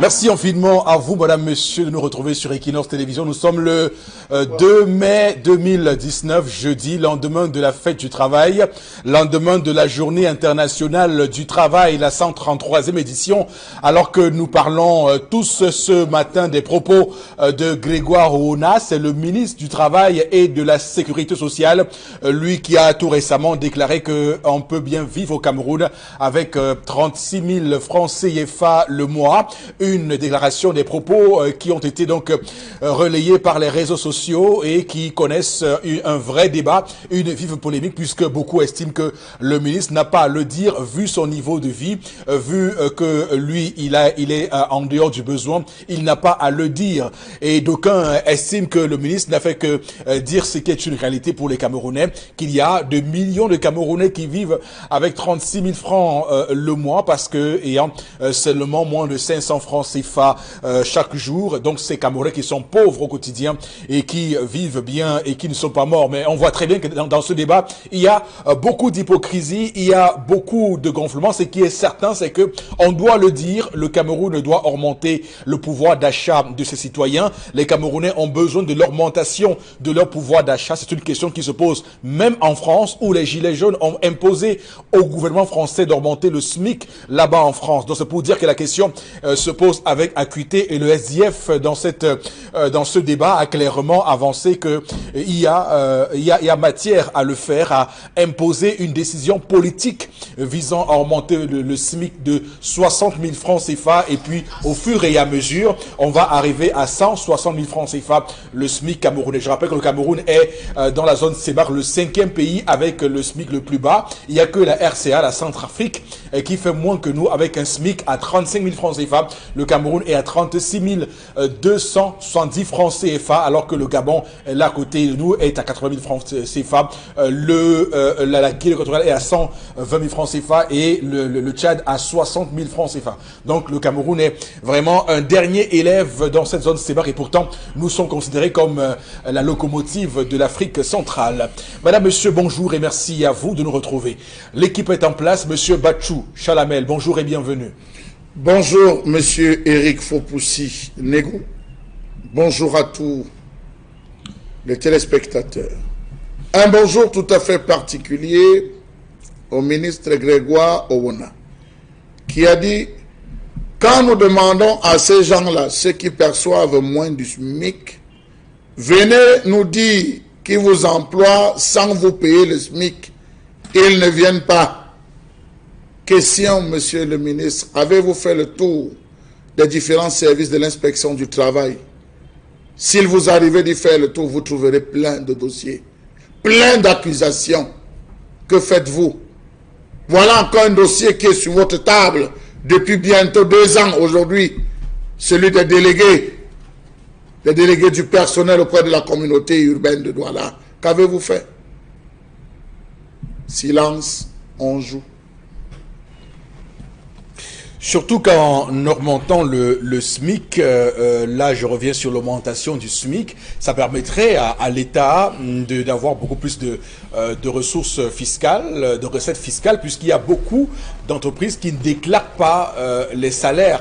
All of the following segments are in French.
Merci infiniment à vous, madame, monsieur, de nous retrouver sur Equinox Télévision. Nous sommes le 2 mai 2019, jeudi, lendemain de la fête du travail, lendemain de la journée internationale du travail, la 133e édition, alors que nous parlons tous ce matin des propos de Grégoire Oona, c'est le ministre du Travail et de la Sécurité sociale, lui qui a tout récemment déclaré qu'on peut bien vivre au Cameroun avec 36 000 francs CFA le mois. Une déclaration, des propos qui ont été donc relayés par les réseaux sociaux et qui connaissent un vrai débat, une vive polémique, puisque beaucoup estiment que le ministre n'a pas à le dire vu son niveau de vie, vu que lui il est en dehors du besoin, il n'a pas à le dire. Et d'aucuns estiment que le ministre n'a fait que dire ce qui est une réalité pour les Camerounais, qu'il y a de millions de Camerounais qui vivent avec 36 000 francs le mois parce que ayant seulement moins de 500 francs CFA chaque jour. Donc ces Camerounais qui sont pauvres au quotidien et qui vivent bien et qui ne sont pas morts. Mais on voit très bien que dans ce débat, il y a beaucoup d'hypocrisie, il y a beaucoup de gonflement. Ce qui est certain, c'est que on doit le dire, le Cameroun doit augmenter le pouvoir d'achat de ses citoyens. Les Camerounais ont besoin de l'augmentation de leur pouvoir d'achat. C'est une question qui se pose même en France, où les Gilets jaunes ont imposé au gouvernement français d'augmenter le SMIC là-bas en France. Donc c'est pour dire que la question se pose avec acuité, et le SDF dans ce débat a clairement avancé que il y a matière à le faire, à imposer une décision politique visant à augmenter le SMIC de 60 000 francs CFA, et puis au fur et à mesure on va arriver à 160 000 francs CFA le SMIC camerounais. Je rappelle que le Cameroun est dans la zone CEMAC le 5e pays avec le SMIC le plus bas. Il n'y a que la RCA, la Centrafrique, qui fait moins que nous avec un SMIC à 35 000 francs CFA. Le Cameroun est à 36 270 francs CFA, alors que le Gabon, là à côté de nous, est à 80 000 francs CFA. La Guinée équatoriale est à 120 000 francs CFA et le Tchad à 60 000 francs CFA. Donc le Cameroun est vraiment un dernier élève dans cette zone CEMAC, et pourtant nous sommes considérés comme la locomotive de l'Afrique centrale. Madame, monsieur, bonjour et merci à vous de nous retrouver. L'équipe est en place. Monsieur Batchou Chalamel, bonjour et bienvenue. Bonjour, monsieur Eric Fopoussi Negou. Bonjour à tous les téléspectateurs. Un bonjour tout à fait particulier au ministre Grégoire Oona, qui a dit: quand nous demandons à ces gens-là, ceux qui perçoivent moins du SMIC, venez nous dire qui vous emploie sans vous payer le SMIC. Ils ne viennent pas. Question, monsieur le ministre, avez-vous fait le tour des différents services de l'inspection du travail? S'il vous arrivez d'y faire le tour, vous trouverez plein de dossiers, plein d'accusations. Que faites-vous? Voilà encore un dossier qui est sur votre table depuis bientôt 2 ans aujourd'hui, celui des délégués du personnel auprès de la communauté urbaine de Douala. Qu'avez-vous fait? Silence, on joue. Surtout qu'en augmentant le SMIC, là je reviens sur l'augmentation du SMIC, ça permettrait à l'État d'avoir beaucoup plus de ressources fiscales, de recettes fiscales, puisqu'il y a beaucoup d'entreprises qui ne déclarent pas les salaires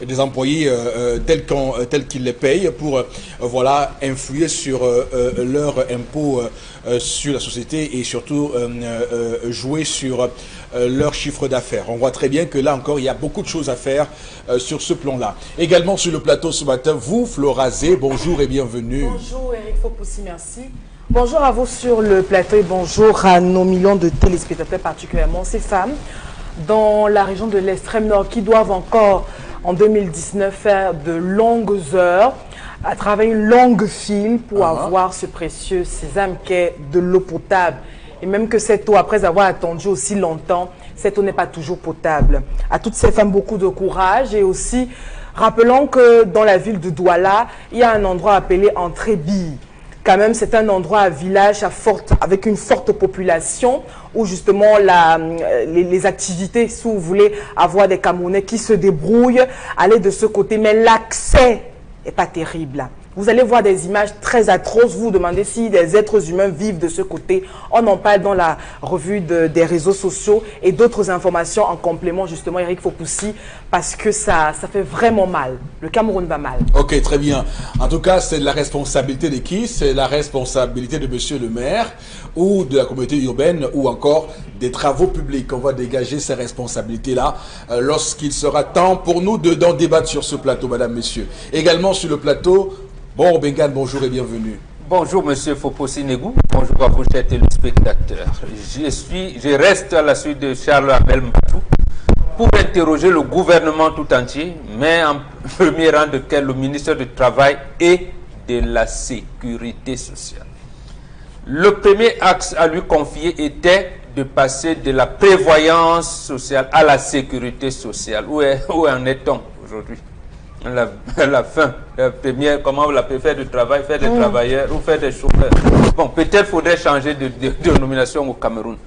des employés tels qu'ils les payent pour voilà, influer sur leur impôt sur la société et surtout jouer sur leur chiffre d'affaires. On voit très bien que là encore, il y a beaucoup de choses à faire sur ce plan-là. Également sur le plateau ce matin, vous, Florazé, bonjour et bienvenue. Bonjour Eric Fopoussi, merci. Bonjour à vous sur le plateau et bonjour à nos millions de téléspectateurs, particulièrement ces femmes dans la région de l'extrême nord qui doivent encore en 2019 faire de longues heures à travers une longue file pour avoir ce précieux sésame qu'est de l'eau potable. Et même que cette eau, après avoir attendu aussi longtemps, cette eau n'est pas toujours potable. À toutes ces femmes, beaucoup de courage. Et aussi, rappelons que dans la ville de Douala, il y a un endroit appelé Entrébille. Quand même, c'est un endroit, un village avec une forte population où justement les activités, si vous voulez avoir des Camerounais qui se débrouillent, aller de ce côté. Mais l'accès n'est pas terrible. Vous allez voir des images très atroces. Vous vous demandez si des êtres humains vivent de ce côté. On en parle dans la revue des réseaux sociaux et d'autres informations en complément, justement, Eric Fopoussi, parce que ça fait vraiment mal. Le Cameroun va mal. Ok, très bien. En tout cas, c'est la responsabilité de qui? C'est la responsabilité de monsieur le maire ou de la communauté urbaine ou encore des travaux publics. On va dégager ces responsabilités-là lorsqu'il sera temps pour nous d'en débattre sur ce plateau, madame, messieurs. Également sur le plateau, bon, Bengan, bonjour et bienvenue. Bonjour, monsieur Fopoussi Negou. Bonjour à vous, chers téléspectateurs. Je reste à la suite de Charles Abel Matou pour interroger le gouvernement tout entier, mais en premier rang de quel le ministre du Travail et de la Sécurité sociale. Le premier axe à lui confier était de passer de la prévoyance sociale à la sécurité sociale. Où en est-on aujourd'hui? La fin, la première, comment vous l'appelez, faire du travail, faire des travailleurs ou faire des chauffeurs. Bon, peut-être faudrait changer de dénomination au Cameroun.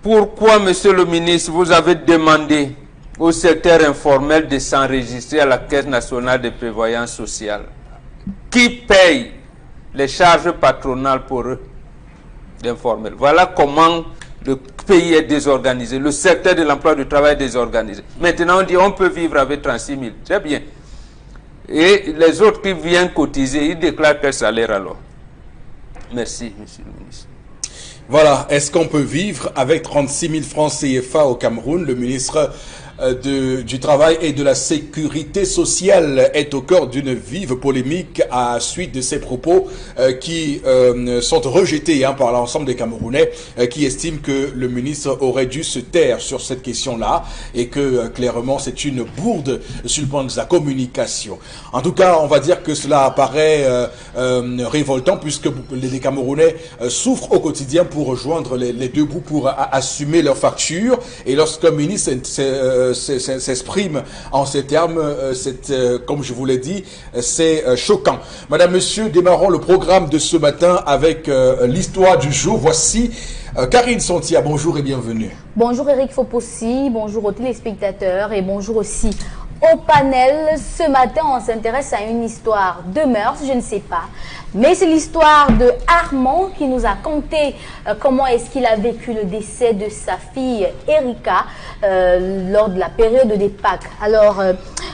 Pourquoi, monsieur le ministre, vous avez demandé au secteur informel de s'enregistrer à la Caisse nationale de prévoyance sociale? Qui paye les charges patronales pour eux d'informel? Voilà comment le pays est désorganisé. Le secteur de l'emploi du travail est désorganisé. Maintenant, on dit on peut vivre avec 36 000. Très bien. Et les autres qui viennent cotiser, ils déclarent quel salaire alors? Merci, monsieur le ministre. Voilà, est-ce qu'on peut vivre avec 36 000 francs CFA au Cameroun? Le ministre du Travail et de la Sécurité sociale est au cœur d'une vive polémique à suite de ces propos qui sont rejetés par l'ensemble des Camerounais qui estiment que le ministre aurait dû se taire sur cette question-là et que clairement c'est une bourde sur le plan de sa communication. En tout cas, on va dire que cela apparaît révoltant puisque les Camerounais souffrent au quotidien pour rejoindre les deux bouts pour assumer leurs factures, et lorsqu'un ministre s'exprime en ces termes, comme je vous l'ai dit, c'est choquant. Madame, monsieur, démarrons le programme de ce matin avec l'histoire du jour. Voici Karine Sontia, bonjour et bienvenue. Bonjour Eric Fopoussi, bonjour aux téléspectateurs et bonjour aussi au panel. Ce matin, on s'intéresse à une histoire de mœurs, je ne sais pas. Mais c'est l'histoire de Armand qui nous a conté comment est-ce qu'il a vécu le décès de sa fille Erika lors de la période des Pâques. Alors,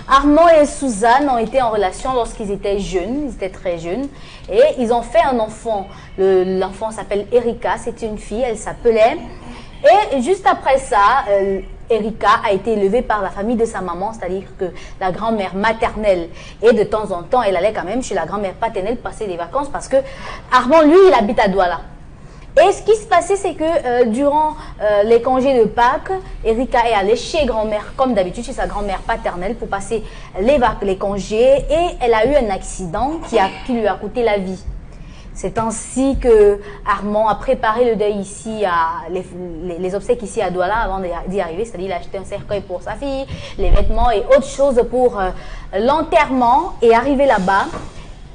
Armand et Suzanne ont été en relation lorsqu'ils étaient jeunes, ils étaient très jeunes, et ils ont fait un enfant. L'enfant s'appelle Erika, c'est une fille, elle s'appelait. Et juste après ça, Erika a été élevée par la famille de sa maman, c'est-à-dire que la grand-mère maternelle. Et de temps en temps, elle allait quand même chez la grand-mère paternelle passer des vacances parce que Armand, lui, il habite à Douala. Et ce qui se passait, c'est que durant les congés de Pâques, Erika est allée chez grand-mère, comme d'habitude, chez sa grand-mère paternelle pour passer les congés. Et elle a eu un accident qui lui a coûté la vie. C'est ainsi que Armand a préparé le deuil ici, les obsèques ici à Douala avant d'y arriver. C'est-à-dire il a acheté un cercueil pour sa fille, les vêtements et autres choses pour l'enterrement. Et arrivé là-bas,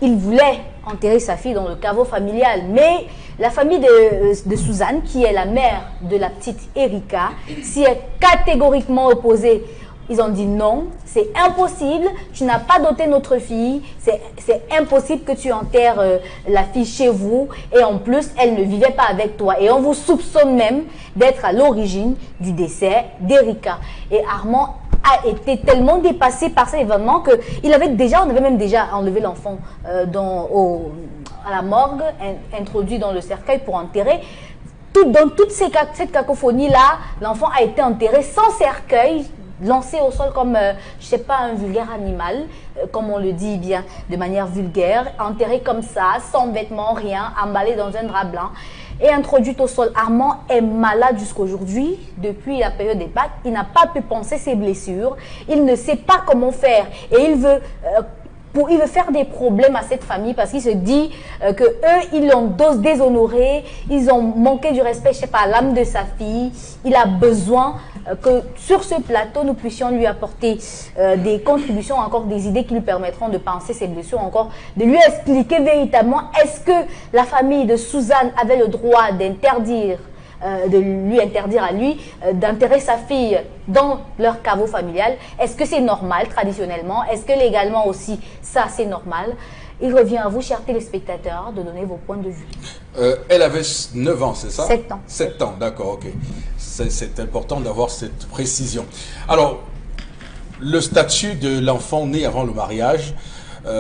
il voulait enterrer sa fille dans le caveau familial. Mais la famille de Suzanne, qui est la mère de la petite Erika, s'y est catégoriquement opposée. Ils ont dit non, c'est impossible, tu n'as pas doté notre fille, c'est impossible que tu enterres la fille chez vous, et en plus, elle ne vivait pas avec toi. Et on vous soupçonne même d'être à l'origine du décès d'Erika. Et Armand a été tellement dépassé par cet événement on avait même déjà enlevé l'enfant à la morgue, introduit dans le cercueil pour enterrer. Dans toute cette cacophonie-là, l'enfant a été enterré sans cercueil, lancé au sol comme, je sais pas, un vulgaire animal, comme on le dit bien de manière vulgaire, enterré comme ça, sans vêtements, rien, emballé dans un drap blanc et introduit au sol. Armand est malade jusqu'aujourd'hui, depuis la période des Pâques. Il n'a pas pu penser ses blessures, il ne sait pas comment faire et il veut faire des problèmes à cette famille parce qu'il se dit que eux, ils l'ont déshonoré, ils ont manqué du respect, je sais pas, à l'âme de sa fille. Il a besoin que sur ce plateau, nous puissions lui apporter des contributions, encore des idées qui lui permettront de penser ses blessures, encore de lui expliquer véritablement est-ce que la famille de Suzanne avait le droit de lui interdire à lui d'enterrer sa fille dans leur caveau familial. Est-ce que c'est normal traditionnellement? Est-ce que légalement aussi ça c'est normal? Il revient à vous, chers téléspectateurs, de donner vos points de vue. Elle avait 9 ans, c'est ça? 7 ans. 7 ans, d'accord, ok. C'est important d'avoir cette précision. Alors, le statut de l'enfant né avant le mariage,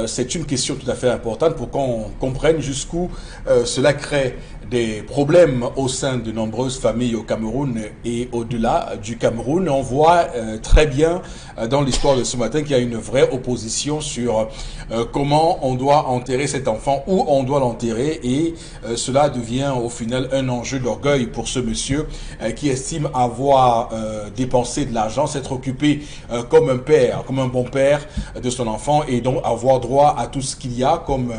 c'est une question tout à fait importante pour qu'on comprenne jusqu'où cela crée des problèmes au sein de nombreuses familles au Cameroun et au-delà du Cameroun. On voit très bien dans l'histoire de ce matin qu'il y a une vraie opposition sur comment on doit enterrer cet enfant, où on doit l'enterrer, et cela devient au final un enjeu d'orgueil pour ce monsieur qui estime avoir dépensé de l'argent, s'être occupé comme un père, comme un bon père de son enfant, et donc avoir droit à tout ce qu'il y a comme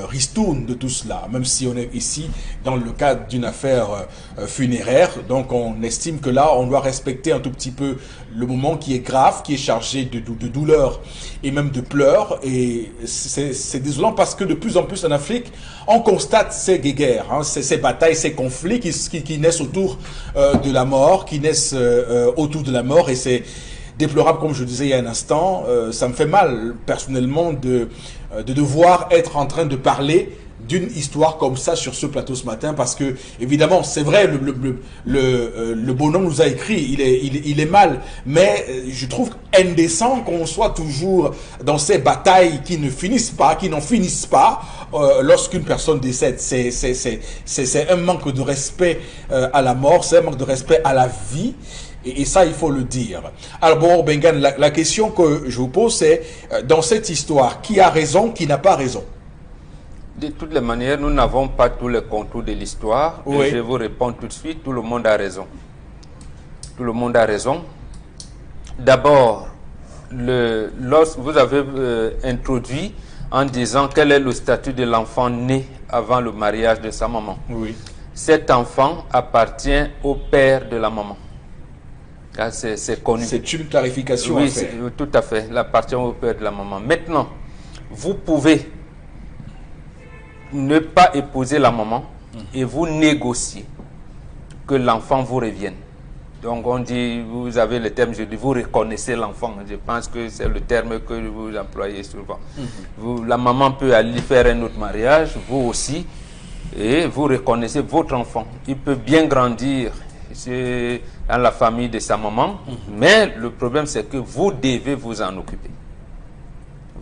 ristourne de tout cela, même si on est ici dans le cadre d'une affaire funéraire. Donc on estime que là on doit respecter un tout petit peu le moment qui est grave, qui est chargé de douleur et même de pleurs, et c'est désolant parce que de plus en plus en Afrique on constate ces guerres, hein, ces batailles, ces conflits qui naissent autour de la mort, qui naissent autour de la mort, et c'est déplorable, comme je disais il y a un instant. Ça me fait mal personnellement de devoir être en train de parler d'une histoire comme ça sur ce plateau ce matin, parce que évidemment c'est vrai, le bonhomme nous a écrit, il est mal, mais je trouve indécent qu'on soit toujours dans ces batailles qui ne finissent pas, qui n'en finissent pas lorsqu'une personne décède. C'est un manque de respect à la mort, c'est un manque de respect à la vie. Et ça, il faut le dire. Alors bon, Bengan, la question que je vous pose, c'est dans cette histoire, qui a raison, qui n'a pas raison? De toutes les manières, nous n'avons pas tous les contours de l'histoire. Oui. Je vous réponds tout de suite, tout le monde a raison. Tout le monde a raison. D'abord, lorsque vous avez introduit en disant quel est le statut de l'enfant né avant le mariage de sa maman. Oui. Cet enfant appartient au père de la maman. C'est connu. C'est une clarification oui, à faire. Tout à fait. Il appartient au père de la maman. Maintenant, vous pouvez ne pas épouser la maman et vous négocier que l'enfant vous revienne. Donc on dit, vous avez le terme, je dis, vous reconnaissez l'enfant. Je pense que c'est le terme que vous employez souvent. La maman peut aller faire un autre mariage, vous aussi, et vous reconnaissez votre enfant. Il peut bien grandir dans la famille de sa maman, mais le problème c'est que vous devez vous en occuper.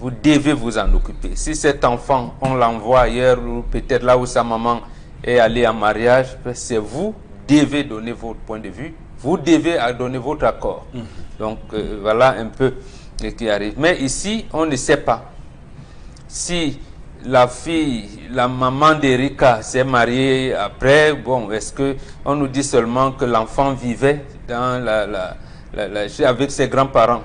Vous devez vous en occuper. Si cet enfant, on l'envoie ailleurs, ou peut-être là où sa maman est allée en mariage, c'est vous devez donner votre point de vue, vous devez donner votre accord. Donc voilà un peu ce qui arrive. Mais ici, on ne sait pas si la fille, la maman d'Erika s'est mariée après. Bon, est-ce que on nous dit seulement que l'enfant vivait dans avec ses grands-parents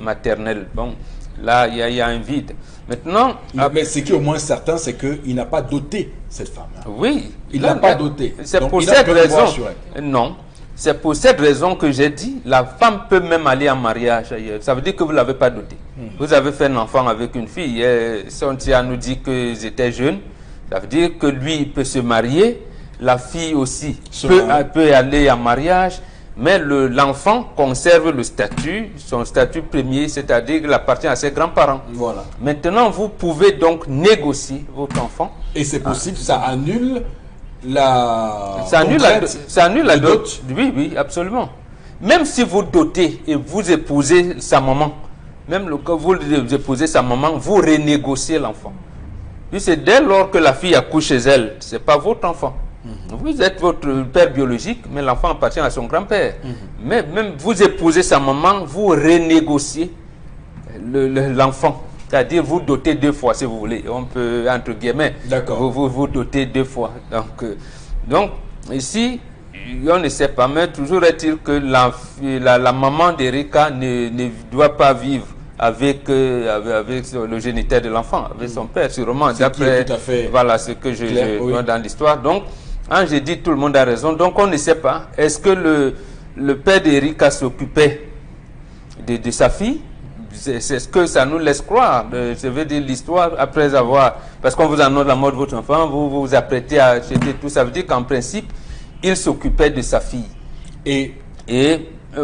maternels? Bon, là, il y a un vide. Maintenant, mais ce qui est au moins certain, c'est qu'il n'a pas doté cette femme. Oui. Il n'a pas doté. C'est Donc, pour il a cette peu de raison. droit sur elle. Non. C'est pour cette raison que j'ai dit, la femme peut même aller en mariage ailleurs. Ça veut dire que vous ne l'avez pas doté. Vous avez fait un enfant avec une fille. Sontia nous dit qu'ils étaient jeunes. Ça veut dire que lui, il peut se marier. La fille aussi peut aller en mariage. Mais l'enfant conserve le statut, son statut premier, c'est-à-dire qu'il appartient à ses grands-parents. Voilà. Maintenant, vous pouvez donc négocier votre enfant. Et c'est possible, ça annule la Ça annule la dot. dot. Oui, oui, absolument. Même si vous dotez et vous épousez sa maman, même quand vous épousez sa maman, vous renégociez l'enfant. Puis c'est dès lors que la fille accouche chez elle, c'est pas votre enfant. Vous êtes votre père biologique, mais l'enfant appartient à son grand-père. Mais même vous épousez sa maman, vous renégociez l'enfant. C'est-à-dire vous dotez 2 fois si vous voulez. On peut, entre guillemets, vous dotez 2 fois. Donc ici, on ne sait pas, mais toujours est-il que la maman d'Erika ne doit pas vivre avec le géniteur de l'enfant, avec son père, sûrement, d'après voilà ce que je vois dans l'histoire. Donc, j'ai dit tout le monde a raison, donc on ne sait pas. Est-ce que le père d'Erika s'occupait de sa fille? C'est ce que ça nous laisse croire. Je veux dire l'histoire, après avoir... Parce qu'on vous annonce la mort de votre enfant, vous vous apprêtez à acheter tout. Ça veut dire qu'en principe, il s'occupait de sa fille. Et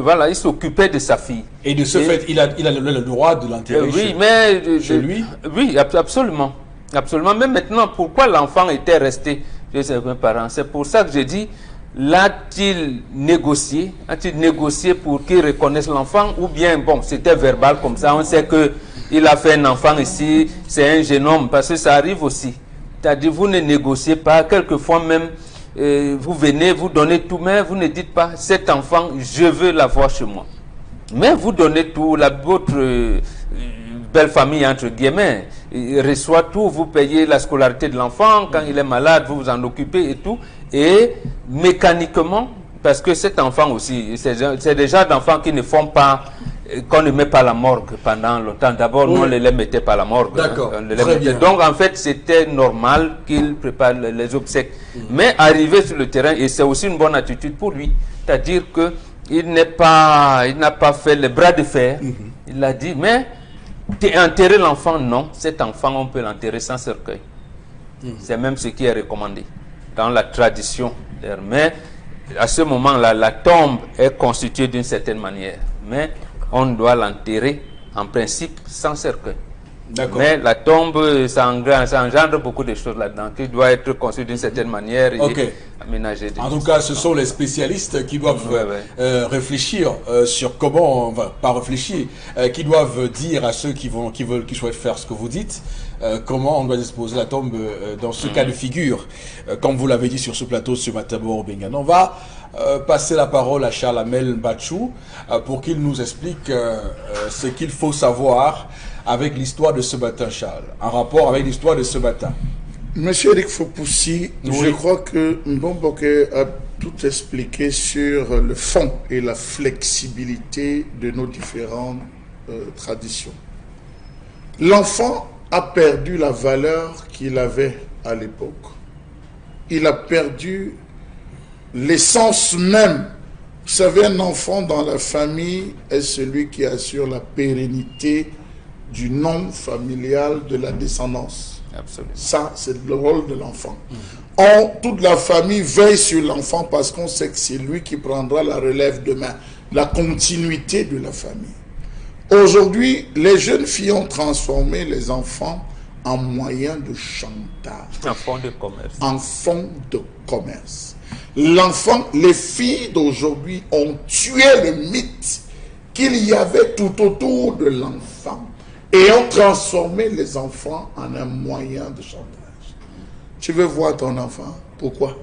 voilà, il s'occupait de sa fille. Et de ce fait, il a le droit de l'enterrer oui, mais chez lui. Oui, absolument. Absolument. Mais maintenant, pourquoi l'enfant était resté chez ses parents? C'est pour ça que je dis, l'a-t-il négocié? A-t-il négocié pour qu'il reconnaisse l'enfant? Ou bien, bon, c'était verbal comme ça. On sait qu'il a fait un enfant ici, c'est un jeune homme. Parce que ça arrive aussi. C'est-à-dire, vous ne négociez pas. Quelquefois même, vous venez, vous donnez tout, mais vous ne dites pas, cet enfant, je veux l'avoir chez moi. Mais vous donnez tout, votre belle famille, entre guillemets, reçoit tout, vous payez la scolarité de l'enfant, quand il est malade, vous vous en occupez et tout. Et mécaniquement, parce que cet enfant aussi, c'est déjà d'enfants qui ne font pas, qu'on ne met pas à la morgue pendant longtemps. D'abord, nous, on ne les mettait pas à la morgue. D'accord, très bien. Donc, en fait, c'était normal qu'il prépare les obsèques. Mais arriver sur le terrain, et c'est aussi une bonne attitude pour lui, c'est-à-dire qu'il n'a pas fait les bras de fer. Il a dit, mais enterrer l'enfant, non. Cet enfant, on peut l'enterrer sans cercueil. C'est même ce qui est recommandé dans la tradition. Mais à ce moment-là, la tombe est constituée d'une certaine manière. Mais on doit l'enterrer, en principe, sans cercueil. Mais la tombe, ça engendre beaucoup de choses là-dedans, qui doit être conçue d'une certaine manière et aménagée. En tout cas, ce sont les spécialistes qui doivent réfléchir sur comment, enfin, pas réfléchir, qui doivent dire à ceux qui souhaitent faire ce que vous dites, comment on doit disposer la tombe dans ce cas de figure. Comme vous l'avez dit sur ce plateau ce matin, Bengan. On va passer la parole à Charles Amel Mbachou pour qu'il nous explique ce qu'il faut savoir avec l'histoire de ce matin, Charles, en rapport avec l'histoire de ce matin. Monsieur Eric Fopoussi, je crois que Mbomboke a tout expliqué sur le fond et la flexibilité de nos différentes traditions. L'enfant a perdu la valeur qu'il avait à l'époque. Il a perdu l'essence même. Vous savez, un enfant dans la famille est celui qui assure la pérennité du nom familial de la descendance. Absolument. Ça, c'est le rôle de l'enfant. Toute la famille veille sur l'enfant parce qu'on sait que c'est lui qui prendra la relève demain, la continuité de la famille. Aujourd'hui, les jeunes filles ont transformé les enfants en moyens de chantage. En fonds de commerce. En fonds de commerce. L'enfant, les filles d'aujourd'hui ont tué le mythe qu'il y avait tout autour de l'enfant et ont transformé les enfants en un moyen de chantage. Tu veux voir ton enfant? Pourquoi?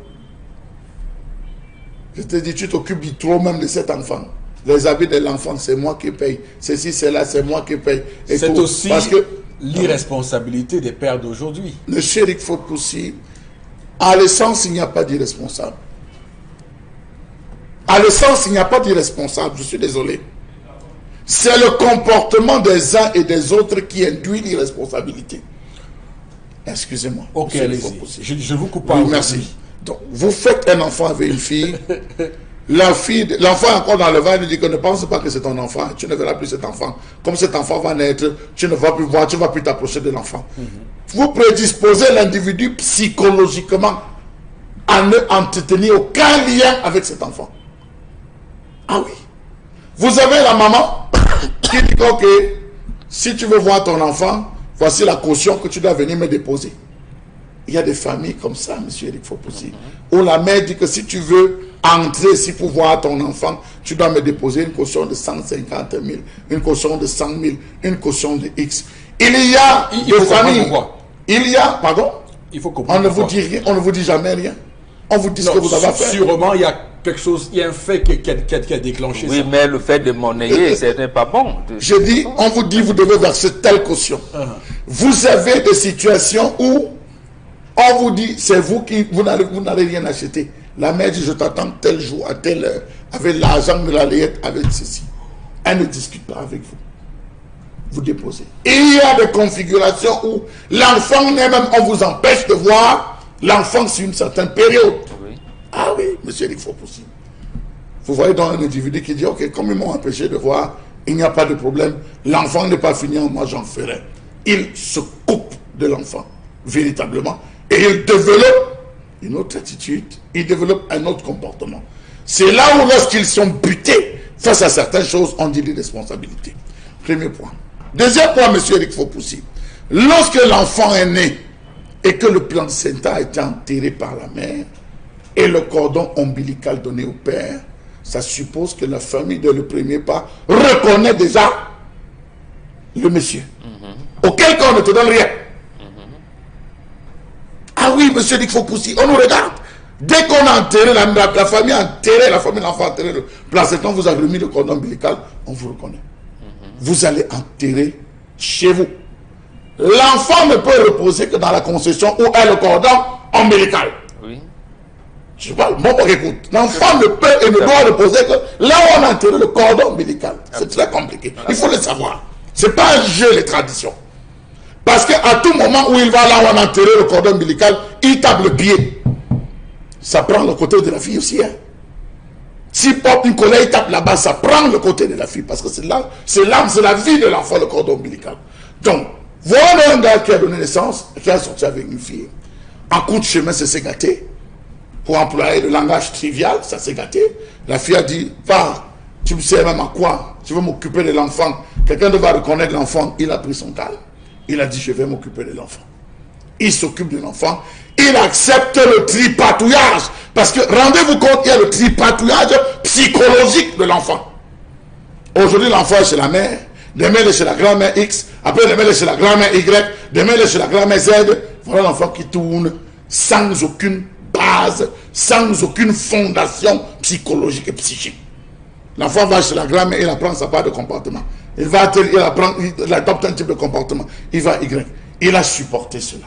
Je te dis, tu t'occupes trop même de cet enfant. Les habits de l'enfant, c'est moi qui paye. Ceci, cela, c'est moi qui paye. C'est aussi l'irresponsabilité des pères d'aujourd'hui. Monsieur Eric Fopoussi, à l'essence, il n'y a pas d'irresponsable. À l'essence, il n'y a pas d'irresponsable, je suis désolé. C'est le comportement des uns et des autres qui induit l'irresponsabilité. Excusez-moi. Ok, allez-y. Je vous coupe pas. Oui, merci. Donc, vous faites un enfant avec une fille. L'enfant est encore dans le ventre, il dit que ne pense pas que c'est ton enfant. Tu ne verras plus cet enfant. Comme cet enfant va naître, tu ne vas plus voir, tu ne vas plus t'approcher de l'enfant. Vous prédisposez l'individu psychologiquement à ne entretenir aucun lien avec cet enfant. Ah oui. Vous avez la maman qui dit que ok, si tu veux voir ton enfant, voici la caution que tu dois venir me déposer. Il y a des familles comme ça, monsieur Eric Fopoussi, où la mère dit que si tu veux entrer ici pour voir ton enfant, tu dois me déposer une caution de 150 000, une caution de 100 000, une caution de X. Il y a des familles. Il y a, pardon? Il faut comprendre. On ne vous dit rien, on ne vous dit jamais rien. On vous dit ce que vous avez fait. Sûrement, il y a quelque chose, il y a un fait qui a déclenché ça. Oui, mais le fait de monnayer, ce n'est pas bon. Je dis, on vous dit, vous devez verser telle caution. Vous avez des situations où on vous dit, c'est vous qui, vous n'allez rien acheter. La mère dit, je t'attends tel jour, à telle heure, avec l'argent de la layette, avec ceci. Elle ne discute pas avec vous. Vous déposez. Et il y a des configurations où l'enfant même, on vous empêche de voir l'enfant sur une certaine période. Oui. Ah oui, monsieur, il faut possible. Vous voyez dans un individu qui dit, ok, comme ils m'ont empêché de voir, il n'y a pas de problème. L'enfant n'est pas fini, moi j'en ferai. Il se coupe de l'enfant, véritablement. Et il développe une autre attitude, ils développent un autre comportement. C'est là où, lorsqu'ils sont butés face à certaines choses, on dit l'irresponsabilité. Premier point. Deuxième point, M. Eric Fopoussi. Lorsque l'enfant est né et que le placenta a été enterré par la mère et le cordon ombilical donné au père, ça suppose que la famille de le premier pas reconnaît déjà le monsieur. Auquel cas on ne te donne rien. Ah oui, monsieur Eric Fopoussi, on nous regarde. Dès qu'on a enterré, la famille a enterré, la famille de l'enfant a enterré le placenta, vous avez remis le cordon ombilical, on vous reconnaît. Vous allez enterrer chez vous. L'enfant ne peut reposer que dans la concession où est le cordon ombilical. Oui. Je parle, bon, écoute, l'enfant ne peut et ne doit reposer que là où on a enterré le cordon ombilical. C'est très compliqué. Il faut le savoir. Ce n'est pas un jeu, les traditions. Parce qu'à tout moment où il va là où on a enterré le cordon ombilical, il tape le pied. Ça prend le côté de la fille aussi. Hein. S'il porte une colère, il tape là-bas, ça prend le côté de la fille. Parce que c'est l'âme, c'est la vie de l'enfant, le cordon ombilical. Donc, voilà un gars qui a donné naissance, qui a sorti avec une fille. En coup de chemin, ça s'est gâté. Pour employer le langage trivial, ça s'est gâté. La fille a dit, va, tu me sais même à quoi? Tu veux m'occuper de l'enfant. Quelqu'un devait reconnaître l'enfant. Il a pris son calme. Il a dit, je vais m'occuper de l'enfant. Il s'occupe de l'enfant. Il accepte le tripatouillage. Parce que, rendez-vous compte, il y a le tripatouillage psychologique de l'enfant. Aujourd'hui, l'enfant est chez la mère. Demain, il est chez la grand-mère X. Après, demain, il est chez la grand-mère Y. Demain, il est chez la grand-mère Z. Voilà l'enfant qui tourne sans aucune base, sans aucune fondation psychologique et psychique. L'enfant va chez la grand-mère, il apprend sa part de comportement. Il adopte un type de comportement. Il va Y. Il a supporté cela.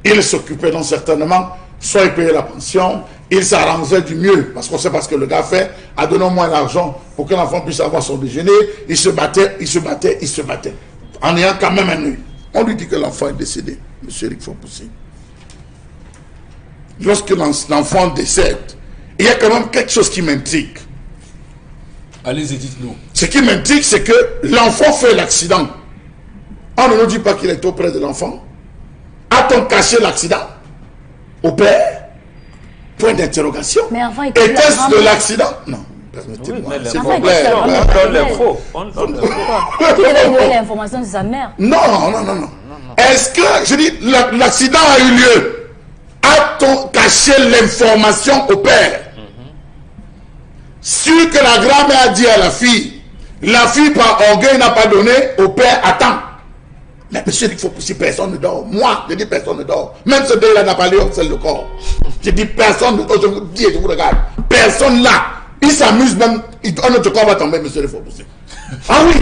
Il s'occupait donc certainement, soit il payait la pension, il s'arrangeait du mieux, parce qu'on sait pas ce que le gars fait, à donner au moins l'argent pour que l'enfant puisse avoir son déjeuner. Il se battait, il se battait, il se battait. En ayant quand même un œil. On lui dit que l'enfant est décédé. Monsieur Eric Fopoussi. Lorsque l'enfant décède, il y a quand même quelque chose qui m'intrigue. Allez-y, dites-nous. Ce qui m'intrigue, c'est que l'enfant fait l'accident. On ne nous dit pas qu'il est auprès de l'enfant. A-t-on caché l'accident au père? Point d'interrogation. Mais enfin, était-ce de l'accident? Non. Permettez-moi. Oui, S'il vous plaît. on donne l'info. On donne l'info. Qui devait donner l'information de sa mère? Non. Est-ce que, je dis, l'accident a eu lieu? A-t-on caché l'information au père? Sûr que la grand-mère a dit à la fille par orgueil n'a pas donné au père, attends. Mais monsieur, il faut pousser, personne ne dort. Moi, je dis personne ne dort. Même ce deuil-là n'a pas lieu, c'est le corps. Je dis personne ne dort, je vous dis et je vous regarde. Personne là. Il s'amuse même, notre corps va tomber, monsieur, il faut pousser. Ah oui,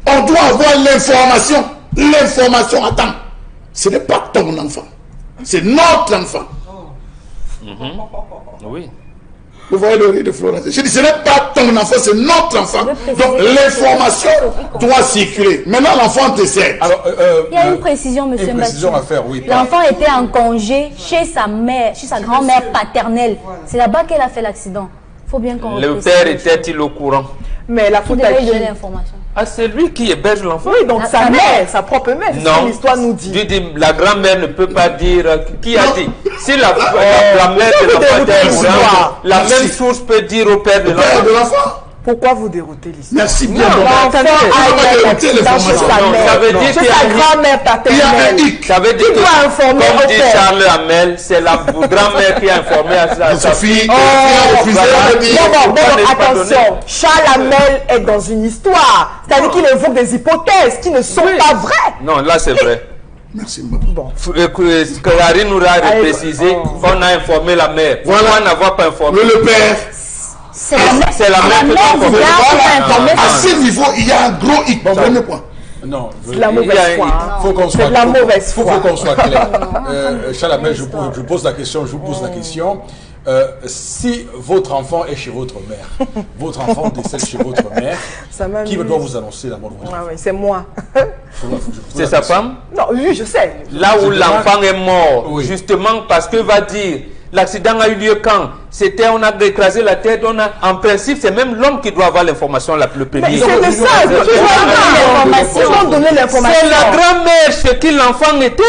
on doit avoir l'information. L'information, attends. Ce n'est pas ton enfant. C'est notre enfant. Oui. Vous voyez le rire de Florence. Je dis, ce n'est pas ton enfant, c'est notre enfant. Donc l'information doit circuler. Maintenant, l'enfant décède. Alors, il y a une précision, monsieur Une précision à faire, oui. L'enfant était en congé chez sa mère, chez sa grand-mère paternelle. C'est là-bas qu'elle a fait l'accident. Il faut bien qu'on Le père était-il au courant? Mais la Vous faute à devez qui? donner l'information. Ah, c'est lui qui héberge l'enfant? Oui, donc sa mère, sa propre mère, c'est ce que l'histoire nous dit. Je dis, la grand-mère ne peut pas dire qui a dit. Si la mère de l'enfant déroutez est au l'histoire. courant, la même source peut dire au père de Le père l'enfant. de l'enfant. Pourquoi vous déroutez l'histoire? Merci bien. L'enfant a eu un accident chez sa Non, ça veut mère, dire chez qu'il y a sa un- grand-mère Il y a un paternelle. hic. Ça veut dire Qui doit informer comme au dit père? Charles Hamel, c'est la grand-mère qui a informé à sa Sa fille, fille. qui a refusé voilà. de dire. Bon, Pourquoi n'est-pas attention, Charles Hamel est dans une histoire. C'est-à-dire qu'il évoque des hypothèses qui ne sont Oui. pas vraies. Non, là c'est vrai. Merci, maman. Clarine nous a Allez, précisé oh. qu'on a informé la mère. Voilà. Pourquoi n'avoir pas informé? Mais le père, C'est la mère. C'est la mère qui doit mère informer. doit voilà, informer à sa ce niveau, il y a un gros hic. Premier point. Non, C'est de la mauvaise foi. hein. faut qu'on soit C'est de la mauvaise faut foi. qu'on soit clair. Non, Charles Hamel, je vous pose la question, je vous pose la question. Si votre enfant est chez votre mère, votre enfant décède chez votre mère, Ça m'amuse. qui doit vous annoncer la mort de votre Ah enfant? oui, c'est moi. C'est sa femme? Non, oui, je sais. Là où Je l'enfant est mort, Oui. justement parce que va dire l'accident a eu lieu quand? c'était, on a écrasé la tête, en principe, c'est même l'homme qui doit avoir l'information le premier. Mais c'est le seul qui doit donner l'information. C'est la grand-mère chez qui l'enfant était.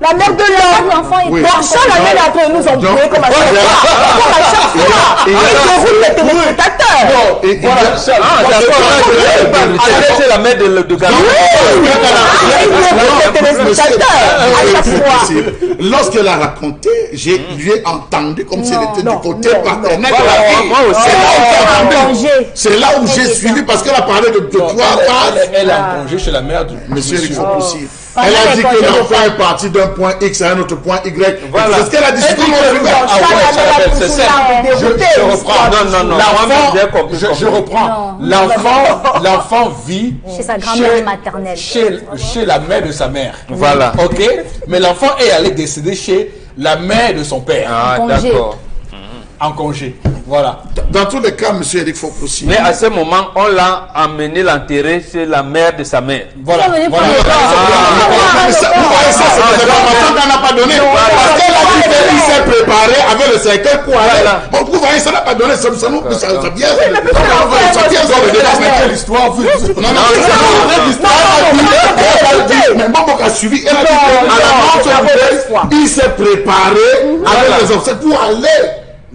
La mère de l'homme. L'enfant est Marchand, la mère après nous ont brûlé comme à chaque fois. Il déroule les téléspectateurs. C'est la mère de Gabon. Il déroule les téléspectateurs à chaque fois. Lorsqu'elle a raconté, je lui ai entendu comme si elle était du côté paternel de la fille. Moi aussi. C'est là où j'ai suivi parce qu'elle a parlé de toi. Elle est en congé chez la mère du Monsieur Eric Fopoussi. Elle a dit que l'enfant est parti d'un point X à un autre point Y. Voilà. C'est ce qu'elle a dit. Je reprends. Non. Je reprends. L'enfant vit chez sa grand-mère maternelle. Chez la mère de sa mère. Voilà. Ok. Mais l'enfant est allé décéder chez la mère de son père. Ah, d'accord. En congé. Voilà. Dans tous les cas, monsieur Eric Fopoussi. Mais à ce moment, on l'a amené l'enterrer chez la mère de sa mère. Voilà. Vous voyez ça, c'est des informations qu'on n'a pas donné. Parce qu'elle a dit qu'il s'est préparé avec le cercueil pour aller. Bon, vous voyez, ça n'a pas donné. Ça vient. Ça vient. L'histoire. Non, mais Bambouk a suivi. Elle a dit qu'à la mort, il s'est préparé avec les obsèques pour aller.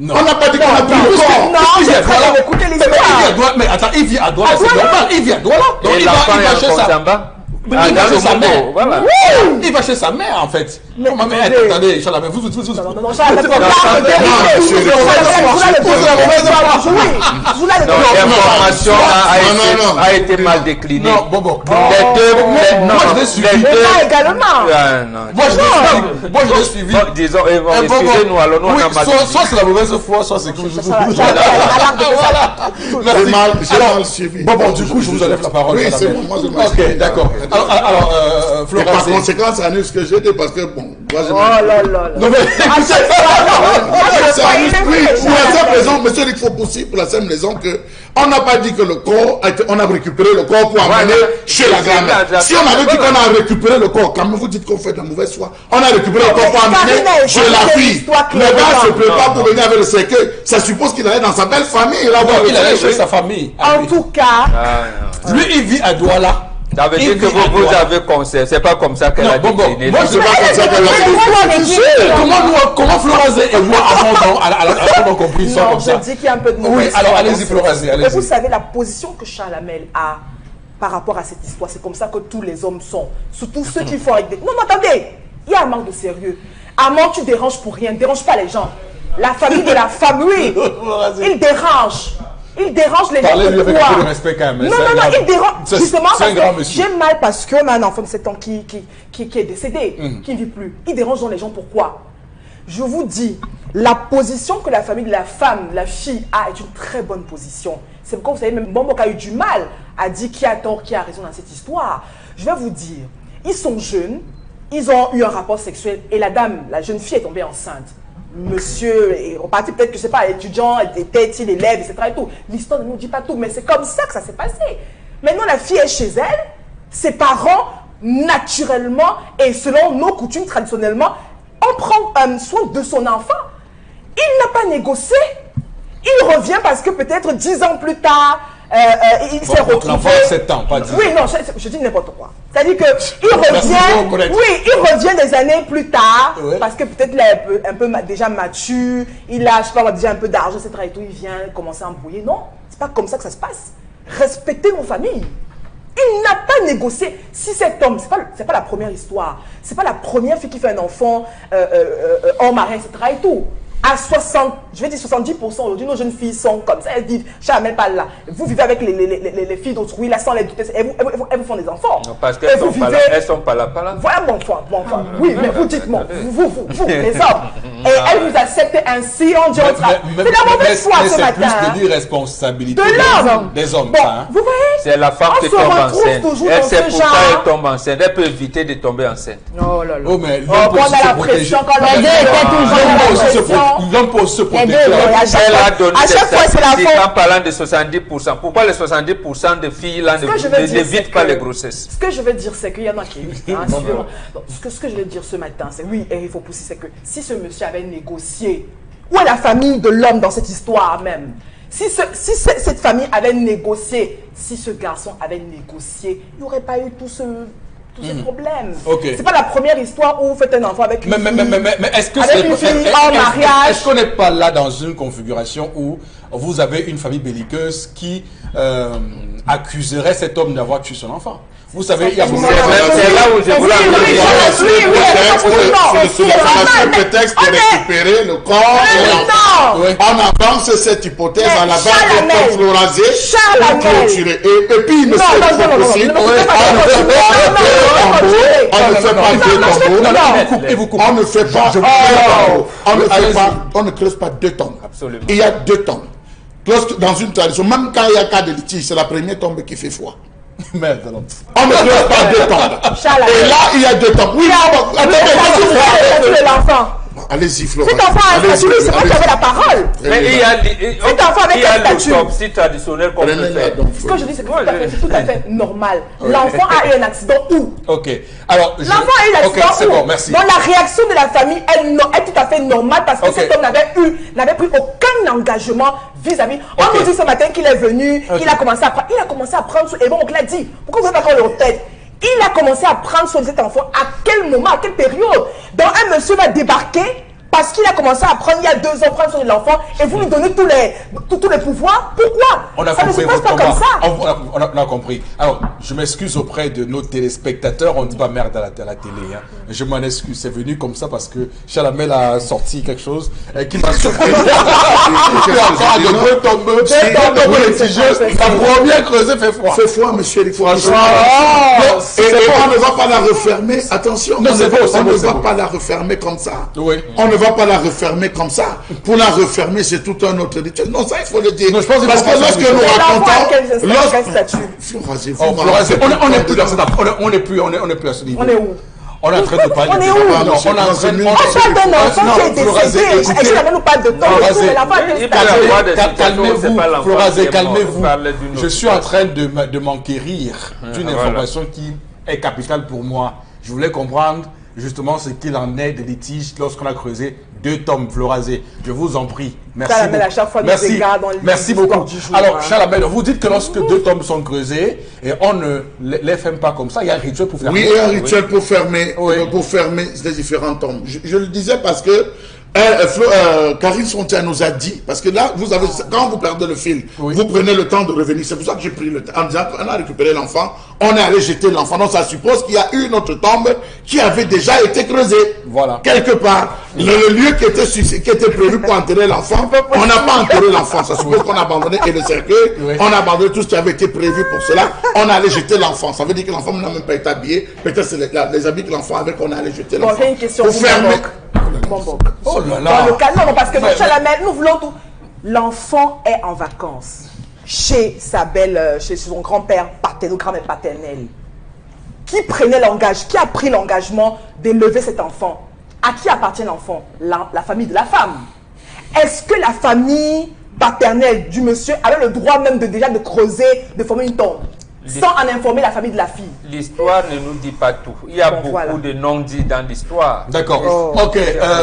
Non. On n'a pas dit qu'on a pris le corps. Non, j'ai très bien écouté les histoires. Mais attends, il vit à Douala, c'est normal. Il vit à Douala. Donc Et il va chez sa mère. Il va chez sa mère. Voilà. Il va chez sa mère en fait. Non, mais attendez, Inch'Allah, mais vous. Non, ça va L'information a été mal déclinée. Non, bon. Moi, je l'ai suivi. également. Moi, je l'ai suivi. Disons, excusez-nous, alors nous, on a mal. Soit c'est la mauvaise foi, soit c'est que je vous. J'ai mal suivi. Bon, du coup, je vous enlève la parole. Oui, c'est bon, moi je m'en Ok, d'accord. Alors, et par Florence. conséquent, ça annule ce que j'ai dit parce que, bon, moi je Oh là là. Non, mais oui, pour la simple raison, monsieur Eric Fopoussi, pour la simple raison que on n'a pas dit que le corps, on a récupéré le corps pour amener chez la grand-mère. Si on avait dit qu'on a récupéré le corps, quand vous dites qu'on fait de la mauvaise foi, on a récupéré le corps pour amener chez la fille. Le gars se prépare pour venir avec le cercueil. Ça suppose qu'il allait dans sa belle famille. il allait chez sa famille. En tout cas, Lui, il vit à Douala. Ça veut dire que vous avez conseillé. C'est pas comme ça qu'elle a décliné. Moi, c'est pas comme ça qu'elle a décliné. Comment Florence et moi avons compris ça non, comme ça? je dis qu'il y a un peu de mauvaise. Oui, alors allez-y, Florence, Mais allez-y. vous savez, la position que Charles Hamel a par rapport à cette histoire, c'est comme ça que tous les hommes sont. Surtout ceux qui font avec des... Non, mais attendez, il y a un manque de sérieux. Amant, tu déranges pour rien. Ne dérange pas les gens. La famille de la femme, oui. Il dérange. Il dérange les gens. Parlez-lui avec un peu de respect quand même. Non, il dérange. Justement, c'est un grand monsieur. j'ai mal parce qu'on a un enfant de 7 ans qui est décédé, qui ne vit plus. Il dérange dans les gens. Pourquoi? Je vous dis, la position que la famille de la femme, la fille a est une très bonne position. C'est pourquoi vous savez, même Bambouk a eu du mal à dire qui a tort, qui a raison dans cette histoire. Je vais vous dire, ils sont jeunes, ils ont eu un rapport sexuel et la dame, la jeune fille est tombée enceinte. Monsieur est reparti, peut-être que je sais pas, étudiant, des têtes, il élève, etc. Et tout. L'histoire ne nous dit pas tout, mais c'est comme ça que ça s'est passé. Maintenant, la fille est chez elle, ses parents, naturellement, et selon nos coutumes traditionnellement, on prend soin de son enfant. Il n'a pas négocié. Il revient parce que peut-être 10 ans plus tard, il s'est retrouvé... L'enfant a 7 ans, pas 10 ans. Oui, non, je dis n'importe quoi. C'est-à-dire qu'il revient... Oui, il revient des années plus tard, parce que peut-être il est un peu déjà mature, il a, je sais pas, déjà un peu d'argent, etc. Et tout, il vient commencer à embrouiller. Non, c'est pas comme ça que ça se passe. Respectez nos familles. Il n'a pas négocié. Si cet homme, c'est pas la première histoire, c'est pas la première fille qui fait un enfant hors mariage, etc. et tout. À 60, je vais dire 70% aujourd'hui, nos jeunes filles sont comme ça. Elles disent, jamais pas là. Vous vivez avec les filles d'autrui, là, sans les doutes. Elles vous font des enfants. Non, parce qu'elles sont, sont pas là, Voilà, bon enfant. Oui, mais vous dites-moi, vous, les hommes. Et elles vous acceptent ainsi, on dit, c'est la mauvaise foi ce matin. C'est plus de l'irresponsabilité de l'homme. des hommes. Bon, ça, hein. vous voyez, C'est la femme On qui se tombe retrouve enceinte. toujours Elle dans sait ce pourquoi genre. elle tombe enceinte. Elle peut éviter de tomber enceinte. Oh là là. Oh, mais Oh, on a la pression quand Les deux étaient toujours l'homme peut se protéger. Elle a donné à chaque fois, c'est la statistiques faute. en parlant de 70%. Pourquoi les 70% de filles là Ce que je veux dire, n'évitent c'est pas que- les grossesses? Ce que je veux dire, c'est qu'il y en a qui évitent. Hein, sûrement. Donc, ce que je veux dire ce matin, c'est oui, et il faut pousser, c'est que si ce monsieur avait négocié, où est la famille de l'homme dans cette histoire même? Si cette famille avait négocié, si ce garçon avait négocié, il n'y aurait pas eu tous ces problèmes. Ok. C'est pas la première histoire où vous faites un enfant avec une Mais fille. est-ce que Avec c'est une fille en mariage. Est-ce qu'on n'est pas là dans une configuration où vous avez une famille belliqueuse qui accuserait cet homme d'avoir tué son enfant? Vous savez, il y a beaucoup C'est là où je voulais en venir. C'est le prétexte de récupérer le corps de l'enfant. Ouais. On avance cette hypothèse en la base Chalamel. de rasé pour Chalamel. clôturer. Et puis, monsieur, Non, il faut possible, on ne fait pas deux tambours. On ne fait pas deux tambours. On ne creuse pas deux tombes. Absolument. Il y a deux tombes. Dans une tradition, même quand il y a cas de litige, c'est la première tombe qui fait foi. Merde, alors. On ne creuse pas deux tombes. Chalamel. Et là, il y a deux tombes. Oui, L'enfant. allez-y, Florent. Cet enfant a statut, c'est moi qui avais la parole. Mais Cet enfant avec un statut. l'autopsie traditionnelle qu'on peut faire. Ce que je dis, c'est que c'est tout à fait normal. L'enfant a eu un accident où? Ok. Alors, L'enfant a eu ok, l'accident c'est où? bon, merci. Donc la réaction de la famille est tout à fait normale parce que Ok. cet homme n'avait pris aucun engagement vis-à-vis. On Ok. nous dit ce matin qu'il est venu, Ok. il a commencé à prendre et bon, on l'a dit. Pourquoi vous n'avez pas encore le tête? Il a commencé à prendre soin de cet enfant. À quel moment, à quelle période? Donc un monsieur va débarquer parce qu'il a commencé à prendre il y a 2 ans, prendre soin de l'enfant et vous lui donnez tous les pouvoirs. Pourquoi? On a Ça ne se compris passe votre pas comme combat. ça. On a compris. Alors, je m'excuse auprès de nos téléspectateurs. On ne dit pas merde à la télé. Hein. Je m'en excuse. C'est venu comme ça parce que Chalamel a sorti quelque chose qui m'a surpris. La première creusée fait froid. Fait foi, monsieur, il faut Franchement, et on ne va pas la refermer. Attention, Non, on c'est ne beau, c'est beau, va c'est beau. pas la refermer comme ça. Oui. On ne va pas la refermer comme ça. Pour la refermer, c'est tout un autre rituel. Non, ça, il faut le dire. Non, je pense qu'il Parce faut que pas lorsque ça. nous Mais l'enfant a racontons... quel statut? Florent, Oh, Florence, on n'est plus dans cette affaire. On n'est plus à ce niveau. On est où? On est en train de parler. On est de- où? Non, On on est en train de. On parle d'un enfant qui est décédé. écoutez. Et je nous parle de temps. Florazé, Mais l'enfant a quel il peut statut? y avoir des situations où Calmez-vous, c'est pas l'enfant Florazé, qui est mort. calmez-vous. On parlait d'une Je autre suis en train de m'enquérir d'une voilà. information qui est capitale pour moi. Je voulais comprendre justement ce qu'il en est des litiges lorsqu'on a creusé 2 tomes, Florazé. Je vous en prie. Merci Chalamel, beaucoup. à chaque fois, nous Merci. égare dans les Merci histoires beaucoup. du jour, Alors, hein. Chalamel, vous dites que lorsque 2 tomes sont creusés et on ne les ferme pas comme ça, il y a un rituel pour faire Oui, et un rituel pour fermer, Oui. pour fermer les différents tombes. Je le disais parce que Karine Sontia nous a dit, parce que là, vous avez, quand vous perdez le fil, Oui. vous prenez le temps de revenir. C'est pour ça que j'ai pris le temps. En disant qu'on a récupéré l'enfant, on est allé jeter l'enfant. Donc ça suppose qu'il y a eu une autre tombe qui avait déjà été creusée. Voilà. Quelque part. Le lieu qui était prévu pour enterrer l'enfant, on n'a pas enterré l'enfant. Ça suppose qu'on a abandonné et le cercueil, Oui. on a abandonné tout ce qui avait été prévu pour cela. On est allé jeter l'enfant. Ça veut dire que l'enfant n'a même pas été habillé. Peut-être c'est les habits que l'enfant avait qu'on est allé jeter Bon, l'enfant. j'ai une question. Pour vous, fermer. Bon. Oh là Dans là. le cas, non, parce que Mais- Chalamel, nous voulons tout. L'enfant est en vacances chez sa belle, chez son grand-père paternel, grand-mère paternelle. Qui a pris l'engagement d'élever cet enfant? À qui appartient l'enfant? La famille de la femme. Est-ce que la famille paternelle du monsieur avait le droit même déjà de creuser, de former une tombe, sans en informer la famille de la fille? L'histoire ne nous dit pas tout. Il y a Bon, beaucoup voilà. de non-dits dans l'histoire. D'accord. Oh. Ok.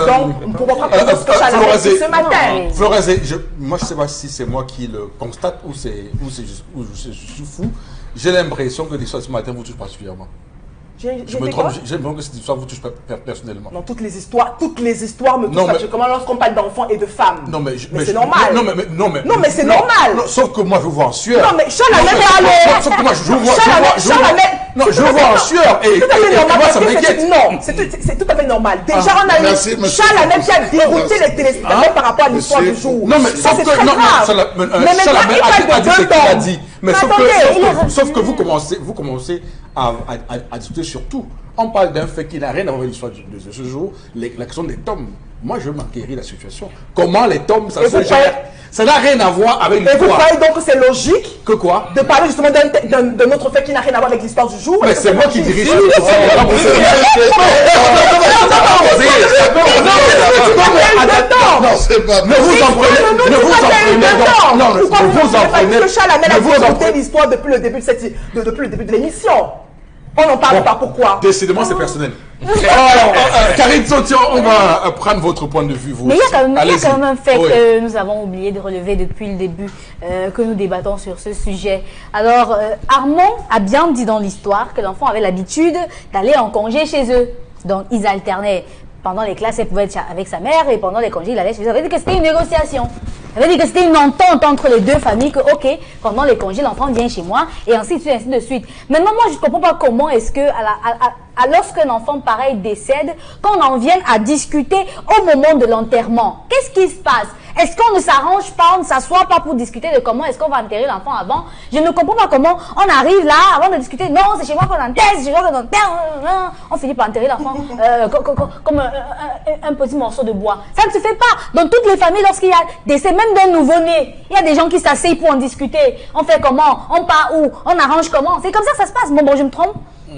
Donc, pour reprendre ce que Chalamel a dit Florazé, ce matin. Florazé, moi je ne sais pas si c'est moi qui le constate ou je suis fou. J'ai l'impression que l'histoire de ce matin vous touche particulièrement. Je me trompe, j'ai l'impression que cette histoire vous touche personnellement. Non, toutes les histoires me touchent Non, mais- particulièrement lorsqu'on parle d'enfants et de femmes. Non mais, c'est normal. Non mais c'est normal. Non, sauf que moi je vous vois en sueur. Non, mais Chalamel est allé. Sauf que moi je vous vois. Chalamel, Je vous vois en sueur et tout à fait normal. moi parce ça que m'inquiète. Non, c'est tout à fait normal. Déjà, on a merci, eu monsieur. Chalamel qui a dérouté les téléspectateurs par rapport à l'histoire du Monsieur. jour. Non mais ça, sauf c'est que très non, grave. Chalamel Chalamel a dit ce qu'il a dit. Mais sauf que vous attendez, commencez à discuter sur tout. On parle d'un fait qui n'a rien à voir avec l'histoire de ce jour, la question des tombes. Moi, je veux m'enquérir la situation. Comment les tombes, ça Et se vous gère? Ça n'a rien à voir avec Et vous l'histoire. croyez donc que c'est logique Que quoi? de parler justement d'un autre fait qui n'a rien à voir avec l'histoire du jour? Mais c'est moi qui dirige. Non, c'est pas Ne vous en prenez, ne vous en prenez donc. Non, ne vous en prenez. Que Charles Hamel a Ne vous en raconté prenez. l'histoire depuis le début de l'émission. On n'en parle pas, pourquoi? Décidément, c'est personnel. Karine Sotion, on va prendre votre point de vue. Vous. Mais il y a quand même, Allez-y. un fait Oui. que nous avons oublié de relever depuis le début, que nous débattons sur ce sujet. Alors, Armand a bien dit dans l'histoire que l'enfant avait l'habitude d'aller en congé chez eux. Donc, ils alternaient. Pendant les classes, elle pouvait être avec sa mère et pendant les congés, il allait chez eux. Ça veut dire que c'était une négociation. Ça veut dire que c'était une entente entre les deux familles que, ok, pendant les congés, l'enfant vient chez moi et ainsi de suite. Maintenant, moi, je ne comprends pas comment est-ce que, lorsqu'un enfant pareil décède, qu'on en vienne à discuter au moment de l'enterrement. Qu'est-ce qui se passe? Est-ce qu'on ne s'arrange pas, on ne s'assoit pas pour discuter de comment est-ce qu'on va enterrer l'enfant avant? Je ne comprends pas comment on arrive là, avant de discuter, non, c'est chez moi qu'on enterre, c'est chez moi qu'on enterre. On finit par enterrer l'enfant comme un petit morceau de bois. Ça ne se fait pas. Dans toutes les familles, lorsqu'il y a décès, même d'un nouveau-né, il y a des gens qui s'asseyent pour en discuter. On fait comment? On part où? On arrange comment? C'est comme ça que ça se passe. Bon, je me trompe. Ça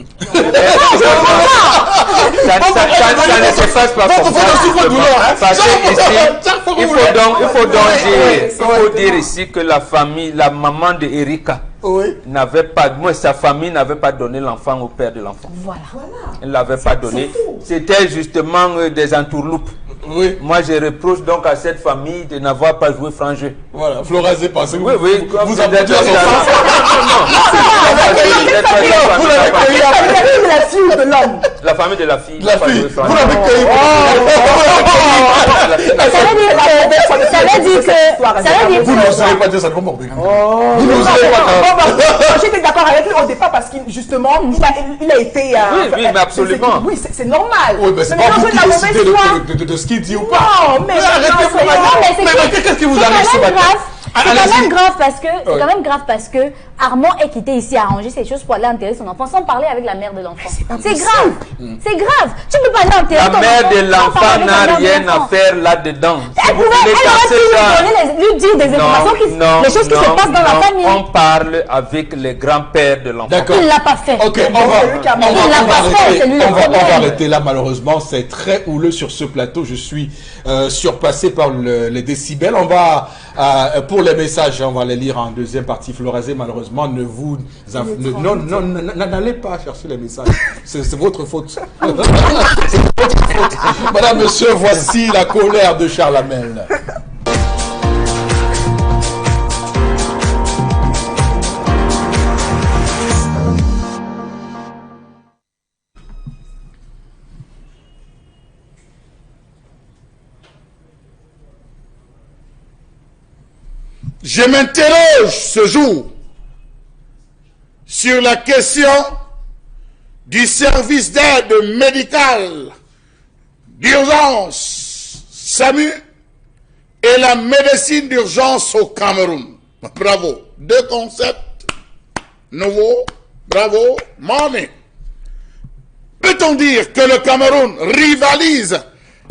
ne se passe pas comme ça. Parce que ici, il faut dire ici que la famille, la maman de Erika, n'avait pas, moi sa famille n'avait pas donné l'enfant au père de l'enfant. Voilà. Elle ne l'avait pas donné. C'était justement des entourloupes. Oui. Moi, je reproche donc à cette famille de n'avoir pas joué franc jeu. Voilà, Florazé parce que Oui, oui. vous apportez à son La fille ou de l'homme? La famille de la fille. La n'a pas fille, joué franc vous jeu. l'avez cueilli. Vous n'oserez pas dire ça comme Morgan. Vous n'oserez pas. J'étais d'accord avec lui au départ parce qu'il justement il a été. Oui, mais absolument. Oui, c'est normal. Oui, mais c'est pas vous qui décidez de ce qu'il dit ou pas. Non, mais Arrêtez, Florazé. Mais qu'est-ce qui vous arrive ce matin? C'est quand même grave parce que c'est quand même grave parce que Armand est quitté ici à arranger ces choses pour aller enterrer son enfant sans parler avec la mère de l'enfant. C'est grave. C'est grave. Tu ne peux pas aller enterrer La ton mère enfant de sans l'enfant parler avec la n'a mère de rien l'enfant. à faire là-dedans. Elle aurait pu lui dire des informations, les choses qui se passent dans la famille. On parle avec les grands-pères de l'enfant. D'accord. Il ne l'a pas fait. Ok, on va arrêter là, malheureusement. C'est très houleux sur ce plateau. Je suis surpassé par les décibels. On va, pour les messages, on va les lire en deuxième partie. Florazé, malheureusement, n'allez pas chercher les messages. C'est votre faute. C'est votre faute. Madame, monsieur, voici la colère de Charles Hamel. Je m'interroge ce jour sur la question du service d'aide médicale d'urgence SAMU et la médecine d'urgence au Cameroun. Bravo. Deux concepts nouveaux. Bravo. Money. Peut-on dire que le Cameroun rivalise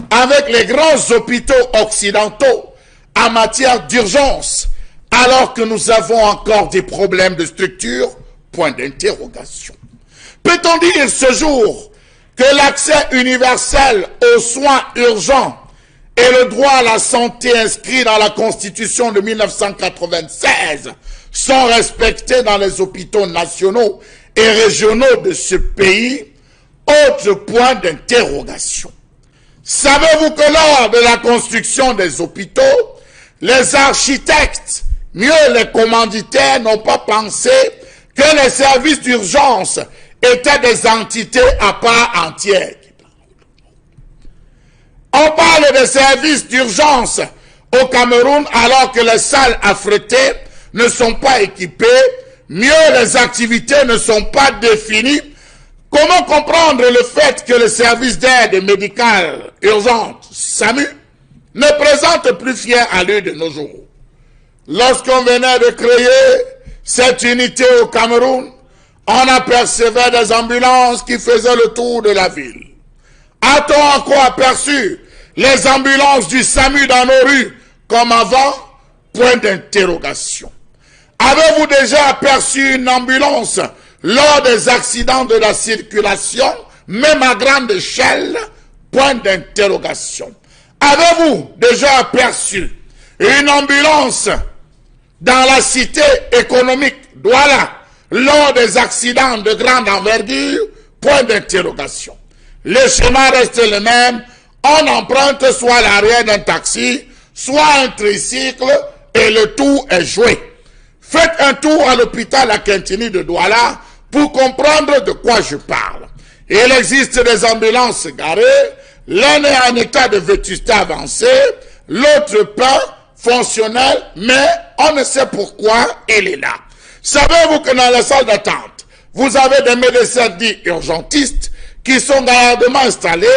avec les grands hôpitaux occidentaux en matière d'urgence alors que nous avons encore des problèmes de structure? Point d'interrogation. Peut-on dire ce jour que l'accès universel aux soins urgents et le droit à la santé inscrit dans la Constitution de 1996 sont respectés dans les hôpitaux nationaux et régionaux de ce pays? Autre point d'interrogation. Savez-vous que lors de la construction des hôpitaux, les architectes, mieux les commanditaires, n'ont pas pensé que les services d'urgence étaient des entités à part entière? On parle de services d'urgence au Cameroun alors que les salles affrétées ne sont pas équipées, mieux les activités ne sont pas définies. Comment comprendre le fait que le service d'aide médicale urgente, SAMU, ne présente plus fière allure de nos jours? Lorsqu'on venait de créer cette unité au Cameroun, on apercevait des ambulances qui faisaient le tour de la ville. A-t-on encore aperçu les ambulances du SAMU dans nos rues comme avant? Point d'interrogation. Avez-vous déjà aperçu une ambulance lors des accidents de la circulation, même à grande échelle? Point d'interrogation. Avez-vous déjà aperçu une ambulance dans la cité économique Douala lors des accidents de grande envergure? Point d'interrogation. Le schéma reste le même. On emprunte soit l'arrière d'un taxi, soit un tricycle et le tout est joué. Faites un tour à l'hôpital à Quintini de Douala pour comprendre de quoi je parle. Il existe des ambulances garées, l'un est en état de vétusté avancée, l'autre pas fonctionnel, mais on ne sait pourquoi il est là. Savez-vous que dans la salle d'attente, vous avez des médecins dits urgentistes qui sont gaillardement installés,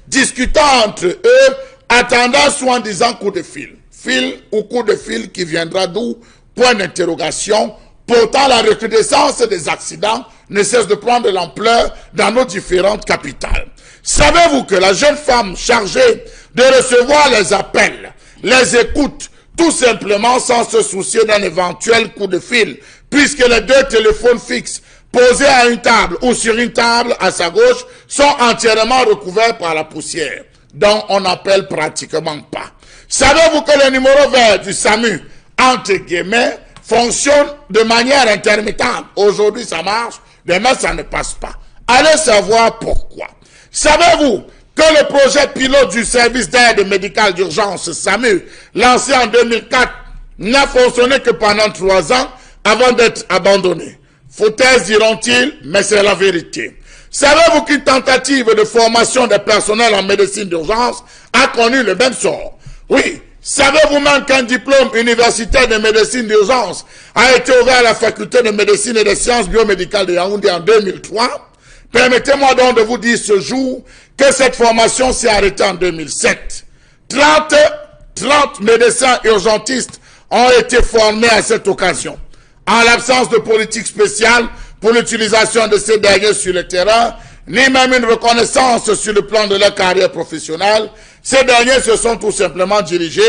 discutant entre eux, attendant soi-disant coup de fil. Fil ou coup de fil qui viendra d'où? Point d'interrogation. Pourtant, la recrudescence des accidents ne cesse de prendre de l'ampleur dans nos différentes capitales. Savez-vous que la jeune femme chargée de recevoir les appels, les écoute tout simplement sans se soucier d'un éventuel coup de fil, puisque les deux téléphones fixes posés à une table ou sur une table à sa gauche sont entièrement recouverts par la poussière, dont on n'appelle pratiquement pas. Savez-vous que le numéro vert du SAMU, entre guillemets, fonctionne de manière intermittente? Aujourd'hui ça marche, demain ça ne passe pas. Allez savoir pourquoi. Savez-vous que le projet pilote du service d'aide médicale d'urgence SAMU, lancé en 2004, n'a fonctionné que pendant 3 ans avant d'être abandonné? Foutaise diront-ils, mais c'est la vérité. Savez-vous qu'une tentative de formation des personnels en médecine d'urgence a connu le même sort? Oui. Savez-vous même qu'un diplôme universitaire de médecine d'urgence a été ouvert à la faculté de médecine et des sciences biomédicales de Yaoundé en 2003? Permettez-moi donc de vous dire ce jour que cette formation s'est arrêtée en 2007. 30 médecins urgentistes ont été formés à cette occasion. En l'absence de politique spéciale pour l'utilisation de ces derniers sur le terrain, ni même une reconnaissance sur le plan de leur carrière professionnelle, ces derniers se sont tout simplement dirigés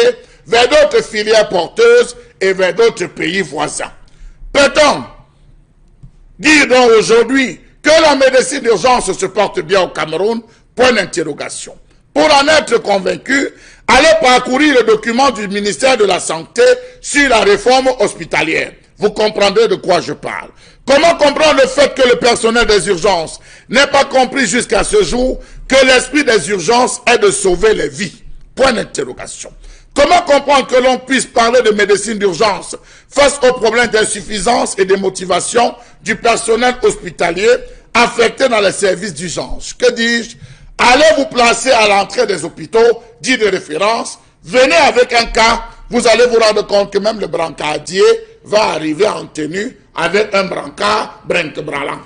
vers d'autres filières porteuses et vers d'autres pays voisins. Peut-on dire donc aujourd'hui que la médecine d'urgence se porte bien au Cameroun? Point d'interrogation. Pour en être convaincu, allez parcourir le document du ministère de la Santé sur la réforme hospitalière. Vous comprendrez de quoi je parle. Comment comprendre le fait que le personnel des urgences n'ait pas compris jusqu'à ce jour que l'esprit des urgences est de sauver les vies? Point d'interrogation. Comment comprendre que l'on puisse parler de médecine d'urgence face aux problèmes d'insuffisance et de motivation du personnel hospitalier affecté dans les services d'urgence? Que dis-je? Allez vous placer à l'entrée des hôpitaux dits de référence, venez avec un cas, vous allez vous rendre compte que même le brancardier va arriver en tenue avec un brancard brinque-brallant.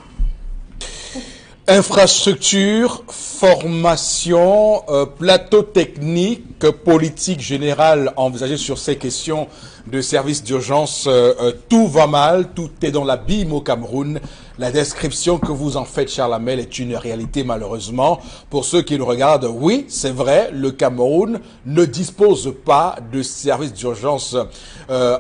Infrastructure, formation, plateau technique, politique générale envisagée sur ces questions de services d'urgence, tout va mal, tout est dans l'abîme au Cameroun. La description que vous en faites, Charles Hamel, est une réalité malheureusement. Pour ceux qui le regardent, oui, c'est vrai, le Cameroun ne dispose pas de services d'urgence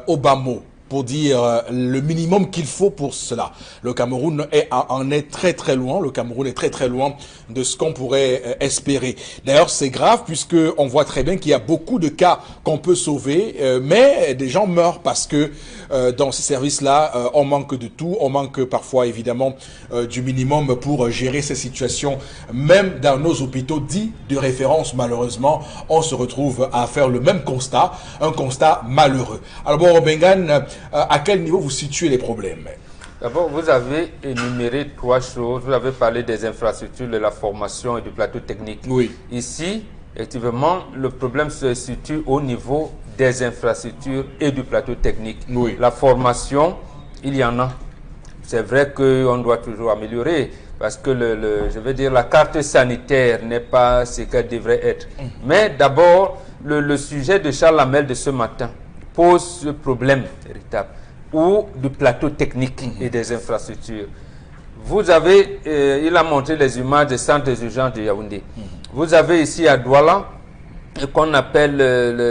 au bas mot, pour dire le minimum qu'il faut pour cela. Le Cameroun en est très très loin. Le Cameroun est très très loin de ce qu'on pourrait espérer. D'ailleurs, c'est grave puisque on voit très bien qu'il y a beaucoup de cas qu'on peut sauver, mais des gens meurent parce que dans ces services-là, on manque de tout. On manque parfois évidemment du minimum pour gérer ces situations. Même dans nos hôpitaux dits de référence, malheureusement, on se retrouve à faire le même constat, un constat malheureux. Alors bon, Bengan, à quel niveau vous situez les problèmes? D'abord, vous avez énuméré 3 choses. Vous avez parlé des infrastructures, de la formation et du plateau technique. Oui. Ici, effectivement, le problème se situe au niveau des infrastructures et du plateau technique. Oui. La formation, il y en a. C'est vrai qu'on doit toujours améliorer parce que je veux dire, la carte sanitaire n'est pas ce qu'elle devrait être. Mais d'abord, le sujet de Charles Hamel de ce matin pose ce problème véritable, ou du plateau technique et des infrastructures. Vous avez, il a montré les images des centres urgents de Yaoundé. Vous avez ici à Douala qu'on appelle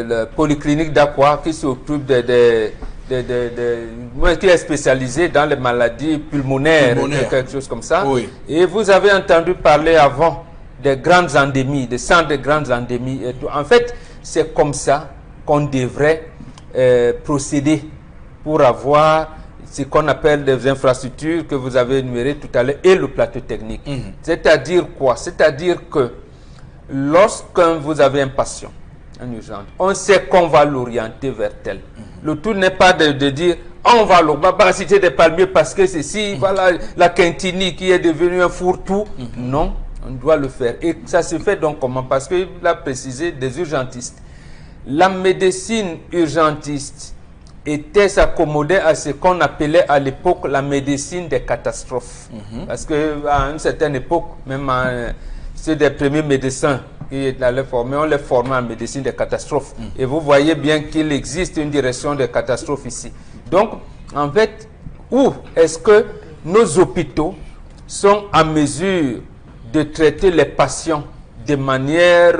la polyclinique d'Aqua, qui s'occupe qui est spécialisé dans les maladies pulmonaires. Quelque chose comme ça. Oui. Et vous avez entendu parler avant des grandes endémies, des centres de grandes endémies et tout. En fait, c'est comme ça qu'on devrait procéder pour avoir ce qu'on appelle des infrastructures que vous avez énumérées tout à l'heure et le plateau technique. C'est-à-dire quoi? C'est-à-dire que lorsque vous avez un patient en urgence, on sait qu'on va l'orienter vers tel. Le tout n'est pas de dire on va l'Ogbaba citer des palmiers parce que ceci, voilà la Quintini qui est devenue un fourre-tout. Non, on doit le faire. Et ça se fait donc comment? Parce qu'il a précisé des urgentistes. La médecine urgentiste était s'accommoder à ce qu'on appelait à l'époque la médecine des catastrophes. Parce qu'à une certaine époque, même ceux des premiers médecins qui allaient former, on les formait en médecine des catastrophes. Et vous voyez bien qu'il existe une direction des catastrophes ici. Donc, en fait, où est-ce que nos hôpitaux sont en mesure de traiter les patients de manière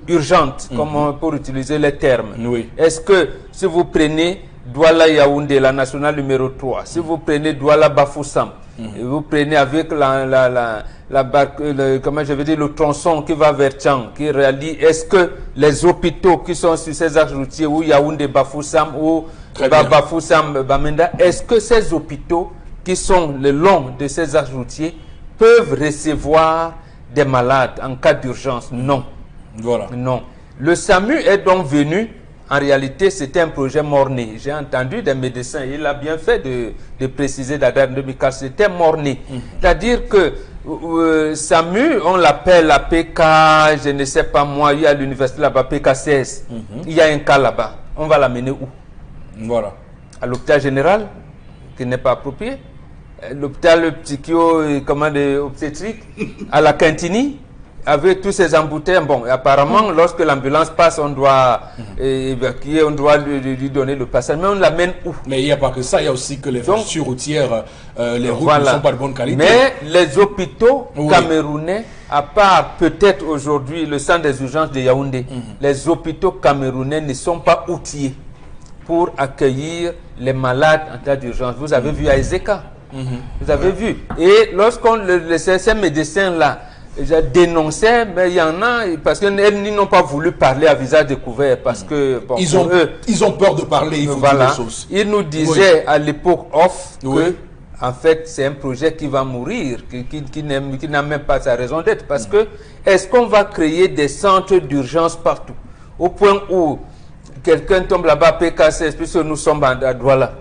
urgente, comme pour utiliser les termes? Oui. Est-ce que si vous prenez Douala Yaoundé, la nationale numéro 3, si vous prenez Douala Bafoussam, et vous prenez avec comment je veux dire, le tronçon qui va vers Tchang, qui relie, est-ce que les hôpitaux qui sont sur ces axes routiers, ou Yaoundé Bafoussam, ou Bafoussam Bamenda, est-ce que ces hôpitaux qui sont le long de ces axes routiers peuvent recevoir des malades en cas d'urgence? Non. Voilà. Non. Le SAMU est donc venu, en réalité, c'était un projet mort-né. J'ai entendu des médecins, il a bien fait de préciser d'adresse 2004, c'était mort-né. C'est-à-dire que SAMU, on l'appelle la PK, je ne sais pas moi, il y a l'université là-bas, PK 16. Il y a un cas là-bas. On va l'amener où? Voilà. À l'hôpital général, qui n'est pas approprié. L'hôpital psycho, obstétrique, à la Quintini, avec tous ces embouteillages. Bon, apparemment, lorsque l'ambulance passe, on doit évacuer, on doit lui donner le passage. Mais on l'amène où? Mais il n'y a pas que ça, il y a aussi que les infrastructures routières, les routes ne sont pas de bonne qualité. Mais les hôpitaux camerounais, à part peut-être aujourd'hui le centre des urgences de Yaoundé, les hôpitaux camerounais ne sont pas outillés pour accueillir les malades en cas d'urgence. Vous avez vu à Ezeka. Vous avez vu. Et lorsqu'on ces médecins-là dénonçaient, mais il y en a, parce qu'ils n'ont pas voulu parler à visage découvert, parce que bon, ils ont peur de parler, il faut dire les choses. Ils nous disaient à l'époque off que en fait c'est un projet qui va mourir, qui n'a même pas sa raison d'être, parce que est-ce qu'on va créer des centres d'urgence partout, au point où quelqu'un tombe là-bas, PKC, puisque nous sommes à Douala.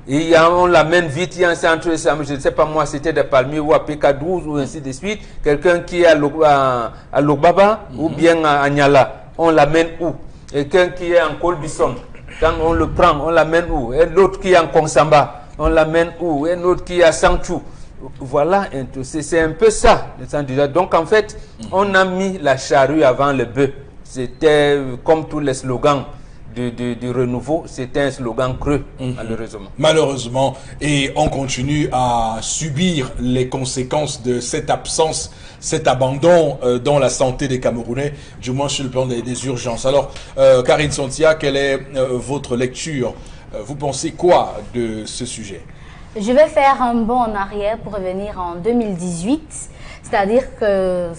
Et on l'amène vite, il y a un centre, je ne sais pas moi, c'était des palmiers ou à PK12 ou ainsi de suite. Quelqu'un qui est à Logbaba ou bien à Nyala, on l'amène où? Quelqu'un qui est en Kolbisson, quand on le prend, on l'amène où? Et l'autre qui est en Konsamba, on l'amène où? Et l'autre qui est à Sanchou. Voilà, c'est un peu ça. Donc en fait, on a mis la charrue avant le bœuf. C'était comme tous les slogans du renouveau, c'était un slogan creux, malheureusement. Malheureusement, et on continue à subir les conséquences de cette absence, cet abandon dans la santé des Camerounais, du moins sur le plan des urgences. Alors, Karine Sontia, quelle est votre lecture? Vous pensez quoi de ce sujet? Je vais faire un bond en arrière pour revenir en 2018. C'est-à-dire que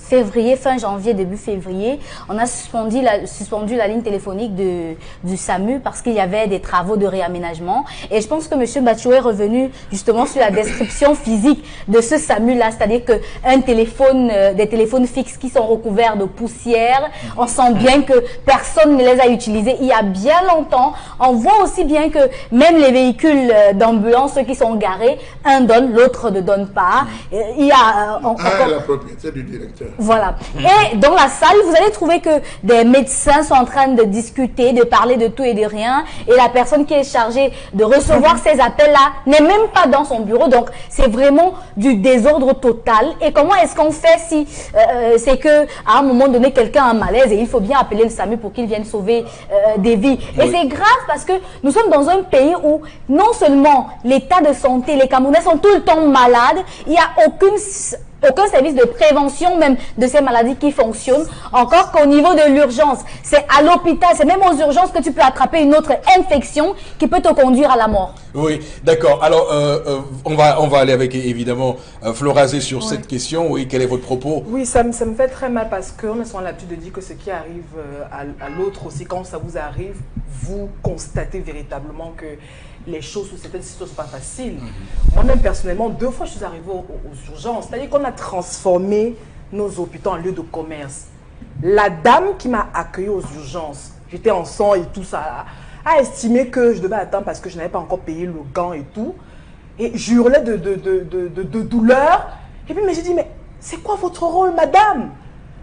fin janvier, début février, on a suspendu la ligne téléphonique du SAMU parce qu'il y avait des travaux de réaménagement. Et je pense que M. Bachou est revenu justement sur la description physique de ce SAMU-là, c'est-à-dire des téléphones fixes qui sont recouverts de poussière. On sent bien que personne ne les a utilisés il y a bien longtemps. On voit aussi bien que même les véhicules d'ambulance, ceux qui sont garés, un donne, l'autre ne donne pas. Il y a la propriété du directeur. Voilà. Et dans la salle, vous allez trouver que des médecins sont en train de discuter, de parler de tout et de rien. Et la personne qui est chargée de recevoir ces appels-là n'est même pas dans son bureau. Donc, c'est vraiment du désordre total. Et comment est-ce qu'on fait si c'est que à un moment donné, quelqu'un a un malaise et il faut bien appeler le SAMU pour qu'il vienne sauver des vies. Et c'est grave parce que nous sommes dans un pays où non seulement l'état de santé, les Camerounais sont tout le temps malades, il n'y a aucune aucun service de prévention même de ces maladies qui fonctionne. Encore qu'au niveau de l'urgence, c'est à l'hôpital, c'est même aux urgences que tu peux attraper une autre infection qui peut te conduire à la mort. Oui, d'accord. Alors, on va aller avec, évidemment, Florazé sur cette question. Oui, quel est votre propos? Oui, ça me fait très mal parce qu'on a souvent l'habitude de dire que ce qui arrive à l'autre aussi, quand ça vous arrive, vous constatez véritablement que les choses sous certaines situations ne sont pas faciles. Moi-même, personnellement, 2 fois, je suis arrivée aux urgences. C'est-à-dire qu'on a transformé nos hôpitaux en lieu de commerce. La dame qui m'a accueillie aux urgences, j'étais en sang et tout ça, a estimé que je devais attendre parce que je n'avais pas encore payé le gant et tout. Et j'hurlais de douleur. Et puis, j'ai dit, mais c'est quoi votre rôle, madame?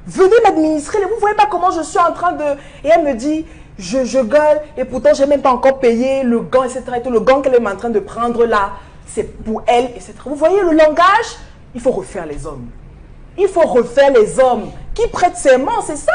Venez m'administrer. Vous ne voyez pas comment je suis en train de... Et elle me dit, je gueule et pourtant, je n'ai même pas encore payé le gant, etc. Et tout. Le gant qu'elle est en train de prendre là, c'est pour elle, etc. Vous voyez le langage? Il faut refaire les hommes. Il faut refaire les hommes qui prêtent serment, c'est ça.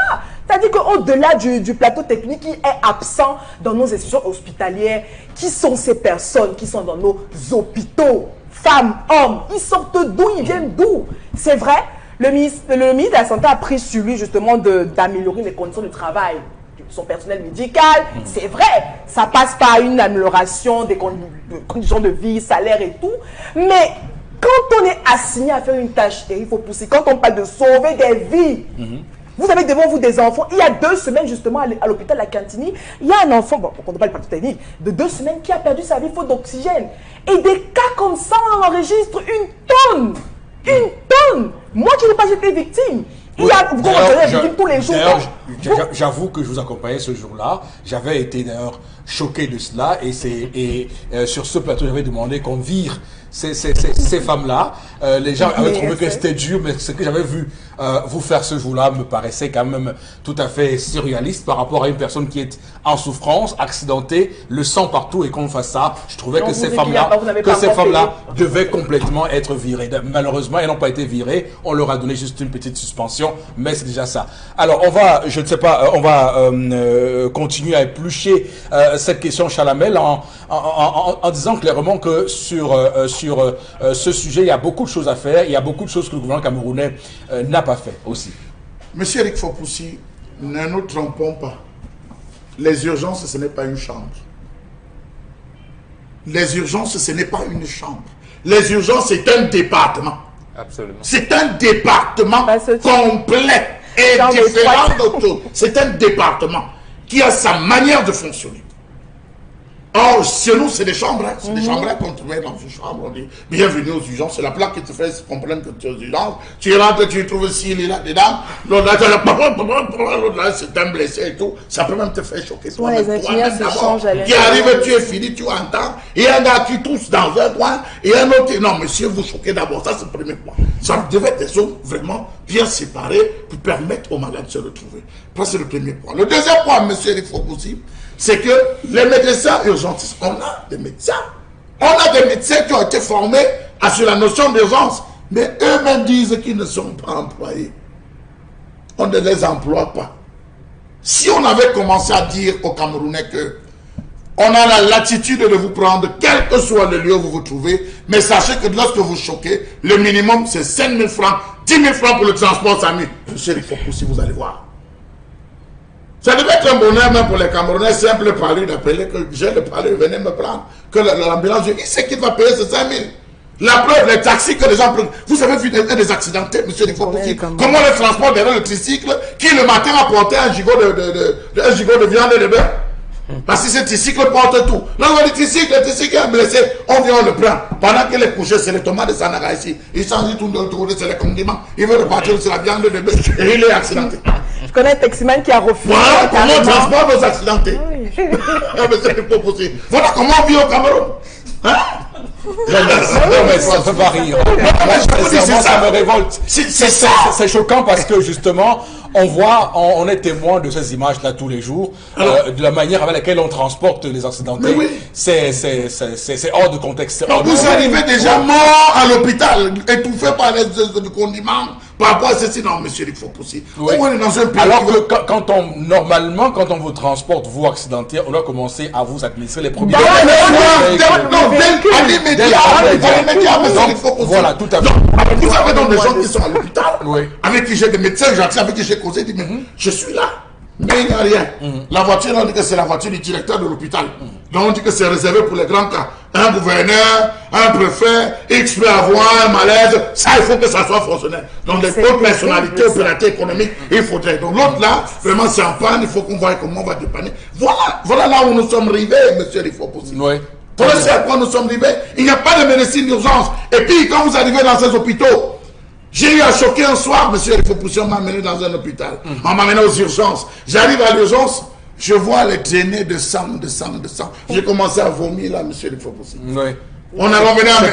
C'est-à-dire qu'au-delà du plateau technique qui est absent dans nos institutions hospitalières, qui sont ces personnes qui sont dans nos hôpitaux, femmes, hommes, ils sortent d'où, ils viennent d'où? C'est vrai, le ministre de la Santé a pris sur lui justement d'améliorer les conditions de travail de son personnel médical. C'est vrai, ça passe par une amélioration des conditions de vie, salaire et tout, mais quand on est assigné à faire une tâche, et il faut pousser, quand on parle de sauver des vies, vous avez devant vous des enfants. Il y a 2 semaines, justement, à l'hôpital La Cantini, il y a un enfant, bon, on ne parle pas de technique, de 2 semaines qui a perdu sa vie faute d'oxygène. Et des cas comme ça, on en enregistre une tonne. Une tonne. Moi qui n'ai pas été victime. Il y a des victimes tous les jours. J'avoue que je vous accompagnais ce jour-là. J'avais été d'ailleurs choqué de cela. Et sur ce plateau, j'avais demandé qu'on vire ces femmes-là. Les gens avaient trouvé que c'était dur, mais ce que j'avais vu vous faire ce jour-là me paraissait quand même tout à fait surréaliste par rapport à une personne qui est en souffrance, accidentée, le sang partout, et qu'on fasse ça. Je trouvais que ces femmes-là devaient complètement être virées. Malheureusement, elles n'ont pas été virées. On leur a donné juste une petite suspension, mais c'est déjà ça. Alors, on va, je ne sais pas, on va continuer à éplucher cette question Chalamel en disant clairement que sur ce sujet, il y a beaucoup de choses à faire. Il y a beaucoup de choses que le gouvernement camerounais n'a pas fait aussi. Monsieur Eric Fopoussi, ne nous trompons pas. Les urgences, ce n'est pas une chambre. Les urgences, ce n'est pas une chambre. Les urgences, c'est un département. Absolument. C'est un département complet et différent d'autres. C'est un département qui a sa manière de fonctionner. Or, chez nous, c'est des chambres. Hein. C'est des chambres qu'on te met dans une chambre. On dit bienvenue aux urgences. C'est la plaque qui te fait comprendre que tu es aux urgences. Tu rentres, tu trouves ici, il est là, dedans. L'autre là, c'est un blessé et tout. Ça peut même te faire choquer. Ouais, les infirmières se changent à qui arrive, tu es fini, tu entends. Il y a un gars qui tousse dans un coin. Et un autre. Non, monsieur, vous choquez d'abord. Ça, c'est le premier point. Ça devait être des zones vraiment bien séparées pour permettre aux malades de se retrouver. Ça, c'est le premier point. Le deuxième point, monsieur Eric Fopoussi, c'est que les médecins urgentistes, on a des médecins. On a des médecins qui ont été formés sur la notion d'urgence. Mais eux-mêmes disent qu'ils ne sont pas employés. On ne les emploie pas. Si on avait commencé à dire aux Camerounais que on a la latitude de vous prendre, quel que soit le lieu où vous vous trouvez, mais sachez que lorsque vous choquez, le minimum c'est 5 000 francs, 10 000 francs pour le transport SAMU. Monsieur Eric Fopoussi, vous allez voir. Ça devait être un bonheur même pour les Camerounais, simple parler d'appeler que j'ai le parler, venez me prendre, que l'ambulance, il sait qu'il va payer ces 5 000. La preuve, les taxis que les gens prennent. Vous avez vu des accidentés, monsieur Fopoussi, comment les transports derrière le tricycle, qui le matin a porté un gigot de viande et de beurre. Parce que ce tricycle porte tout. Là, on a le tricycle est blessé, on vient, on le prend. Pendant qu'il est couché, c'est les tomates de Sanaga ici. Il s'en dit tout de c'est les condiments. Il veut repartir sur la viande de bœuf et il est accidenté. Je connais un taximan qui a refusé. Voilà comment on transporte nos accidentés. Voilà comment on vit au Cameroun. Hein? Non, mais ça ne peut pas rire. Ça me révolte. C'est choquant parce que justement, on est témoin de ces images-là tous les jours, de la manière avec laquelle on transporte les accidentés. Oui. C'est hors de contexte. Donc vous arrivez déjà mort à l'hôpital, étouffé par les condiments. Par rapport à ceci, non, monsieur Eric Fopoussi. Oui. On est dans un pays. Alors que normalement, quand on vous transporte, vous accidenté, on doit commencer à vous administrer les premiers. Non, à l'immédiat, monsieur Eric Fopoussi. Voilà, tout à fait. Vous avez donc des gens qui sont à l'hôpital, Oui. avec qui j'ai des médecins gentils, avec qui j'ai causé, dit, mais je suis là. Mais il n'y a rien. La voiture, on dit que c'est la voiture du directeur de l'hôpital. Donc on dit que c'est réservé pour les grands cas. Un gouverneur, un préfet, X peut avoir un malaise. Ça, il faut que ça soit fonctionnel. Donc les autres personnalités, opérateurs économiques, il faudrait. Donc l'autre là, vraiment c'est en panne, il faut qu'on voie comment on va dépanner. Voilà là où nous sommes arrivés, monsieur Rifopoussi. Oui. Pour le à quoi nous sommes arrivés, il n'y a pas de médecine d'urgence. Et puis quand vous arrivez dans ces hôpitaux, j'ai eu à choquer un soir, monsieur Rifopoussi, on m'a amené dans un hôpital. On m'a amené aux urgences. J'arrive à l'urgence, je vois les traînées de sang, de sang, de sang. J'ai commencé à vomir là, monsieur Rifopoussi. Oui. On a ramené un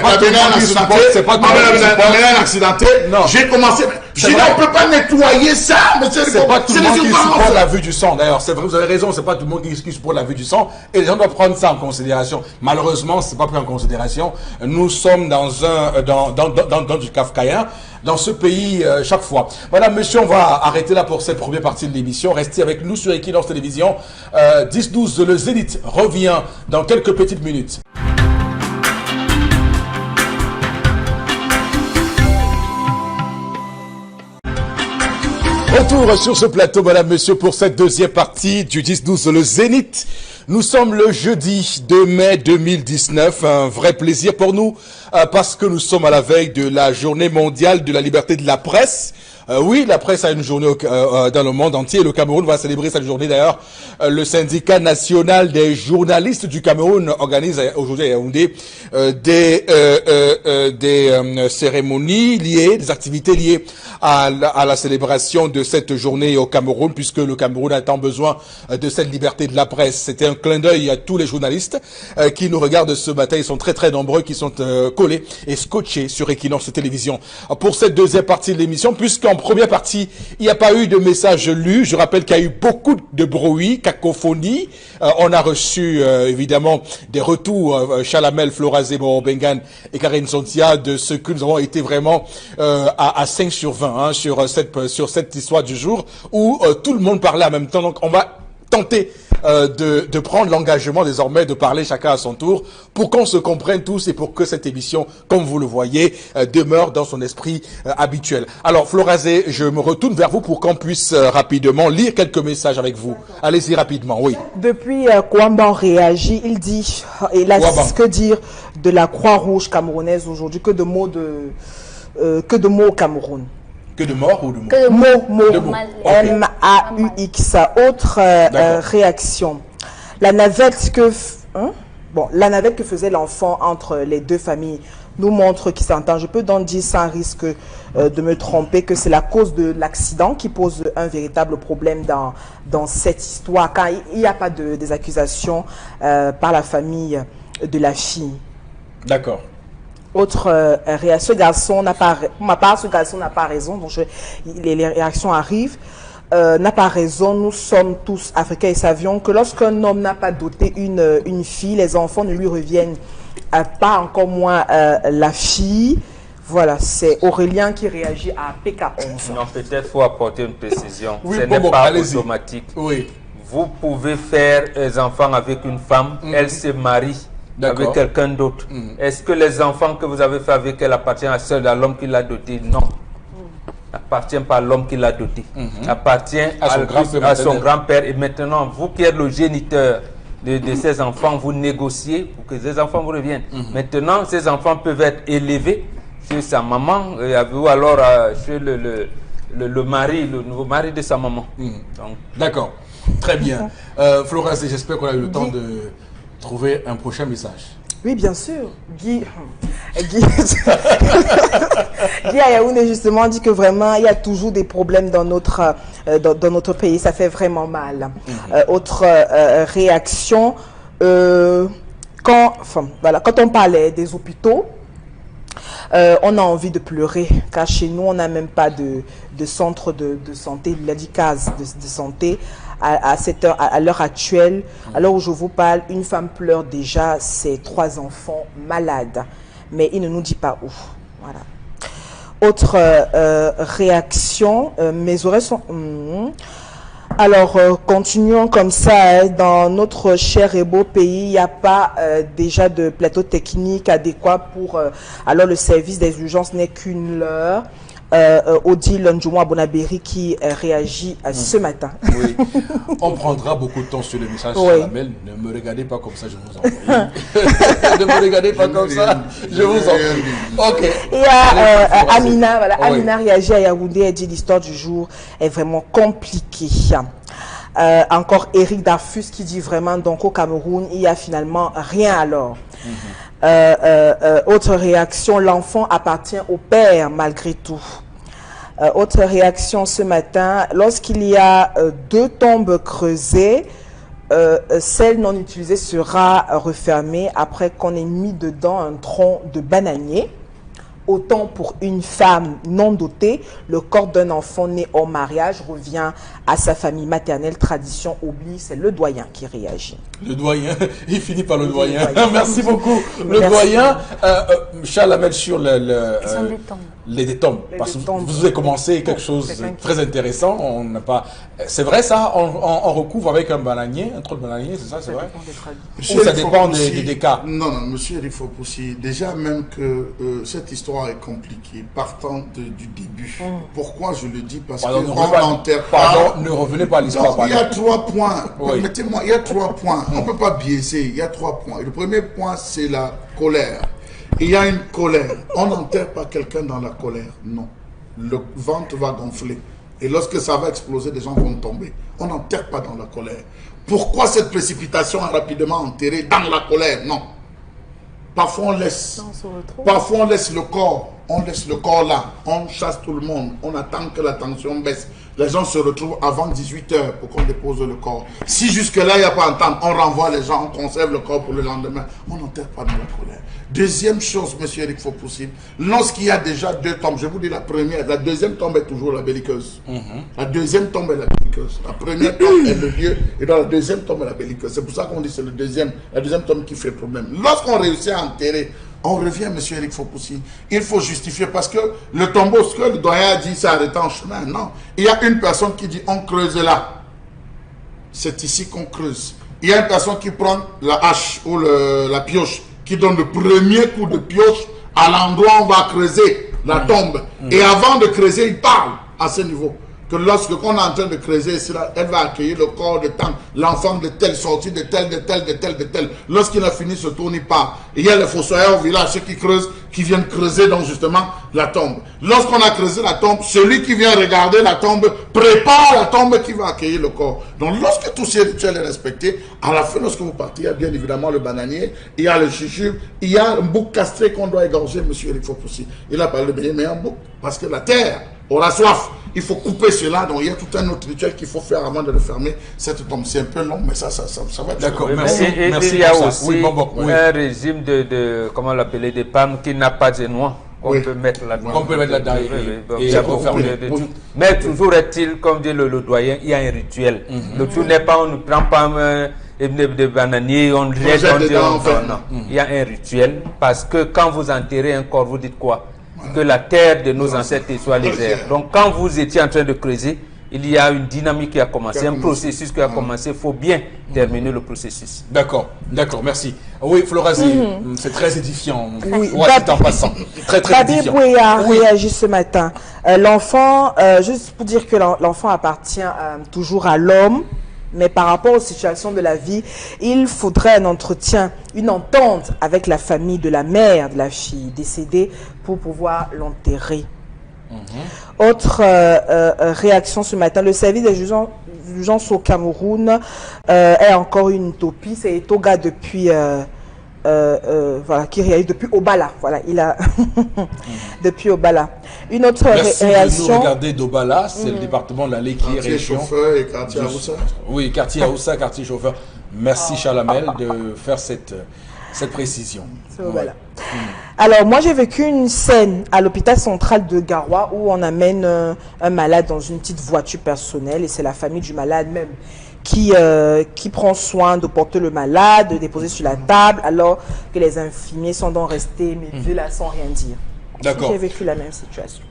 accidenté. C'est pas tout un accidenté. Non. J'ai commencé. J'ai dit, on ne peut pas nettoyer ça, monsieur Rifopoussi. C'est pas tout le monde qui supporte la vue du sang. D'ailleurs, c'est vrai, vous avez raison, c'est pas tout le monde qui supporte la vue du sang. Et les gens doivent prendre ça en considération. Malheureusement, c'est pas pris en considération. Nous sommes dans du kafkaïen. Dans ce pays, chaque fois. Voilà, monsieur, on va arrêter là pour cette première partie de l'émission. Restez avec nous sur Equinox Télévision. 10-12, le Zénith revient dans quelques petites minutes. Retour sur ce plateau, madame, monsieur, pour cette deuxième partie du 10-12, le Zénith. Nous sommes le jeudi 2 mai 2019, un vrai plaisir pour nous parce que nous sommes à la veille de la journée mondiale de la liberté de la presse. Oui, la presse a une journée dans le monde entier. Le Cameroun va célébrer cette journée d'ailleurs. Le syndicat national des journalistes du Cameroun organise aujourd'hui à Yaoundé des cérémonies liées, des activités liées à la célébration de cette journée au Cameroun, puisque le Cameroun a tant besoin de cette liberté de la presse. C'était un clin d'œil à tous les journalistes qui nous regardent ce matin. Ils sont très très nombreux, qui sont collés et scotchés sur Equinox Télévision. Pour cette deuxième partie de l'émission, puisqu'en première partie, il n'y a pas eu de message lu. Je rappelle qu'il y a eu beaucoup de bruit, cacophonie. On a reçu évidemment des retours, Chalamel, Florazé, Bengan et Karine Sontia, de ce que nous avons été vraiment à 5 sur 20 hein, sur cette histoire du jour où tout le monde parlait en même temps. Donc on va tenter de prendre l'engagement désormais de parler chacun à son tour pour qu'on se comprenne tous et pour que cette émission, comme vous le voyez, demeure dans son esprit habituel. Alors, Florazé, je me retourne vers vous pour qu'on puisse rapidement lire quelques messages avec vous. Allez-y rapidement, oui. Depuis Kouamban réagit, il dit, et là, que dire de la Croix-Rouge camerounaise aujourd'hui, que de mots au Cameroun. Que de morts ou de mots? Que de mots. De mots. M-A-U-X. Autre réaction. La navette que faisait l'enfant entre les deux familles nous montre qu'il s'entend. Je peux donc dire sans risque de me tromper que c'est la cause de l'accident qui pose un véritable problème dans cette histoire, quand il n'y a pas des accusations par la famille de la fille. D'accord. Autre réaction, ce garçon n'a pas, pour ma part, ce garçon n'a pas raison, donc les réactions arrivent, n'a pas raison, nous sommes tous africains et savions que lorsqu'un homme n'a pas doté une fille, les enfants ne lui reviennent pas, encore moins la fille. Voilà, c'est Aurélien qui réagit à PK11. Non, peut-être faut apporter une précision. Oui, ce n'est pas automatique. Oui. Vous pouvez faire des enfants avec une femme, elle se marie avec quelqu'un d'autre. Est-ce que les enfants que vous avez fait avec elle appartiennent à l'homme qui l'a doté? Non. Appartient pas à l'homme qui l'a doté. Appartient à son grand-père. Et maintenant, vous qui êtes le géniteur de ces enfants, vous négociez pour que ces enfants vous reviennent. Maintenant, ces enfants peuvent être élevés chez sa maman, ou alors chez le mari, le nouveau mari de sa maman. D'accord. Très bien. Florence, j'espère qu'on a eu le temps de trouver un prochain message. Oui, bien sûr. Guy à Yaoundé, justement, dit que vraiment, il y a toujours des problèmes dans notre pays. Ça fait vraiment mal. Autre réaction, quand on parlait des hôpitaux, on a envie de pleurer, car chez nous, on n'a même pas de centre de santé, il a dit case de santé. À l'heure actuelle, à l'heure où je vous parle, une femme pleure déjà ses 3 enfants malades, mais il ne nous dit pas où. Voilà. Autre réaction, mes oreilles sont... Alors, continuons comme ça. Hein. Dans notre cher et beau pays, il n'y a pas déjà de plateau technique adéquat pour... alors, le service des urgences n'est qu'une heure. Odile Ndjoumou Bonaberi qui réagit ce matin. Oui. On prendra beaucoup de temps sur le message sur la mail. Ne me regardez pas comme ça, je vous en prie. Ne me regardez pas comme ça, je vous en prie. Ok. Il y a Amina, voilà, Amina réagit à Yaoundé, elle dit l'histoire du jour est vraiment compliquée. Encore Eric Darfus qui dit vraiment, donc au Cameroun, il n'y a finalement rien alors. Autre réaction, l'enfant appartient au père malgré tout. Autre réaction ce matin, lorsqu'il y a 2 tombes creusées, celle non utilisée sera refermée après qu'on ait mis dedans un tronc de bananier. Autant pour une femme non dotée, le corps d'un enfant né hors mariage revient à sa famille maternelle. Tradition oblige, c'est le doyen qui réagit. Le doyen, il finit par le doyen. Merci beaucoup. Le doyen, Charles Amel sur les détombes. Parce que vous avez commencé quelque chose de très intéressant. On n'a pas. C'est vrai ça, on recouvre avec un bananier, un tronc de bananier, c'est ça, c'est vrai. Ou ça dépend des cas. Non, monsieur Eric Fopoussi, déjà même que cette histoire est compliquée, partant du début. Pourquoi je le dis? Parce pardon, que on n'enterre pas. Pardon, ne revenez pas à l'histoire. Il y a 3 points. Oui. Permettez-moi, il y a 3 points. On ne peut pas biaiser. Il y a 3 points. Le premier point, c'est la colère. Il y a une colère. On n'enterre pas quelqu'un dans la colère. Non. Le ventre va gonfler. Et lorsque ça va exploser, des gens vont tomber. On n'enterre pas dans la colère. Pourquoi cette précipitation à rapidement enterrer dans la colère? Non. Parfois on laisse. Parfois on laisse le corps. On laisse le corps là. On chasse tout le monde. On attend que la tension baisse. Les gens se retrouvent avant 18 h pour qu'on dépose le corps. Si jusque-là, il n'y a pas d'entente, on renvoie les gens, on conserve le corps pour le lendemain. On n'enterre pas dans la colère. Deuxième chose, monsieur Eric Fopoussi, lorsqu'il y a déjà 2 tombes, je vous dis la première, la deuxième tombe est toujours la belliqueuse. La deuxième tombe est la belliqueuse. La première tombe est le lieu, et dans la deuxième tombe est la belliqueuse. C'est pour ça qu'on dit que c'est la deuxième tombe qui fait problème. Lorsqu'on réussit à enterrer, on revient, monsieur Eric Fopoussi. Il faut justifier parce que le tombeau, ce que le doyen a dit, c'est arrêté en chemin. Non. Il y a une personne qui dit on creuse là. C'est ici qu'on creuse. Il y a une personne qui prend la hache ou la pioche, qui donne le premier coup de pioche à l'endroit où on va creuser la tombe. Et avant de creuser, il parle à ce niveau. Que lorsque on est en train de creuser cela, elle va accueillir le corps de tant, l'enfant de tel, sorti de tel, de tel, de tel, de tel. Lorsqu'il a fini ce tour, il part. Et il y a les fossoyeurs au village, ceux qui creusent, qui viennent creuser donc justement la tombe. Lorsqu'on a creusé la tombe, celui qui vient regarder la tombe prépare la tombe qui va accueillir le corps. Donc lorsque tout ce rituel est respecté, à la fin, lorsque vous partez, il y a bien évidemment le bananier, il y a le chuchu, il y a un bouc castré qu'on doit égorger, monsieur Eric Fopoussi. Il a parlé de bien, mais un bouc, parce que la terre aura soif. Il faut couper cela, donc il y a tout un autre rituel qu'il faut faire avant de le fermer. Cette tombe, c'est un peu long, mais ça va être... D'accord, merci. Il y a aussi un régime de comment l'appeler, des pommes qui n'a pas de noix. On peut mettre là-dedans. On peut mettre là-dedans mais toujours est-il, comme dit le doyen, il y a un rituel. Le tout n'est pas, on ne prend pas de bananier, on jette dedans. Non. Il y a un rituel, parce que quand vous enterrez un corps, vous dites quoi? Que la terre de nos ancêtres soit légère. Donc quand vous étiez en train de creuser, il y a une dynamique qui a commencé, un processus qui a commencé. Il faut bien terminer le processus. D'accord, merci. Oui, Florazi, c'est très édifiant. Oui, en passant. Très édifiant. Babi a réagi ce matin. L'enfant, juste pour dire que l'enfant appartient toujours à l'homme. Mais par rapport aux situations de la vie, il faudrait un entretien, une entente avec la famille de la mère de la fille décédée pour pouvoir l'enterrer. Autre réaction ce matin, le service des urgences au Cameroun est encore une utopie. C'est Toga depuis... voilà, qui réagit depuis Obala. Voilà, il a depuis Obala. Une autre réaction. Merci de nous regarder d'Obala, c'est le département de la Lée qui est région. Chauffeur et quartier Aoussa. Oui, quartier Aoussa, quartier chauffeur. Merci Chalamel de faire cette précision. Voilà. Alors, moi, j'ai vécu une scène à l'hôpital central de Garoua où on amène un malade dans une petite voiture personnelle et c'est la famille du malade même qui prend soin de porter le malade, de déposer sur la table, alors que les infirmiers sont donc restés médusés là sans rien dire. D'accord. J'ai vécu la même situation.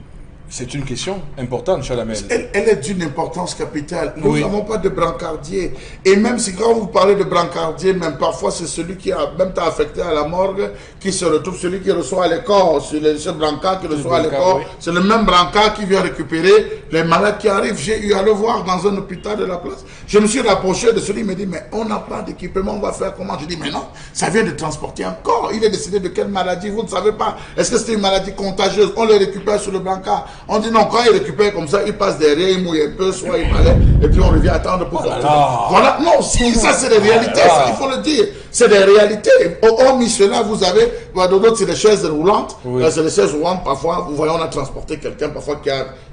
C'est une question importante, Chalamel. Elle est d'une importance capitale. Nous n'avons pas de brancardier. Et même si quand vous parlez de brancardier, même parfois c'est celui qui a même été affecté à la morgue, qui se retrouve, celui qui reçoit les corps, ce brancard qui reçoit les corps, c'est le même brancard qui vient récupérer les malades qui arrivent. J'ai eu à le voir dans un hôpital de la place. Je me suis rapproché de celui qui me dit, mais on n'a pas d'équipement, on va faire comment? Je dis, mais non, ça vient de transporter un corps. Il est décidé de quelle maladie, vous ne savez pas. Est-ce que c'est une maladie contagieuse? On le récupère sur le brancard. On dit non, quand il récupère comme ça, il passe derrière, il mouille un peu, soit il balaie, et puis on revient attendre pour voilà, non, ça c'est des réalités, ça, il faut le dire. C'est des réalités. Hormis cela, vous avez, d'autres c'est des chaises roulantes. C'est des chaises roulantes, parfois, vous voyez, on a transporté quelqu'un, parfois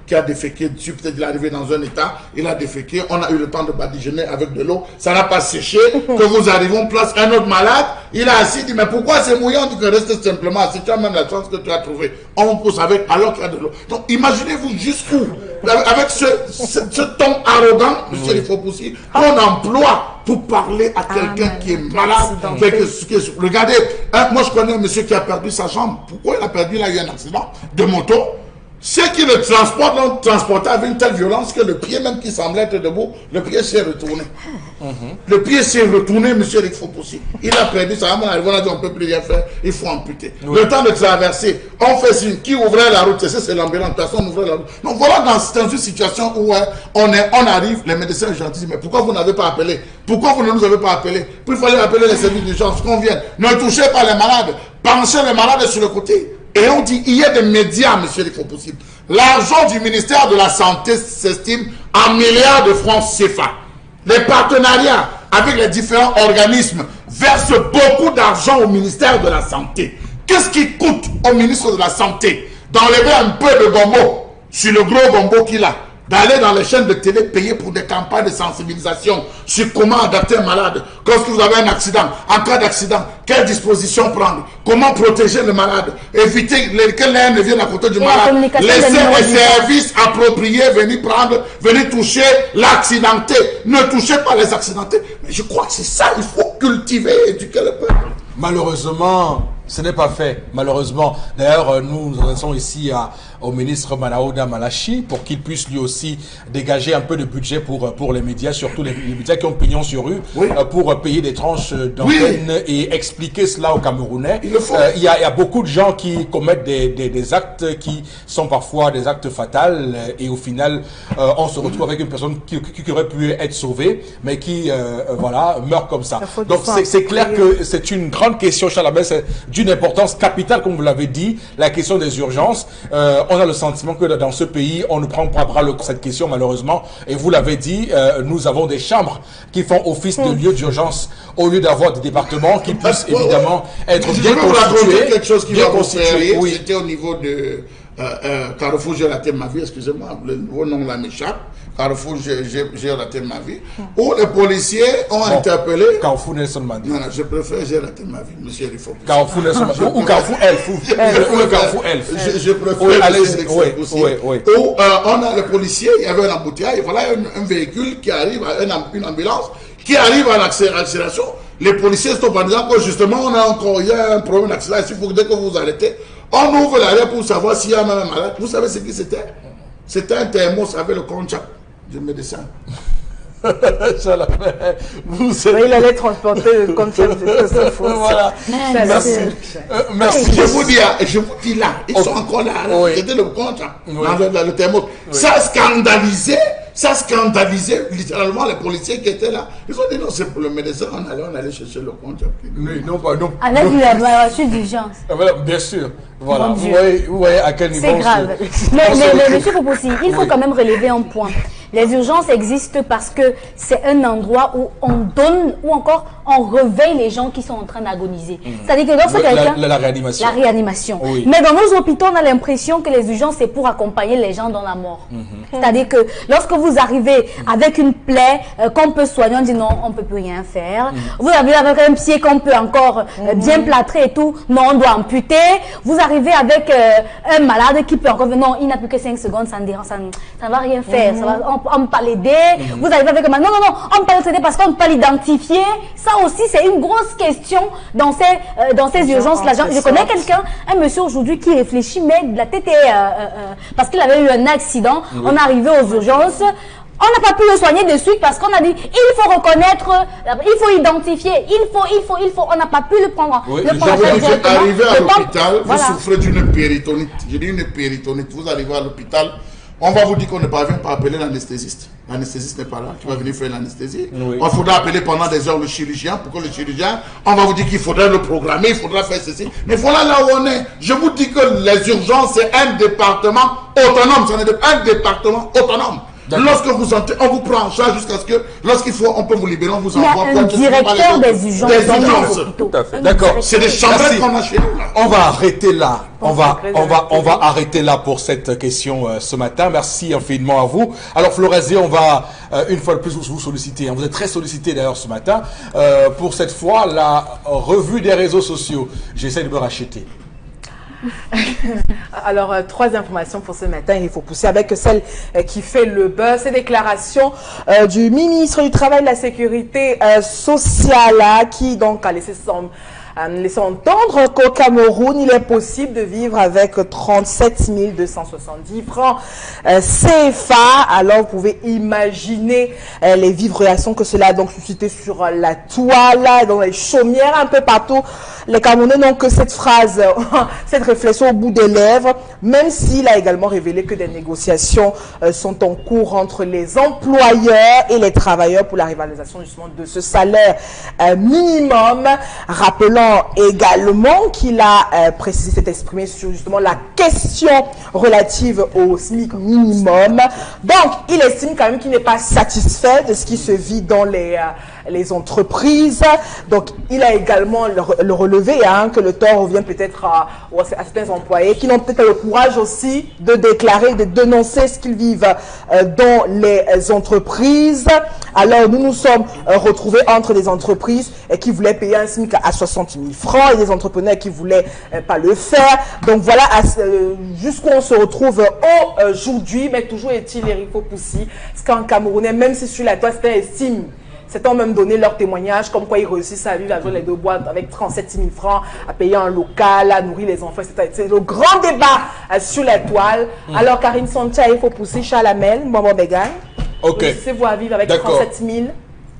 qui a déféqué dessus, peut-être il est arrivé dans un état, il a déféqué, on a eu le temps de badigeonner avec de l'eau, ça n'a pas séché, que vous arrivez, on place un autre malade, il a assis, il dit, mais pourquoi c'est mouillant? On dit que reste simplement assis, tu as même la chance que tu as trouvé. On pousse avec, alors qu'il y a de l'eau. Donc, imaginez-vous jusqu'où, avec ce ton arrogant, monsieur le Fopussi, qu'on emploie pour parler à quelqu'un qui est malade. Regardez, moi je connais un monsieur qui a perdu sa jambe. Pourquoi il a perdu? Il a eu un accident de moto. Ceux qui le transportent l'ont transporté avec une telle violence que le pied même qui semblait être debout, le pied s'est retourné. Le pied s'est retourné, monsieur Eric Fopussi. Il a perdu sa jambe, on a dit on ne peut plus rien faire, il faut amputer. Le temps de traverser, on fait signe, qui ouvrait la route? C'est l'ambulance, personne ouvrait la route. Donc voilà, dans une situation où on arrive, les médecins gentils disent, mais pourquoi vous n'avez pas appelé? Pourquoi vous ne nous avez pas appelé? Puis il fallait appeler les services d'urgence, qu'on vienne. Ne touchez pas les malades, pensez les malades sur le côté. Et on dit, il y a des médias, monsieur, il faut possible. L'argent du ministère de la Santé s'estime en milliards de francs CFA. Les partenariats avec les différents organismes versent beaucoup d'argent au ministère de la Santé. Qu'est-ce qui coûte au ministre de la Santé d'enlever un peu de gombo sur le gros gombo qu'il a, d'aller dans les chaînes de télé payer pour des campagnes de sensibilisation sur comment adapter un malade. Lorsque vous avez un accident, en cas d'accident, quelles dispositions prendre? Comment protéger le malade? Éviter que l'air ne vienne à côté du malade. Laisser les services appropriés venir toucher l'accidenté. Ne touchez pas les accidentés. Mais je crois que c'est ça, il faut cultiver et éduquer le peuple. Malheureusement, ce n'est pas fait, malheureusement. D'ailleurs, nous en sommes ici au ministre Manaouda Malachi pour qu'il puisse lui aussi dégager un peu de budget pour les médias, surtout les médias qui ont pignon sur rue, pour payer des tranches d'antenne et expliquer cela aux Camerounais. Il y a beaucoup de gens qui commettent des actes qui sont parfois des actes fatals et au final, on se retrouve avec une personne qui aurait pu être sauvée, mais qui meurt comme ça. Donc c'est clair que c'est une grande question, Chalamel, c'est d'une importance capitale, comme vous l'avez dit, la question des urgences. On a le sentiment que dans ce pays, on ne prend pas à bras cette question, malheureusement. Et vous l'avez dit, nous avons des chambres qui font office de lieu d'urgence au lieu d'avoir des départements qui puissent évidemment être bien constitués. Quelque chose qui va vous faire. C'était au niveau de Carrefour, j'ai raté ma vie, excusez-moi, le nouveau nom là m'échappe. Carrefour, j'ai raté ma vie. Où les policiers ont interpellé. Carrefour Nelson Mandela. Non, je préfère j'ai raté ma vie, monsieur Rifo. Carrefour Nelson Mandela. Ou Carrefour Elf. Ou Carrefour Elf. Je préfère. Où on a les policiers, il y avait un embouteillage, et voilà un véhicule qui arrive, une ambulance, qui arrive à l'accélération. Les policiers sont en disant que justement, il y a un problème d'accident, il faut que dès que vous arrêtez, on ouvre l'arrêt pour savoir s'il y a même un malade. Vous savez ce que c'était? C'était un thermos avec le concha du médecin. Il allait transporter le concha de ce faux. Voilà. Merci. Je vous dis là, ils sont encore là. C'était le concha dans le thermos. Ça a scandalisé littéralement les policiers qui étaient là. Ils ont dit non, c'est pour le médecin, on allait chercher le concha. Non. Avec la voiture d'urgence. Bien sûr. Voilà, vous voyez à quel niveau. C'est grave. Mais monsieur Fopussi, il faut quand même relever un point. Les urgences existent parce que c'est un endroit où on donne ou encore on réveille les gens qui sont en train d'agoniser. C'est-à-dire que lorsque quelqu'un... La réanimation. La réanimation. Oui. Mais dans nos hôpitaux, on a l'impression que les urgences, c'est pour accompagner les gens dans la mort. C'est-à-dire que lorsque vous arrivez avec une plaie qu'on peut soigner, on dit non, on ne peut plus rien faire. Vous arrivez avec un pied qu'on peut encore bien plâtrer et tout, non, on doit amputer. Vous arrivez avec un malade qui peut encore... Non, il n'a plus que 5 secondes, ça ne va rien faire. on ne peut pas l'aider. Vous arrivez avec non, on ne peut pas l'aider parce qu'on ne peut pas l'identifier. Ça aussi, c'est une grosse question dans ces urgences-là. Je connais quelqu'un, un monsieur aujourd'hui qui réfléchit, mais de la tête parce qu'il avait eu un accident. On est arrivé aux urgences. On n'a pas pu le soigner de suite parce qu'on a dit il faut reconnaître, il faut identifier, on n'a pas pu le prendre. Oui, arrivé à l'hôpital, vous souffrez d'une péritonite. J'ai dit une péritonite. Vous arrivez à l'hôpital, on va vous dire qu'on ne parvient pas à appeler l'anesthésiste. L'anesthésiste n'est pas là, qui va venir faire l'anesthésie. Oui. Il faudra appeler pendant des heures le chirurgien pour que le chirurgien, on va vous dire qu'il faudrait le programmer, il faudra faire ceci. Mais voilà là où on est. Je vous dis que les urgences, c'est un département autonome. C'est un département autonome. Lorsque vous entrez, on vous prend en charge jusqu'à ce que, lorsqu'il faut, on peut vous libérer, on vous envoie. Il y a un directeur des urgences. D'accord. C'est des chambres qu'on a chez nous. Là. On va arrêter là. On va arrêter là pour cette question ce matin. Merci infiniment à vous. Alors Florazé, on va une fois de plus vous solliciter. Vous êtes très sollicité d'ailleurs ce matin pour cette fois la revue des réseaux sociaux. J'essaie de me racheter. Alors, 3 informations pour ce matin. Il faut pousser avec celle qui fait le buzz. Ces déclarations du ministre du Travail et de la Sécurité sociale qui donc a laissé entendre qu'au Cameroun, il est possible de vivre avec 37 270 francs CFA. Alors, vous pouvez imaginer les vives réactions que cela a donc suscité sur la toile, dans les chaumières, un peu partout. Les Camerounais n'ont que cette phrase, cette réflexion au bout des lèvres, même s'il a également révélé que des négociations sont en cours entre les employeurs et les travailleurs pour la rivalisation justement de ce salaire minimum. Rappelons également qu'il a précisé, s'est exprimé sur justement la question relative au SMIC minimum. Donc, il estime quand même qu'il n'est pas satisfait de ce qui se vit dans les entreprises. Donc, il a également le relevé que le tort revient peut-être à certains employés qui n'ont peut-être le courage aussi de déclarer, de dénoncer ce qu'ils vivent dans les entreprises. Alors, nous nous sommes retrouvés entre des entreprises qui voulaient payer un SMIC à 60 000 francs et des entrepreneurs qui voulaient pas le faire. Donc, voilà jusqu'où on se retrouve aujourd'hui. Mais toujours est-il, Eric Fopoussi, ce qu'un Camerounais, même si sur la toile, c'était estime. Certains ont même donné leur témoignage, comme quoi ils réussissent à vivre avec les 2 boîtes avec 37 000 francs, à payer un local, à nourrir les enfants, etc. C'est le grand débat sur la toile. Alors, Karine Santia, il faut pousser Chalamel, Maman Bégan. Ok. Réussissez-vous à vivre avec 37 000?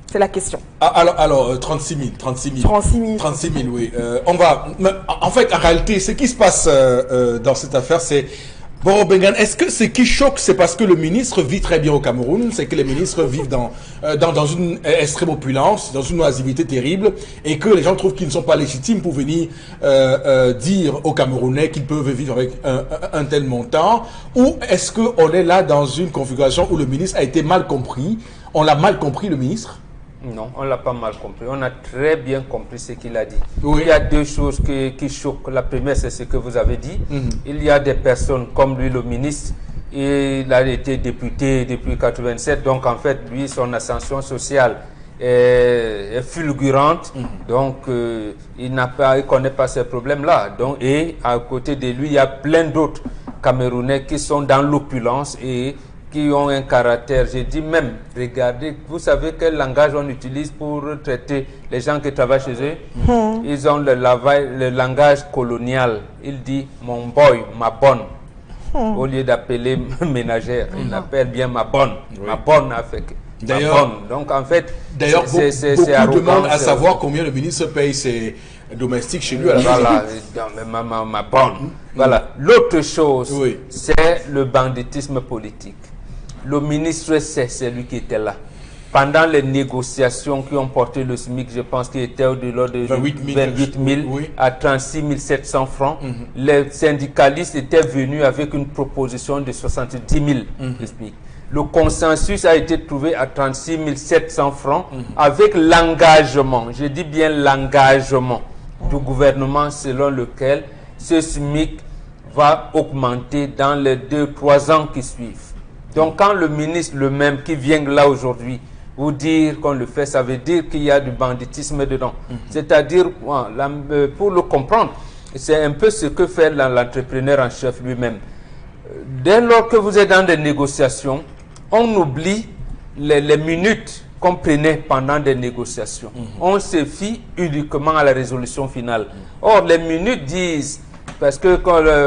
C'est la question. Alors 36 000. 36 000, oui. On va. En fait, en réalité, ce qui se passe dans cette affaire, c'est. Bon, Bengan, est-ce que ce qui choque, c'est parce que le ministre vit très bien au Cameroun, c'est que les ministres vivent dans une extrême opulence, dans une oisiveté terrible, et que les gens trouvent qu'ils ne sont pas légitimes pour venir dire aux Camerounais qu'ils peuvent vivre avec un tel montant, ou est-ce qu'on est là dans une configuration où le ministre a été mal compris, on l'a mal compris, le ministre? Non, on ne l'a pas mal compris. On a très bien compris ce qu'il a dit. Oui. Il y a 2 choses qui choquent. La première, c'est ce que vous avez dit. Il y a des personnes comme lui, le ministre. Il a été député depuis 1987. Donc, en fait, lui, son ascension sociale est fulgurante. Donc, il ne connaît pas ces problèmes-là. Et à côté de lui, il y a plein d'autres Camerounais qui sont dans l'opulence et qui ont un caractère, j'ai dit même, regardez, vous savez quel langage on utilise pour traiter les gens qui travaillent chez eux? Ils ont le langage colonial. Il dit mon boy, ma bonne. Au lieu d'appeler ménagère, il appelle bien ma bonne. Ma bonne avec ma bonne. Donc en fait, d'ailleurs, beaucoup demandent à savoir combien le ministre paye ses domestiques chez lui à la maison. Ma bonne. Voilà. L'autre chose, c'est le banditisme politique. Le ministre, c'est celui qui était là. Pendant les négociations qui ont porté le SMIC, je pense qu'il était au-delà de 28 000 à 36 700 francs. Les syndicalistes étaient venus avec une proposition de 70 000 de SMIC. Le consensus a été trouvé à 36 700 francs avec l'engagement, je dis bien l'engagement du gouvernement selon lequel ce SMIC va augmenter dans les 2-3 ans qui suivent. Donc quand le ministre le même qui vient là aujourd'hui vous dire qu'on le fait, ça veut dire qu'il y a du banditisme dedans. C'est-à-dire, pour le comprendre, c'est un peu ce que fait l'entrepreneur en chef lui-même. Dès lors que vous êtes dans des négociations, on oublie les minutes qu'on prenait pendant des négociations. On se fie uniquement à la résolution finale. Or, les minutes disent, parce que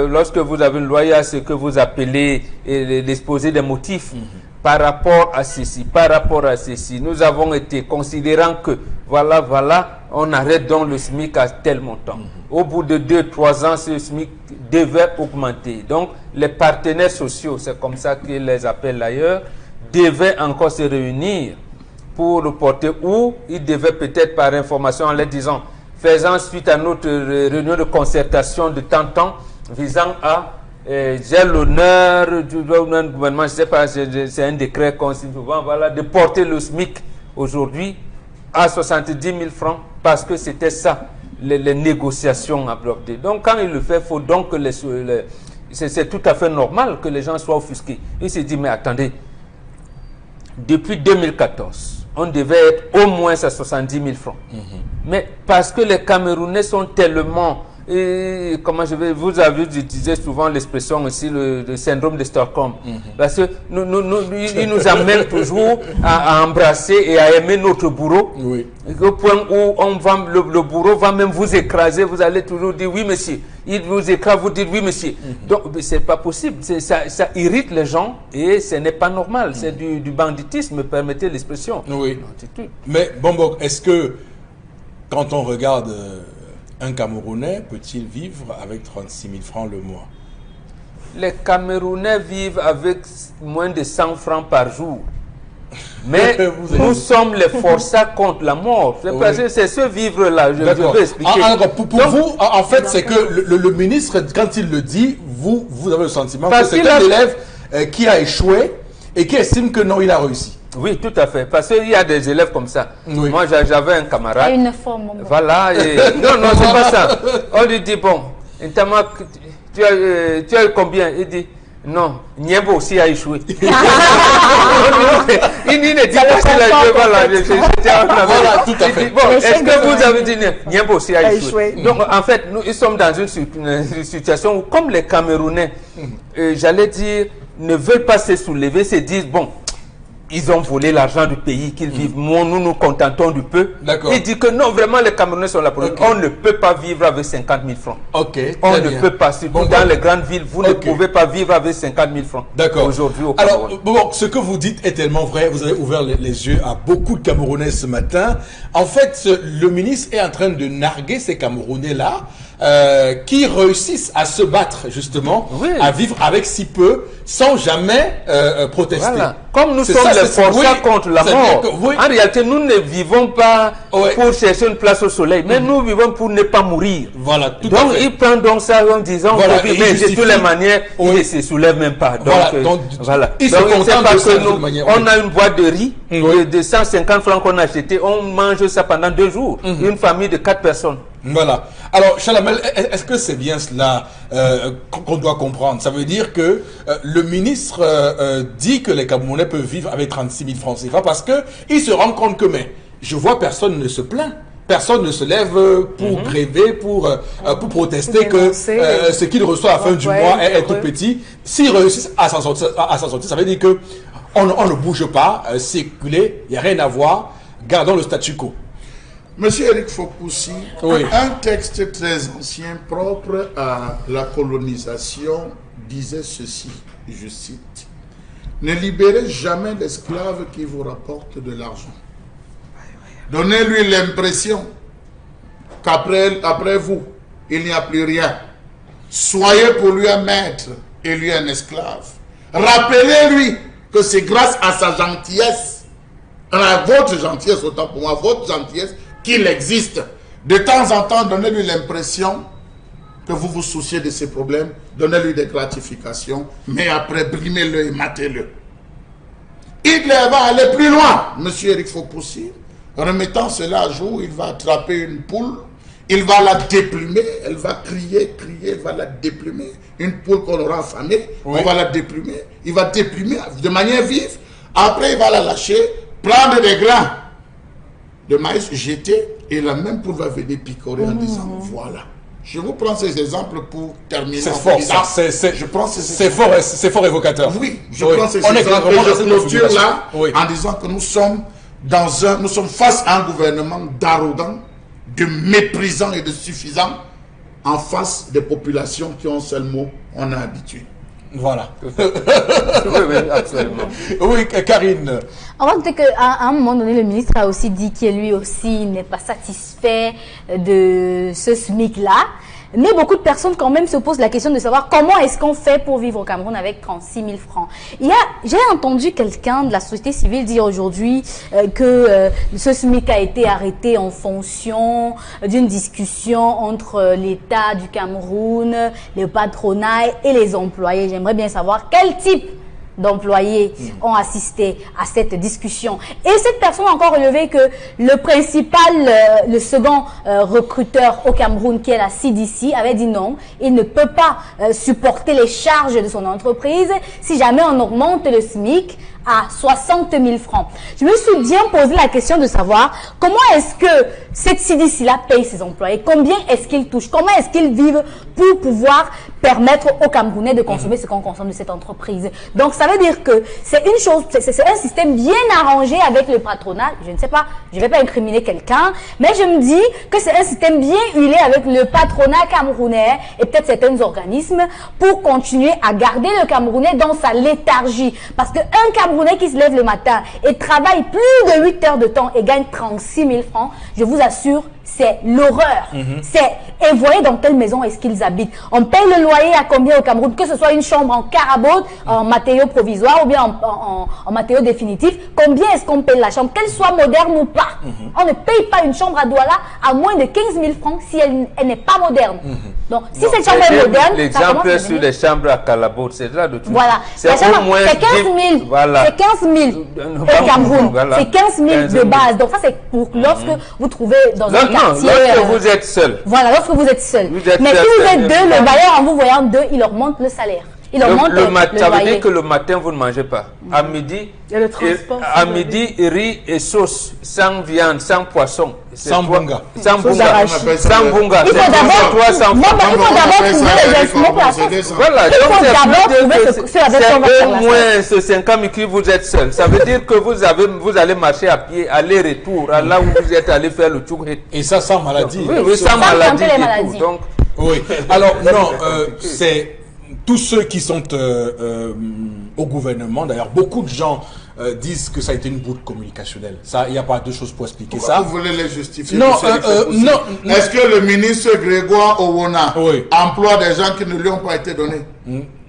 lorsque vous avez une loi, il y a ce que vous appelez l'exposé des motifs. Par rapport à ceci, nous avons été considérant que, voilà, on arrête donc le SMIC à tel montant. Au bout de 2-3 ans, ce SMIC devait augmenter. Donc, les partenaires sociaux, c'est comme ça qu'ils les appellent ailleurs, devaient encore se réunir pour reporter, ou ils devaient peut-être par information en leur disant, faisant suite à notre réunion de concertation de temps visant à j'ai l'honneur du gouvernement, je ne sais pas, c'est un décret constituant, voilà, de porter le SMIC aujourd'hui à 70 000 francs parce que c'était ça, les négociations abordées. Donc quand il le fait, il faut donc que c'est tout à fait normal que les gens soient offusqués. Il se dit, mais attendez, depuis 2014, on devait être au moins à 70 000 francs. Mais parce que les Camerounais sont tellement... Et vous avez utilisé souvent l'expression aussi, le syndrome de Stockholm. Parce que il nous amène toujours à embrasser et à aimer notre bourreau. Au point où le bourreau va même vous écraser, vous allez toujours dire oui monsieur. Il vous écrase, vous dites oui monsieur. Donc c'est pas possible, ça irrite les gens et ce n'est pas normal. C'est du banditisme, permettez l'expression. Mais bon, est-ce que quand on regarde... un Camerounais peut-il vivre avec 36 000 francs le mois? Les Camerounais vivent avec moins de 100 francs par jour. Mais nous sommes les forçats contre la mort. C'est ce vivre-là, je vais expliquer. Pour vous, en fait, c'est que le ministre, quand il le dit, vous avez le sentiment que c'est un élève qui a échoué et qui estime que non, il a réussi. Oui, tout à fait. Parce qu'il y a des élèves comme ça. Moi, j'avais un camarade. Et une forme. Voilà. Non, c'est pas ça. On lui dit, bon, tu as eu combien? Il dit, non, Niembo aussi a échoué. Il ne dit pas qu'il a échoué. Voilà, tout à fait. Bon, est-ce que vous avez dit Niembo aussi a échoué? Donc, en fait, nous sommes dans une situation où, comme les Camerounais, j'allais dire, ne veulent pas se soulever, se disent, bon, ils ont volé l'argent du pays, qu'ils vivent. Nous nous contentons du peu. Il dit que non, vraiment, les Camerounais sont là pour on ne peut pas vivre avec 50 000 francs. On ne peut pas. Surtout dans les grandes villes, vous ne pouvez pas vivre avec 50 000 francs. Aujourd'hui au Cameroun. Alors, ce que vous dites est tellement vrai. Vous avez ouvert les yeux à beaucoup de Camerounais ce matin. En fait, le ministre est en train de narguer ces Camerounais-là qui réussissent à se battre, justement, à vivre avec si peu, sans jamais protester. Voilà. Comme nous sommes les forçats contre la mort, en réalité, nous ne vivons pas pour chercher une place au soleil, mais nous vivons pour ne pas mourir. Voilà, tout donc, à fait. il prend donc ça en disant, mais de toutes les manières, il ne se soulève même pas. Donc, il se contente de ça de toute manière. On a une boîte de riz de 150 francs qu'on a acheté, on mange ça pendant 2 jours. Une famille de 4 personnes. Voilà. Alors, Chalamel, est-ce que c'est bien cela qu'on doit comprendre? Ça veut dire que le ministre dit que les Camerounais peuvent vivre avec 36 000 francs CFA parce qu'il se rend compte que, mais je vois personne ne se plaint. Personne ne se lève pour gréver, pour protester que ce qu'il reçoit à la fin du mois est tout petit. S'ils réussissent à s'en sortir, ça veut dire que on ne bouge pas, circuler, il n'y a rien à voir, gardons le statu quo. Monsieur Eric Fopoussi, un texte très ancien propre à la colonisation disait ceci, je cite, « Ne libérez jamais l'esclave qui vous rapporte de l'argent. Donnez-lui l'impression qu'après vous, il n'y a plus rien. Soyez pour lui un maître et lui un esclave. Rappelez-lui que c'est grâce à sa gentillesse, à votre gentillesse, autant pour moi, votre gentillesse, qu'il existe. De temps en temps, donnez-lui l'impression que vous vous souciez de ses problèmes, donnez-lui des gratifications, mais après, brimez-le et matez-le. Hitler va aller plus loin, monsieur Eric Fopoussi. Remettant cela à jour, il va attraper une poule, il va la déplumer, elle va crier, il va la déplumer. Une poule qu'on aura affamée, on va la déplumer. Il va déplumer de manière vive. Après, il va la lâcher, prendre des grains de maïs, jeter, et la même poule va venir picorer en disant, voilà, Je vous prends ces exemples pour terminer. C'est fort, c'est fort évocateur. Oui, je prends ces exemples et je clôture là en disant que nous sommes face à un gouvernement d'arrogants, de méprisants et de suffisants en face des populations qui ont un seul mot, on est habitué. Voilà. Oui, absolument. Oui, Karine. On va noter qu'à un moment donné, le ministre a aussi dit qu'il lui aussi n'est pas satisfait de ce SMIC-là. Mais beaucoup de personnes quand même se posent la question de savoir comment est-ce qu'on fait pour vivre au Cameroun avec 36 000 francs. J'ai entendu quelqu'un de la société civile dire aujourd'hui que ce SMIC a été arrêté en fonction d'une discussion entre l'État du Cameroun, le patronat et les employés. J'aimerais bien savoir quel type d'employés ont assisté à cette discussion. Et cette personne a encore relevé que le principal, le second recruteur au Cameroun, qui est la CDC, avait dit non, il ne peut pas supporter les charges de son entreprise si jamais on augmente le SMIC à 60 000 francs. Je me suis bien posé la question de savoir comment est-ce que cette CDC-là paye ses employés, combien est-ce qu'ils touchent, comment est-ce qu'ils vivent pour pouvoir permettre aux Camerounais de consommer ce qu'on consomme de cette entreprise. Donc ça veut dire que c'est une chose, c'est un système bien arrangé avec le patronat. Je ne sais pas, je ne vais pas incriminer quelqu'un, mais je me dis que c'est un système bien huilé avec le patronat camerounais et peut-être certains organismes pour continuer à garder le Camerounais dans sa léthargie. Parce qu'un Camerounais qui se lève le matin et travaille plus de 8 heures de temps et gagne 36 000 francs, je vous assure, c'est l'horreur. Et voyez dans quelle maison est-ce qu'ils habitent. On paye le loyer à combien au Cameroun, que ce soit une chambre en carabote, en matériaux provisoires ou bien en matériaux définitifs. Combien est-ce qu'on paye la chambre, qu'elle soit moderne ou pas. On ne paye pas une chambre à Douala à moins de 15 000 francs si elle n'est pas moderne. Donc si cette chambre est moderne, l'exemple sur les chambres à carabote, c'est là de tout. Voilà. C'est au moins 15 000. Voilà. C'est 15 000 au Cameroun. Voilà. C'est 15 000 de base. Donc ça c'est pour lorsque vous trouvez dans un quartier. Lorsque vous êtes seul. Voilà, lorsque vous êtes seul. Mais seul, si vous êtes deux, le bailleur en vous voyant deux, il augmente le salaire. Il augmente le ça veut loyer. dire que le matin vous ne mangez pas. À midi, à midi, riz et sauce, sans viande, sans poisson. Sans bunga. Sans bunga. Sans bunga. Il faut d'abord trouver les instruments pour la sauce. Voilà. Il faut d'abord trouver ce avec quoi on va faire la sauce. Au moins ce 5 ans que vous êtes seul. Ça veut dire que vous allez marcher à pied, aller-retour, là où vous êtes allé faire le tour. Et ça sans maladie. Oui, sans maladie et tout. Donc, oui. Alors non, c'est tous ceux qui sont au gouvernement. D'ailleurs, beaucoup de gens disent que ça a été une bourde communicationnelle. Ça, il n'y a pas deux choses pour expliquer ça. Vous voulez les justifier? Non, non. Est-ce que le ministre Grégoire Owona emploie des gens qui ne lui ont pas été donnés?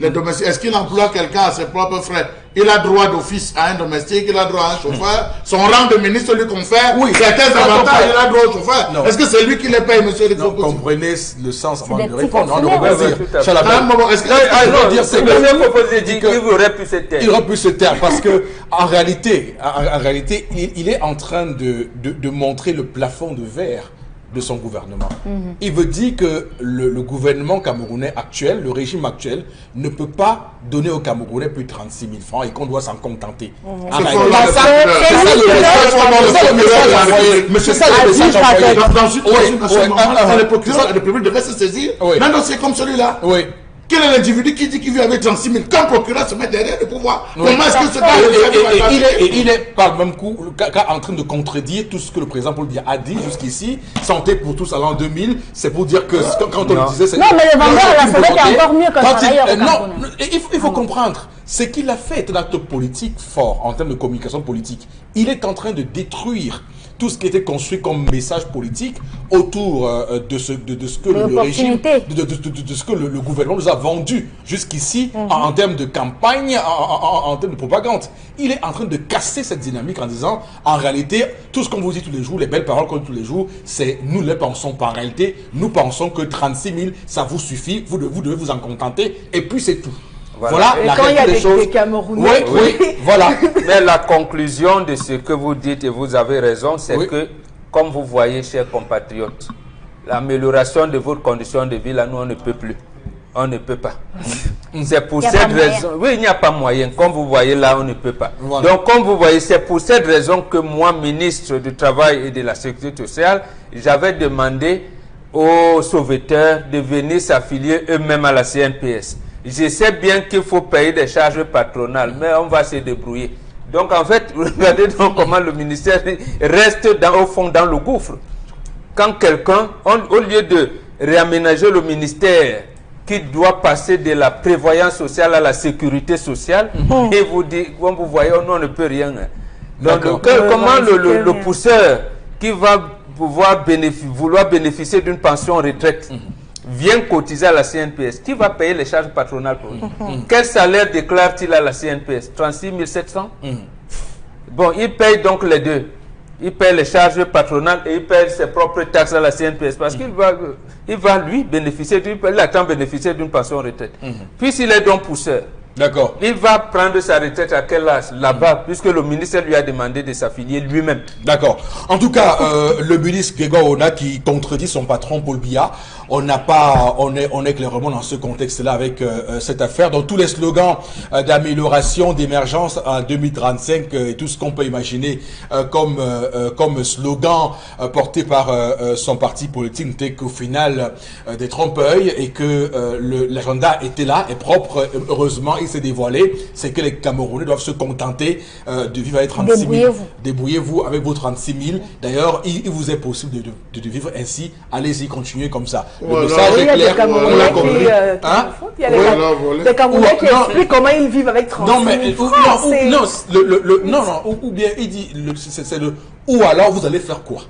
Les domestiques. Est-ce qu'il emploie quelqu'un à ses propres frais? Il a droit d'office à un domestique, il a droit à un chauffeur. Son rang de ministre lui confère certains avantages, il a droit au chauffeur. Est-ce que c'est lui qui les paye, monsieur le Vous comprenez le sens avant de répondre. On va dire. Il aurait pu se taire parce que en réalité, il est en train de montrer le plafond de verre de son gouvernement. Il veut dire que le gouvernement camerounais actuel, le régime actuel, ne peut pas donner aux Camerounais plus de 36 000 francs et qu'on doit s'en contenter. Mais c'est ça le message envoyé. Dans une nation, le procureur de la République devrait se saisir d'un dossier comme celui-là. Quel est l'individu qui dit qu'il vit avec 36 000? Quand le procureur se met derrière le pouvoir, comment est-ce que ce gars il est par le même coup en train de contredire tout ce que le président Paul Biya a dit jusqu'ici. Santé pour tous à l'an 2000, c'est pour dire que quand on le disait... Non, mais le vendeur à la SODEC est encore mieux qu'un travailleur au Cameroun. Non, il faut comprendre. Ce qu'il a fait est un acte politique fort en termes de communication politique. Il est en train de détruire tout ce qui était construit comme message politique autour de ce que le régime, de ce que le gouvernement nous a vendu jusqu'ici en termes de campagne, en termes de propagande. Il est en train de casser cette dynamique en disant, en réalité, tout ce qu'on vous dit tous les jours, les belles paroles qu'on dit tous les jours, c'est nous les pensons pas. En réalité, nous pensons que 36 000, ça vous suffit, vous devez vous en contenter, et puis c'est tout. Voilà et quand il y a des Camerounais. Oui, voilà. Mais la conclusion de ce que vous dites, et vous avez raison, c'est que, comme vous voyez, chers compatriotes, l'amélioration de votre condition de vie, là, nous, on ne peut plus. On ne peut pas. C'est pour cette raison. Oui, il n'y a pas moyen. Comme vous voyez là, on ne peut pas. Voilà. Donc, comme vous voyez, c'est pour cette raison que moi, ministre du Travail et de la Sécurité sociale, j'avais demandé aux sauveteurs de venir s'affilier eux-mêmes à la CNPS. Je sais bien qu'il faut payer des charges patronales, mais on va se débrouiller. Donc en fait, regardez donc comment le ministère reste au fond dans le gouffre. Quand quelqu'un, au lieu de réaménager le ministère qui doit passer de la prévoyance sociale à la sécurité sociale, et vous dit, comme vous voyez, on ne peut rien. Donc comment le pousseur qui va vouloir bénéficier d'une pension retraite vient cotiser à la CNPS, qui va payer les charges patronales pour lui? Quel salaire déclare-t-il à la CNPS? 36 700? Bon, il paye donc les deux. Il paye les charges patronales et il paye ses propres taxes à la CNPS parce qu'il va lui bénéficier d'une pension retraite. Puisqu'il est donc pousseur, d'accord, il va prendre sa retraite à quel âge là-bas, puisque le ministère lui a demandé de s'affilier lui-même. D'accord. En tout cas, le ministre Grégoire Ona qui contredit son patron Paul Biya, on est clairement dans ce contexte-là avec cette affaire. Donc tous les slogans d'amélioration, d'émergence en 2035 et tout ce qu'on peut imaginer comme slogan porté par son parti politique n'était qu'au final des trompe-l'œil et que l'agenda était là et propre. Heureusement, il s'est dévoilé. C'est que les Camerounais doivent se contenter de vivre avec 36 000. Débrouillez-vous avec vos 36 000. D'ailleurs, il vous est possible de vivre ainsi. Allez-y, continuez comme ça. Le message est clair, on l'a compris. Il y a des Camerounais qui expliquent comment ils vivent avec 36 000 francs. Ou bien il dit, c'est le ou alors vous allez faire quoi?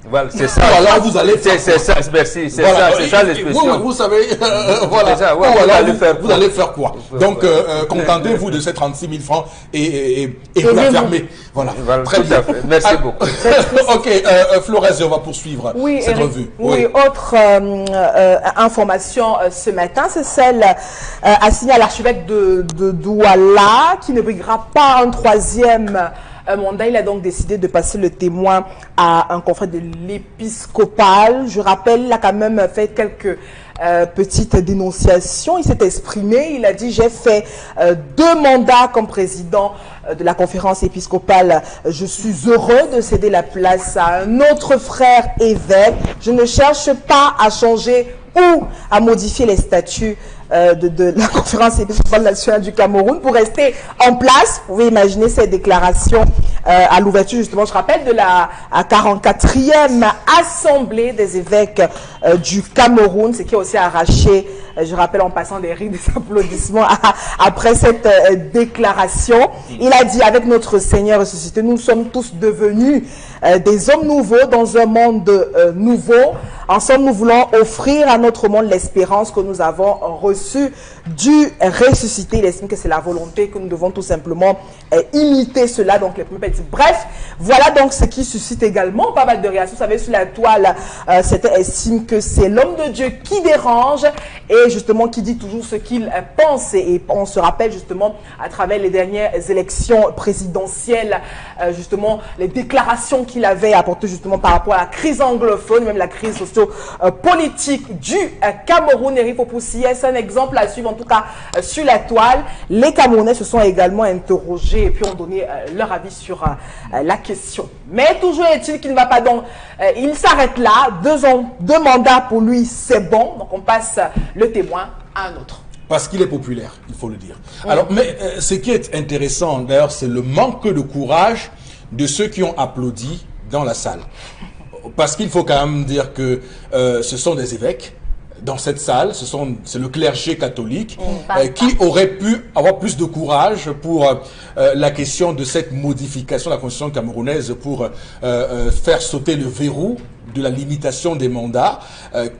Voilà, c'est ça. Ou alors vous allez faire c'est ça, merci, c'est voilà, ça l'expression. Vous savez, voilà. Ça, ouais, ou alors vous allez faire quoi? Donc, contentez-vous de ces 36 000 francs et vous la fermez. Voilà, très bien. Merci beaucoup. Ok, Flores, on va poursuivre cette revue. Oui, autre information ce matin, c'est celle assignée à l'archevêque de Douala, qui ne briguera pas un troisième mandat. Il a donc décidé de passer le témoin à un confrère de l'épiscopal. Je rappelle, il a quand même fait quelques petites dénonciations. Il s'est exprimé, il a dit: j'ai fait 2 mandats comme président de la conférence épiscopale. Je suis heureux de céder la place à un autre frère évêque. Je ne cherche pas à changer ou à modifier les statuts de la conférence épiscopale nationale du Cameroun pour rester en place. Vous pouvez imaginer ces déclarations à l'ouverture, justement, je rappelle, de la 44e assemblée des évêques du Cameroun, ce qui a aussi arraché, je rappelle en passant des rires, des applaudissements après cette déclaration. Il a dit: avec notre Seigneur ressuscité, nous sommes tous devenus des hommes nouveaux dans un monde nouveau. Ensemble, nous voulons offrir à notre monde l'espérance que nous avons reçue du ressuscité. Il estime que c'est la volonté, que nous devons tout simplement imiter cela. Donc, les premiers petits. Bref, voilà donc ce qui suscite également pas mal de réactions. Vous savez, sur la toile, certains estiment que c'est l'homme de Dieu qui dérange et justement qui dit toujours ce qu'il pense. Et on se rappelle justement à travers les dernières élections présidentielles, justement les déclarations qu'il avait apportées justement par rapport à la crise anglophone, même la crise socio-politique du Cameroun. Eric Fopoussi, c'est un exemple à suivre en tout cas sur la toile. Les Camerounais se sont également interrogés et puis ont donné leur avis sur la question. Mais toujours est-il qu'il ne va pas donc, il s'arrête là, 2 mandats pour lui c'est bon, donc on passe le témoin à un autre. Parce qu'il est populaire, il faut le dire. Alors, mais ce qui est intéressant d'ailleurs, c'est le manque de courage de ceux qui ont applaudi dans la salle. Parce qu'il faut quand même dire que ce sont des évêques dans cette salle, c'est le clergé catholique qui aurait pu avoir plus de courage pour la question de cette modification de la constitution camerounaise pour faire sauter le verrou de la limitation des mandats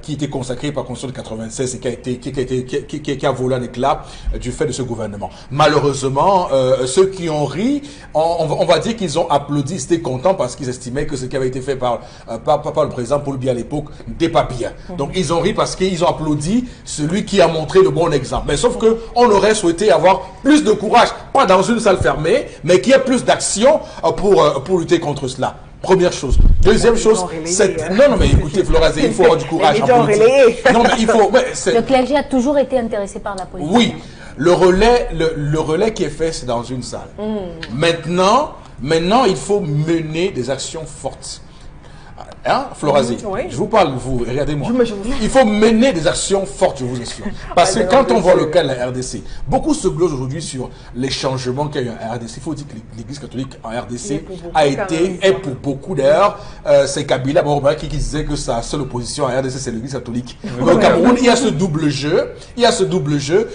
qui était consacré par la Constitution de 96 et qui a volé un éclat du fait de ce gouvernement. Malheureusement, ceux qui ont ri, on va dire qu'ils ont applaudi, ils étaient contents parce qu'ils estimaient que ce qui avait été fait par le président Paul Biya à l'époque n'était pas bien. Donc ils ont ri parce qu'ils ont applaudi celui qui a montré le bon exemple. Mais sauf que on aurait souhaité avoir plus de courage, pas dans une salle fermée, mais qu'il y ait plus d'action pour lutter contre cela. Première chose. Deuxième chose, non, mais écoutez, Flores, il faut avoir du courage en politique. Non, mais il faut. Le clergé a toujours été intéressé par la politique. Oui, le relais qui est fait, c'est dans une salle. Maintenant, il faut mener des actions fortes. Hein, Florazé, Oui. je vous parle, vous, regardez-moi. Je vous- Il faut mener des actions fortes, je vous assure. Parce que quand on voit le cas de la RDC, beaucoup se glosent aujourd'hui sur les changements qu'il y a eu en RDC. Il faut dire que l'Église catholique en RDC a été, et pour beaucoup d'ailleurs, c'est Kabila qui disait que sa seule opposition en RDC, c'est l'Église catholique. Mais au Cameroun, il y a ce double jeu.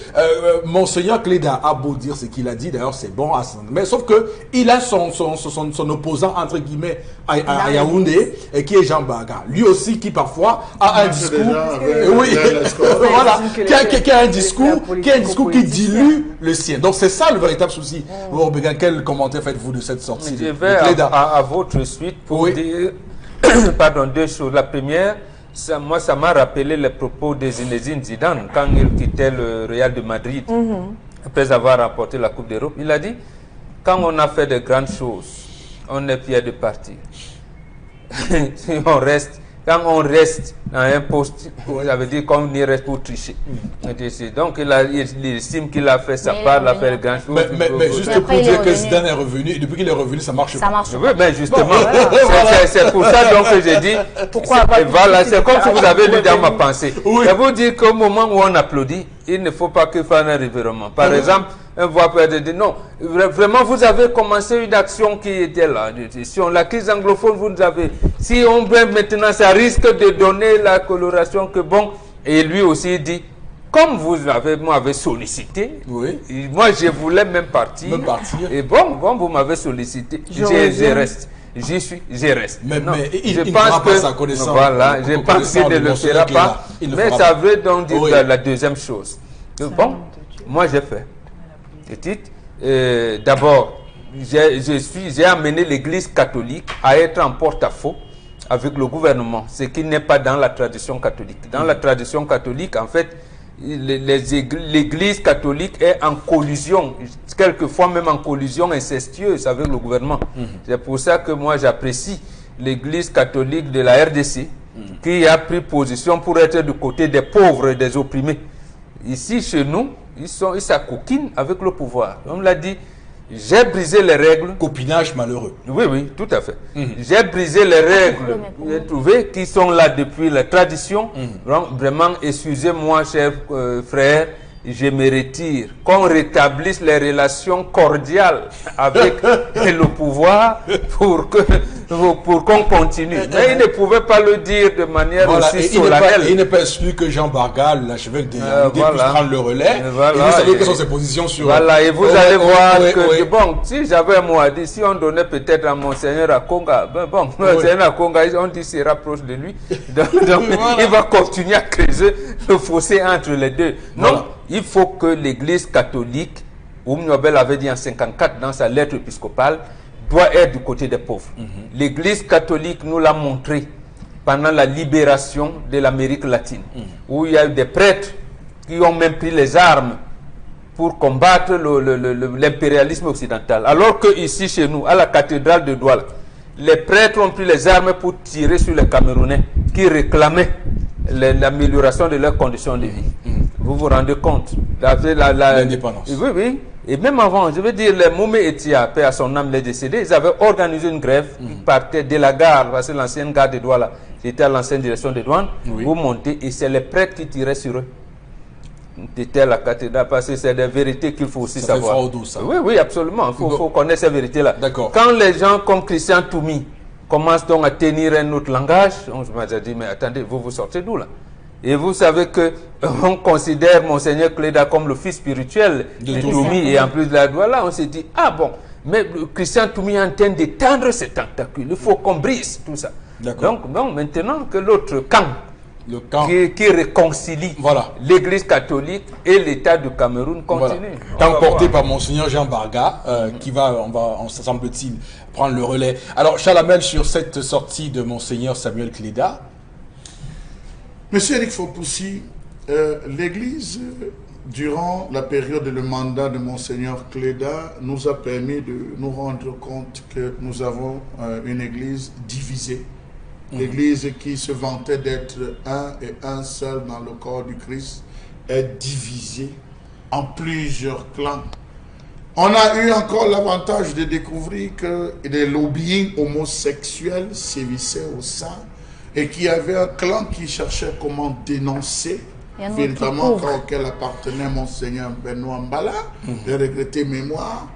Monseigneur Cléda a beau dire ce qu'il a dit, d'ailleurs c'est bon, mais sauf que il a son opposant, entre guillemets, à Yaoundé, et qui est Jean Barga. Lui aussi qui parfois a un discours, voilà, qui a un discours qui dilue le sien. Donc c'est ça le véritable souci. Quel commentaire faites-vous de cette sortie? Je vais à votre suite pour dire pardon, deux choses. La première, ça m'a rappelé les propos de Zinedine Zidane quand il quittait le Real de Madrid après avoir remporté la Coupe d'Europe. Il a dit, quand on a fait de grandes choses, on est fier de partir. Si on reste, quand on reste dans un poste, ça veut dire qu'on y reste pour tricher. Donc il estime qu'il a fait sa part, il a fait de grandes choses. Mais juste pour dire que Zidane est revenu, et depuis qu'il est revenu, ça marche pas. Oui, mais justement, c'est pour ça donc que j'ai dit, voilà, c'est comme si vous avez lu dans ma pensée. Je vous dire qu'au moment où on applaudit, il ne faut pas qu'il fasse un revirement. Par exemple, un voix peut dire non, vraiment vous avez commencé une action qui était là. Sur la crise anglophone, vous nous avez. Si on veut maintenant, ça risque de donner la coloration que bon. Et lui aussi dit, comme vous m'avez sollicité, moi je voulais même partir. Et bon, vous m'avez sollicité, je reste. J'y suis, je reste. Mais je pense que sa connaissance. Voilà, je pense qu'il ne le fera pas. Mais ça veut donc dire la deuxième chose. Bon, moi j'ai fait. D'abord, j'ai amené l'Église catholique à être en porte-à-faux avec le gouvernement, ce qui n'est pas dans la tradition catholique. Dans la tradition catholique, en fait, l'Église catholique est en collusion, quelquefois même en collusion incestueuse avec le gouvernement. C'est pour ça que moi j'apprécie l'Église catholique de la RDC qui a pris position pour être du côté des pauvres et des opprimés. Ici, chez nous, ils s'acoquinent avec le pouvoir. On l'a dit, j'ai brisé les règles. Copinage malheureux. Oui, tout à fait. J'ai brisé les règles, j'ai trouvé, qui sont là depuis la tradition. Vraiment, excusez-moi, chers frères, je me retire. Qu'on rétablisse les relations cordiales avec le pouvoir pour qu'on continue. Mais il ne pouvait pas le dire de manière aussi solennelle. Il n'est pas exclu que Jean Barga, l'archevêque de Yaoundé, puisse prendre le relais. Et vous savez quelles sont ses positions sur... Voilà, et vous allez voir que, bon, si j'avais un mot à dire, si on donnait peut-être à Monseigneur Akonga, bon, Monseigneur Akonga, on dit qu'il se rapproche de lui. Donc il va continuer à creuser le fossé entre les deux. Non, il faut que l'Église catholique, Nobel avait dit en 1954 dans sa lettre épiscopale, doit être du côté des pauvres. L'Église catholique nous l'a montré pendant la libération de l'Amérique latine, où il y a eu des prêtres qui ont même pris les armes pour combattre l'impérialisme occidental. Alors que ici, chez nous, à la cathédrale de Douala, les prêtres ont pris les armes pour tirer sur les Camerounais qui réclamait de leurs conditions de vie. Vous vous rendez compte? L'indépendance. Oui. Et même avant, je veux dire, les Moumé Etia, paix à son âme, les décédés, ils avaient organisé une grève. Ils partaient de la gare, parce que l'ancienne gare de Douala, c'était à l'ancienne direction des douanes. Vous montez et c'est les prêtres qui tiraient sur eux. C'était la cathédrale, parce que c'est des vérités qu'il faut aussi savoir. Ça fait froid au dos, ça. Oui, absolument. Il faut connaître ces vérités-là. D'accord. Quand les gens comme Christian Toumi commencent donc à tenir un autre langage, on m'a dit, mais attendez, vous sortez d'où là? Et vous savez que on considère Monseigneur Cléda comme le fils spirituel de Toumi, et en plus de la Douala, on s'est dit, ah bon, mais Christian Toumi est en train d'étendre ses tentacules, il faut qu'on brise tout ça. Donc maintenant que l'autre camp, qui réconcilie l'Église catholique et l'État du Cameroun continue. Camp porté par Monseigneur Jean Barga, qui on semble-t-il, prendre le relais. Alors, Chalamel, sur cette sortie de Monseigneur Samuel Cléda. Monsieur Eric Fopoussi, l'Église, durant la période de le mandat de Monseigneur Cléda, nous a permis de nous rendre compte que nous avons une Église divisée. L'Église qui se vantait d'être un et un seul dans le corps du Christ est divisée en plusieurs clans. On a eu encore l'avantage de découvrir que des lobbying homosexuels sévissaient au sein et qu'il y avait un clan qui cherchait comment dénoncer véritablement auquel appartenait Monseigneur Benoît Mbala, de regretter mémoire.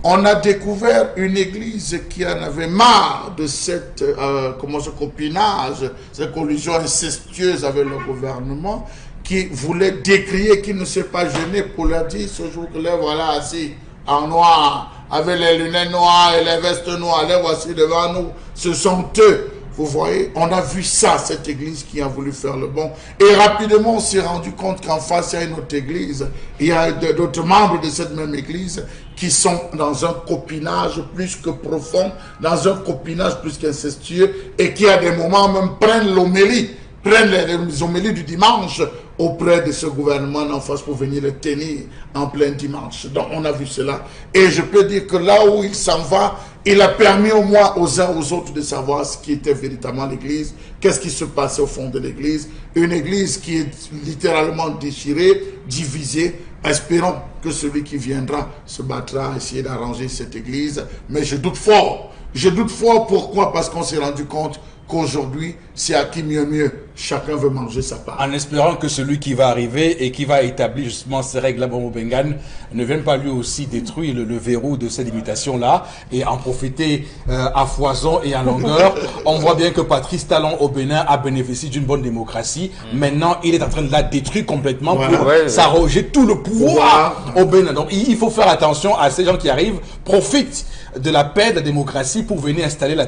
On a découvert une église qui en avait marre de cette, ce copinage, cette collusion incestueuse avec le gouvernement, qui voulait décrier, qui ne s'est pas gêné pour leur dire ce jour-là, voilà, assis en noir, avec les lunettes noires et les vestes noires, les voici devant nous, ce sont eux. Vous voyez, on a vu ça, cette église qui a voulu faire le bon. Et rapidement, on s'est rendu compte qu'en face, il y a une autre église. Il y a d'autres membres de cette même église qui sont dans un copinage plus que profond, dans un copinage plus qu'incestueux, et qui à des moments même prennent l'homélie, prennent les homélies du dimanche auprès de ce gouvernement en face pour venir le tenir en plein dimanche. Donc on a vu cela. Et je peux dire que là où il s'en va, il a permis au moins aux uns aux autres de savoir ce qui était véritablement l'église, qu'est-ce qui se passait au fond de l'église. Une église qui est littéralement déchirée, divisée. Espérons que celui qui viendra se battra à essayer d'arranger cette église. Mais je doute fort. Je doute fort, pourquoi? Parce qu'on s'est rendu compte qu'aujourd'hui, c'est à qui mieux, chacun veut manger sa part. En espérant que celui qui va arriver et qui va établir justement ces règles à Bomo-Bengan ne vienne pas lui aussi détruire le verrou de ces limitations-là et en profiter à foison et à longueur. On voit bien que Patrice Talon au Bénin a bénéficié d'une bonne démocratie. Maintenant, il est en train de la détruire complètement pour s'arroger tout le pouvoir au Bénin. Donc, il faut faire attention à ces gens qui arrivent, profitent de la paix, de la démocratie pour venir installer la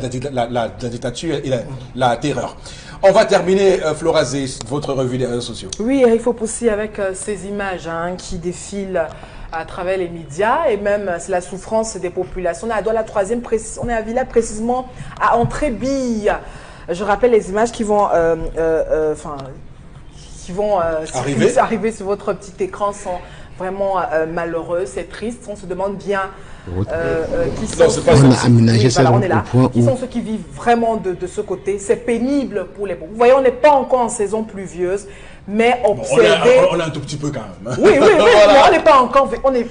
dictature et la terreur. On va terminer, Flora Zé, votre revue des réseaux sociaux. Oui, il faut pousser avec ces images qui défilent à travers les médias et même c'est la souffrance des populations. On est à la troisième, on est à Villa précisément à Entrée-Bille. Je rappelle les images qui vont, arriver sur votre petit écran sont vraiment malheureuses, c'est triste. On se demande bien qui sont ceux qui vivent vraiment de ce côté. C'est pénible pour les pauvres. Vous voyez, on n'est pas encore en saison pluvieuse, mais observer... on est un tout petit peu quand même. Oui, voilà. On n'est pas encore... les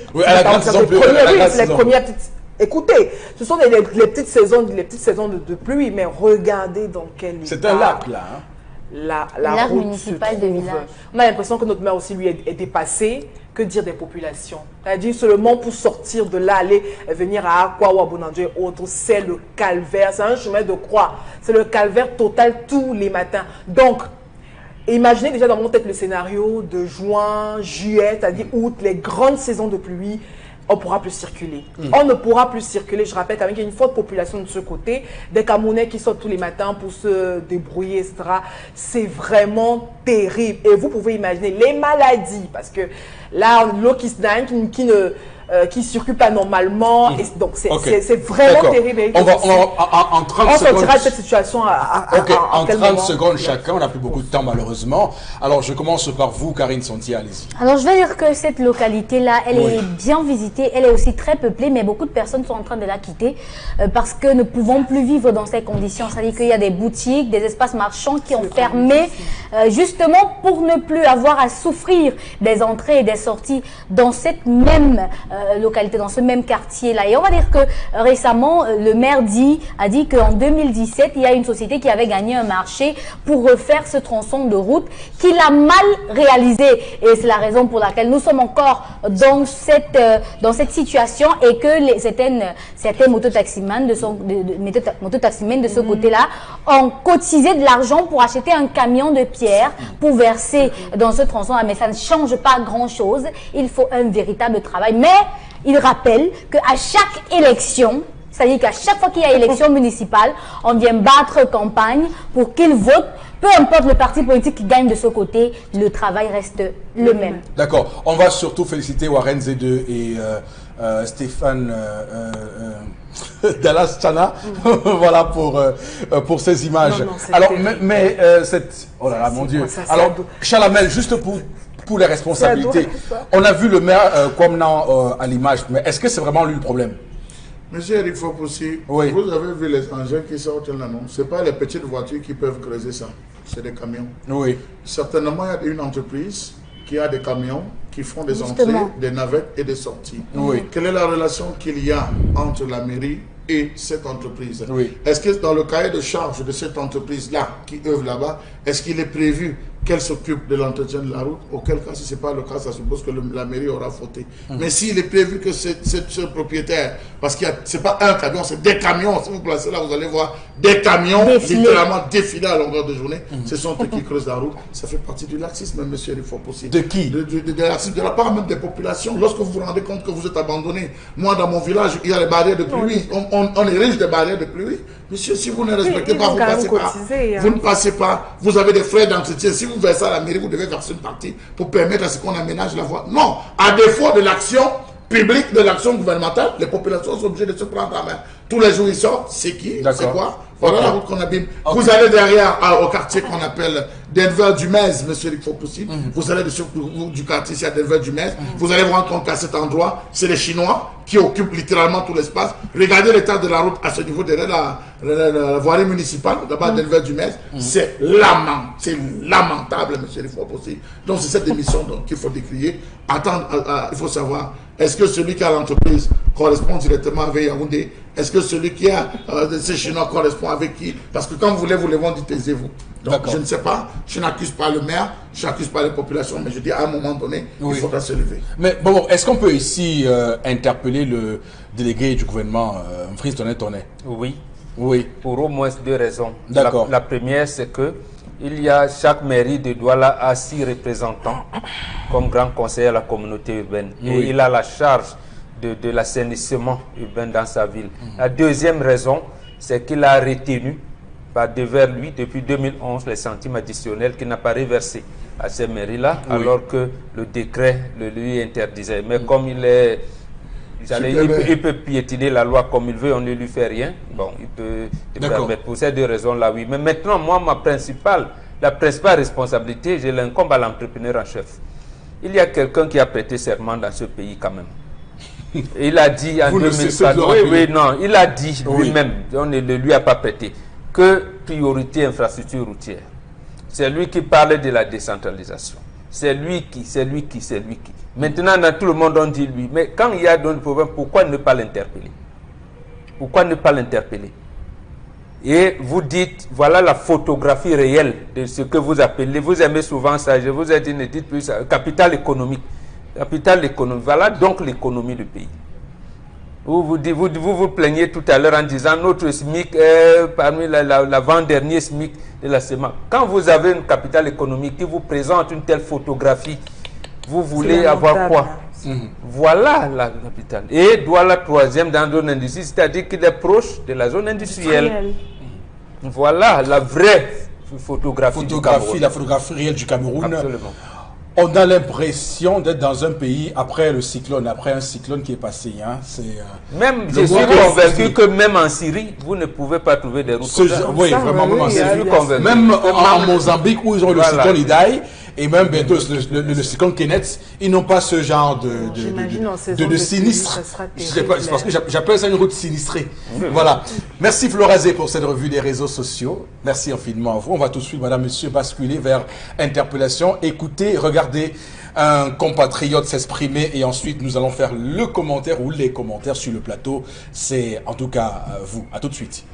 premières petites... Écoutez, ce sont les petites saisons de pluie, mais regardez dans quel état... C'est un lac, là. La route municipale de village. On a l'impression que notre maire aussi, lui, est dépassé. Que dire des populations? C'est-à-dire seulement pour sortir de là, aller venir à Akwa ou à Bonandjo et autres, c'est le calvaire, c'est un chemin de croix. C'est le calvaire total tous les matins. Donc, imaginez déjà dans mon tête le scénario de juin, juillet, c'est-à-dire août, les grandes saisons de pluie. On ne pourra plus circuler. On ne pourra plus circuler. Je rappelle quand même qu'il y a une forte population de ce côté. Des Camerounais qui sortent tous les matins pour se débrouiller, etc. C'est vraiment terrible. Et vous pouvez imaginer les maladies. Parce que là, l'eau qui se donne, qui circule pas normalement. Et donc, c'est vraiment terrible. On va en 30 secondes. On sortira de cette situation en 30 secondes chacun. On n'a plus beaucoup de temps, malheureusement. Alors, je commence par vous, Karine Sonti, allez-y. Alors, je vais dire que cette localité-là, elle est bien visitée. Elle est aussi très peuplée, mais beaucoup de personnes sont en train de la quitter parce que ne pouvons plus vivre dans ces conditions. C'est-à-dire qu'il y a des boutiques, des espaces marchands qui ont fermé justement pour ne plus avoir à souffrir des entrées et des sorties dans cette même localité, dans ce même quartier-là. Et on va dire que récemment, le maire a dit qu'en 2017, il y a une société qui avait gagné un marché pour refaire ce tronçon de route qu'il a mal réalisé. Et c'est la raison pour laquelle nous sommes encore dans cette situation et que certains mototaximens de ce côté-là ont cotisé de l'argent pour acheter un camion de pierre pour verser dans ce tronçon. Mais ça ne change pas grand-chose. Il faut un véritable travail. Mais il rappelle qu'à chaque élection, c'est-à-dire qu'à chaque fois qu'il y a élection municipale, on vient battre campagne pour qu'ils votent. Peu importe le parti politique qui gagne de ce côté, le travail reste le même. D'accord. On va surtout féliciter Warren Zedeux et Stéphane Dallas Chana voilà pour ces images. Non, alors, mais cette... Oh là là, mon Dieu. Alors, Chalamel, juste pour les responsabilités, on a vu le maire Kwamnan à l'image, mais est-ce que c'est vraiment lui le problème? Monsieur Eric Fopoussi, vous avez vu les engins qui sortent là, non? Ce n'est pas les petites voitures qui peuvent creuser ça, c'est des camions. Oui. Certainement, il y a une entreprise qui a des camions qui font des Justement. entrées, des navettes et des sorties. Oui. Quelle est la relation qu'il y a entre la mairie et cette entreprise? Oui. Est-ce que dans le cahier de charge de cette entreprise-là, qui œuvre là-bas, est-ce qu'il est prévu qu'elle s'occupe de l'entretien de la route? Auquel cas, si ce n'est pas le cas, ça suppose que la mairie aura fauté. Mais s'il est prévu que ce propriétaire, parce que ce n'est pas un camion, c'est des camions. Si vous placez là, vous allez voir des camions littéralement défiler à longueur de journée. Ce sont eux qui creusent la route. Ça fait partie du laxisme, monsieur Rifopoussi. De qui? De laxisme, de la part même des populations. Lorsque vous vous rendez compte que vous êtes abandonné, moi dans mon village, il y a les barrières de pluie. On érige des barrières de pluie. Monsieur, si vous ne respectez pas, vous ne passez pas. Vous avez des frais d'entretien. Si vous versez à la mairie, vous devez verser une partie pour permettre à ce qu'on aménage la voie. Non, à défaut de l'action publique, de l'action gouvernementale, les populations sont obligées de se prendre en main. Tous les jours, ils sortent. C'est qui? C'est quoi? Voilà la route qu'on abîme. Vous allez derrière au quartier qu'on appelle Denver du Mez, monsieur Rifopoussi. Vous allez du quartier ici à Denver du Mez. Vous allez vous rendre compte qu'à cet endroit, c'est les Chinois qui occupent littéralement tout l'espace. Regardez l'état de la route à ce niveau derrière la voirie municipale, d'abord à Denver du Mez. C'est lamentable, monsieur Rifopoussi. Donc c'est cette émission qu'il faut décrier. Attendre, il faut savoir, est-ce que celui qui a l'entreprise correspond directement avec Yaoundé? Est-ce que celui qui a ces Chinois correspond avec qui? Parce que quand vous voulez, vous les vont dire taisez-vous. Donc je ne sais pas, je n'accuse pas le maire, je n'accuse pas les populations, mais je dis à un moment donné, il faudra se lever. Mais bon, est-ce qu'on peut ici interpeller le délégué du gouvernement, Fritz Tonnet? Oui. Oui. Pour au moins 2 raisons. D'accord. La première, c'est que chaque mairie de Douala a 6 représentants comme grand conseiller à la communauté urbaine. Et il a la charge de l'assainissement urbain dans sa ville. La deuxième raison, c'est qu'il a retenu devers lui depuis 2011 les centimes additionnels qu'il n'a pas reversés à ces mairies-là, alors que le décret le lui interdisait. Mais comme il peut piétiner la loi comme il veut, on ne lui fait rien. Bon, il peut permettre. Pour ces 2 raisons-là, oui. Mais maintenant, moi, la principale responsabilité, je l'incombe à l'entrepreneur en chef. Il y a quelqu'un qui a prêté serment dans ce pays quand même. Il a dit en 2004, il a dit lui-même, on ne lui a pas prêté, que priorité infrastructure routière. C'est lui qui parlait de la décentralisation. C'est lui qui. Maintenant, dans tout le monde, on dit lui. Mais quand il y a d'autres problèmes, pourquoi ne pas l'interpeller? Pourquoi ne pas l'interpeller? Et vous dites, voilà la photographie réelle de ce que vous appelez, vous aimez souvent ça, je vous ai dit, ne dites plus ça, capital économique. Capital économique, voilà donc l'économie du pays. Vous vous plaignez tout à l'heure en disant notre SMIC est parmi l'avant-dernier SMIC de la SEMA. Quand vous avez une capitale économique qui vous présente une telle photographie, vous voulez avoir quoi? Voilà la capitale. Et Douala troisième dans la zone industrielle, c'est-à-dire qu'il est proche de la zone industrielle. Voilà la vraie photographie du Cameroun. La photographie réelle du Cameroun. Absolument. On a l'impression d'être dans un pays après le cyclone, après un cyclone qui est passé. Hein. Même, je suis convaincu que même en Syrie, vous ne pouvez pas trouver des routes. Oui, vraiment, même en Syrie. Même en Mozambique, où ils ont le cyclone Idai, et même bientôt le cyclone Kenneth, ils n'ont pas ce genre de sinistre. Parce que j'appelle ça une route sinistrée. Voilà. Merci Florazé pour cette revue des réseaux sociaux. Merci infiniment à vous. On va tout de suite, madame, monsieur, basculer vers interpellation. Écoutez, regardez un compatriote s'exprimer et ensuite nous allons faire le commentaire ou les commentaires sur le plateau. C'est en tout cas vous. À tout de suite.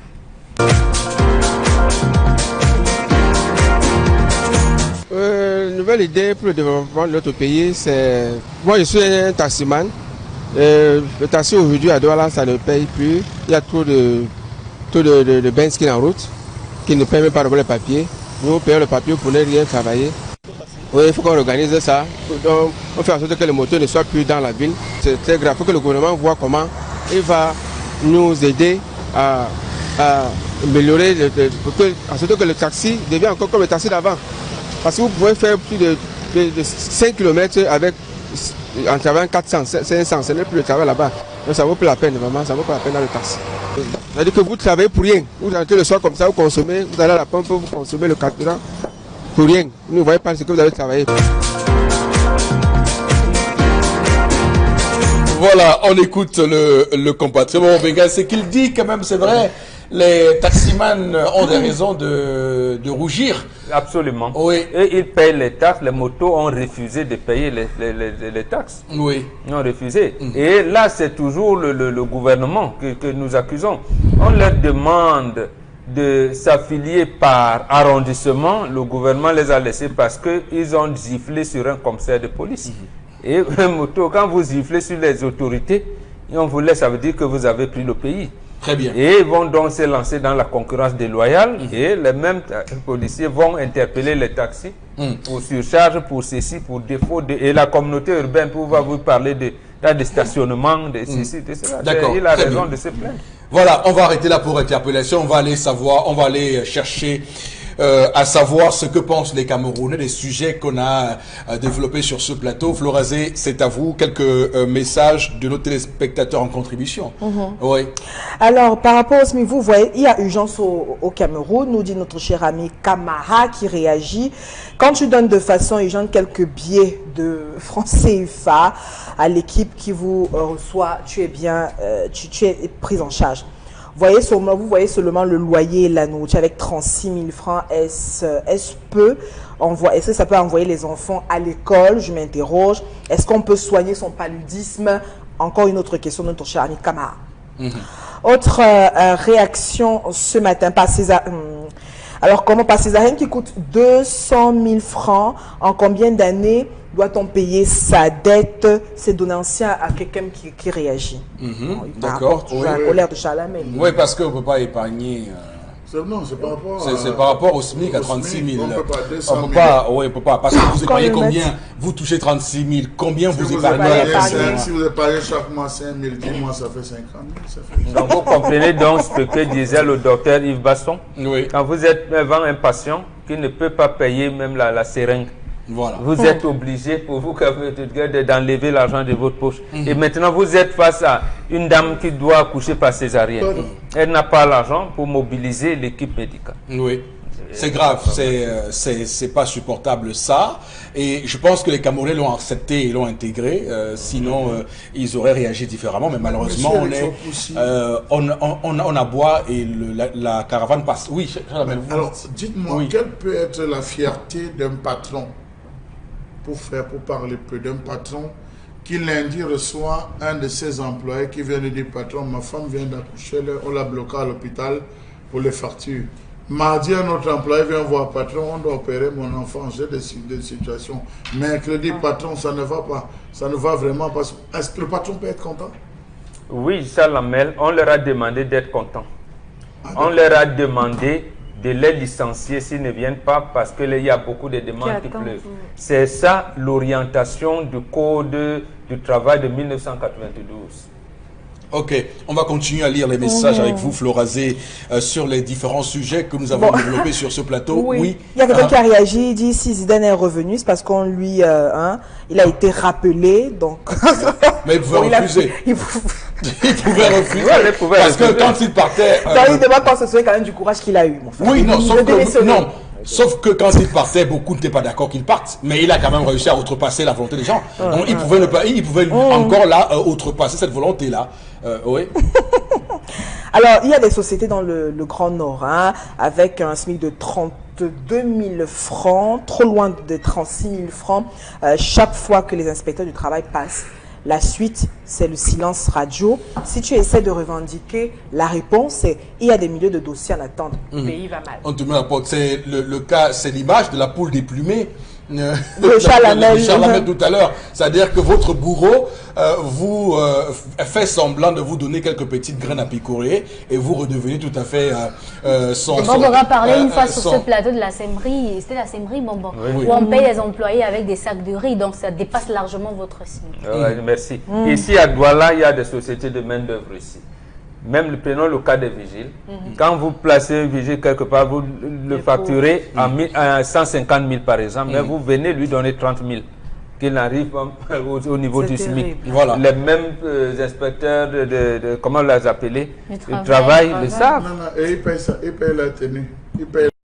Nouvelle idée pour le développement de notre pays, c'est... Moi, je suis un taximan. Le taxi aujourd'hui à Douala, ça ne paye plus. Il y a trop de benz qui en route, qui ne permet pas de voir les papiers. Nous payons le papier pour ne rien travailler. Oui, il faut qu'on organise ça. Donc, on fait en sorte que le moteur ne soit plus dans la ville. C'est très grave. Il faut que le gouvernement voit comment il va nous aider à améliorer, en sorte que le taxi devienne encore comme le taxi d'avant. Parce que vous pouvez faire plus de 5 km en travaillant 400, 500, ce n'est plus le travail là-bas. Donc ça vaut plus la peine, vraiment, ça vaut pas la peine dans le taxi. C'est-à-dire que vous travaillez pour rien. Vous entrez le soir comme ça, vous consommez, vous allez à la pompe, vous consommez le carburant pour rien. Vous ne voyez pas ce que vous avez travaillé. Voilà, on écoute le compatriote. Bon, Benga, c'est qu'il dit quand même, c'est vrai. les taximans ont des raisons de rougir. Absolument. Oui. Et ils payent les taxes. Les motos ont refusé de payer les taxes. Oui. Ils ont refusé. Et là, c'est toujours le gouvernement que nous accusons. On leur demande de s'affilier par arrondissement. Le gouvernement les a laissés parce qu'ils ont giflé sur un commissaire de police. Et un moto, quand vous giflez sur les autorités, et on vous laisse, ça veut dire que vous avez pris le pays. Très bien. Et ils vont donc se lancer dans la concurrence déloyale et les mêmes policiers vont interpeller les taxis pour surcharge, pour ceci, pour défaut. Et la communauté urbaine pour vous parler de stationnement, de ceci, de cela. D'accord. Il a raison de se plaindre. Voilà, on va arrêter là pour interpellation. On va aller savoir, on va aller chercher à savoir ce que pensent les Camerounais des sujets qu'on a développés sur ce plateau. Florazé, c'est à vous. Quelques messages de nos téléspectateurs en contribution. Oui. Alors, par rapport au SMIC, vous voyez, il y a urgence au Cameroun, nous dit notre cher ami Kamara qui réagit. Quand tu donnes de façon urgente quelques billets de francs CFA à l'équipe qui vous reçoit, tu es bien, tu es pris en charge. Vous voyez seulement le loyer et la nourriture avec 36 000 francs. Est-ce que ça peut envoyer les enfants à l'école? Je m'interroge. Est-ce qu'on peut soigner son paludisme? Encore une autre question de notre cher ami Kamara. Autre réaction ce matin par césarienne. Alors, comment par césarienne qui coûte 200 000 francs, en combien d'années doit-on payer sa dette? C'est donné ancien à quelqu'un qui réagit. D'accord. Oui. La colère de Chalamel. Oui, parce qu'on ne peut pas épargner. Non, c'est par rapport c'est par rapport au SMIC à 36 000. On peut pas 200 000. On peut pas. Parce que vous épargnez combien? Vous touchez 36 000. Combien vous épargnez? Si vous épargnez chaque mois 5 000, 10 mois, ça fait 50 000. Donc vous comprenez donc ce que disait le docteur Yves Basson. Oui. Quand vous êtes devant un patient qui ne peut pas payer même la seringue, voilà. Vous êtes obligé pour vous d'enlever l'argent de votre poche. Et maintenant, vous êtes face à une dame qui doit accoucher par césarienne. Elle n'a pas l'argent pour mobiliser l'équipe médicale. Oui. C'est grave, c'est pas supportable ça. Et je pense que les Camerounais l'ont accepté et l'ont intégré. Sinon, ils auraient réagi différemment. Mais malheureusement, on aboie et la caravane passe. Oui, alors, dites-moi, quelle peut être la fierté d'un patron, pour parler peu, d'un patron qui lundi reçoit un de ses employés qui vient lui dire: patron, ma femme vient d'accoucher, on l'a bloqué à l'hôpital pour les factures. Mardi, un autre employé vient voir: patron, on doit opérer mon enfant, j'ai des situations. Mercredi, patron, ça ne va pas, ça ne va vraiment pas. Est-ce que le patron peut être content? Oui, Chalamel, on leur a demandé d'être contents. On leur a demandé de les licencier s'ils ne viennent pas parce qu'il y a beaucoup de demandes qui pleuvent. C'est ça l'orientation du Code du travail de 1992. Ok, on va continuer à lire les messages avec vous, Florazé, sur les différents sujets que nous avons développés sur ce plateau. Oui. Il y a quelqu'un qui a réagi, il dit: si Zidane est revenu, c'est parce qu'on lui, il a été rappelé, donc. Mais il pouvait refuser. Il pouvait refuser. Parce que quand il partait. Il demande quand ce serait quand même du courage qu'il a eu, mon frère. Oui, non, sauf que quand il partait, beaucoup n'étaient pas d'accord qu'il parte, mais il a quand même réussi à outrepasser la volonté des gens. Donc il pouvait encore là outrepasser cette volonté-là. Oui. Alors, il y a des sociétés dans le Grand Nord, avec un SMIC de 32 000 francs, trop loin de 36 000 francs, chaque fois que les inspecteurs du travail passent. La suite, c'est le silence radio. Si tu essaies de revendiquer, la réponse, c'est: il y a des milliers de dossiers en attente. Le pays va mal. On te met la porte. C'est le cas, c'est l'image de la poule déplumée. Le Chalamel tout à l'heure. C'est-à-dire que votre bourreau vous fait semblant de vous donner quelques petites graines à picorer et vous redevenez tout à fait on aura parlé une fois sur ce plateau de la Sèmerie. C'était la Sèmerie, où on paye les employés avec des sacs de riz, donc ça dépasse largement votre SMIC. Merci. Ici à Douala, il y a des sociétés de main-d'œuvre ici. Même prenons le cas des vigiles. Quand vous placez un vigile quelque part, vous le facturez à 150 000 par exemple, mais vous venez lui donner 30 000, qu'il arrive au niveau du SMIC. Voilà. Les mêmes inspecteurs comment les appeler, du travail le savent. Et ils payent ça, ils payent la tenue.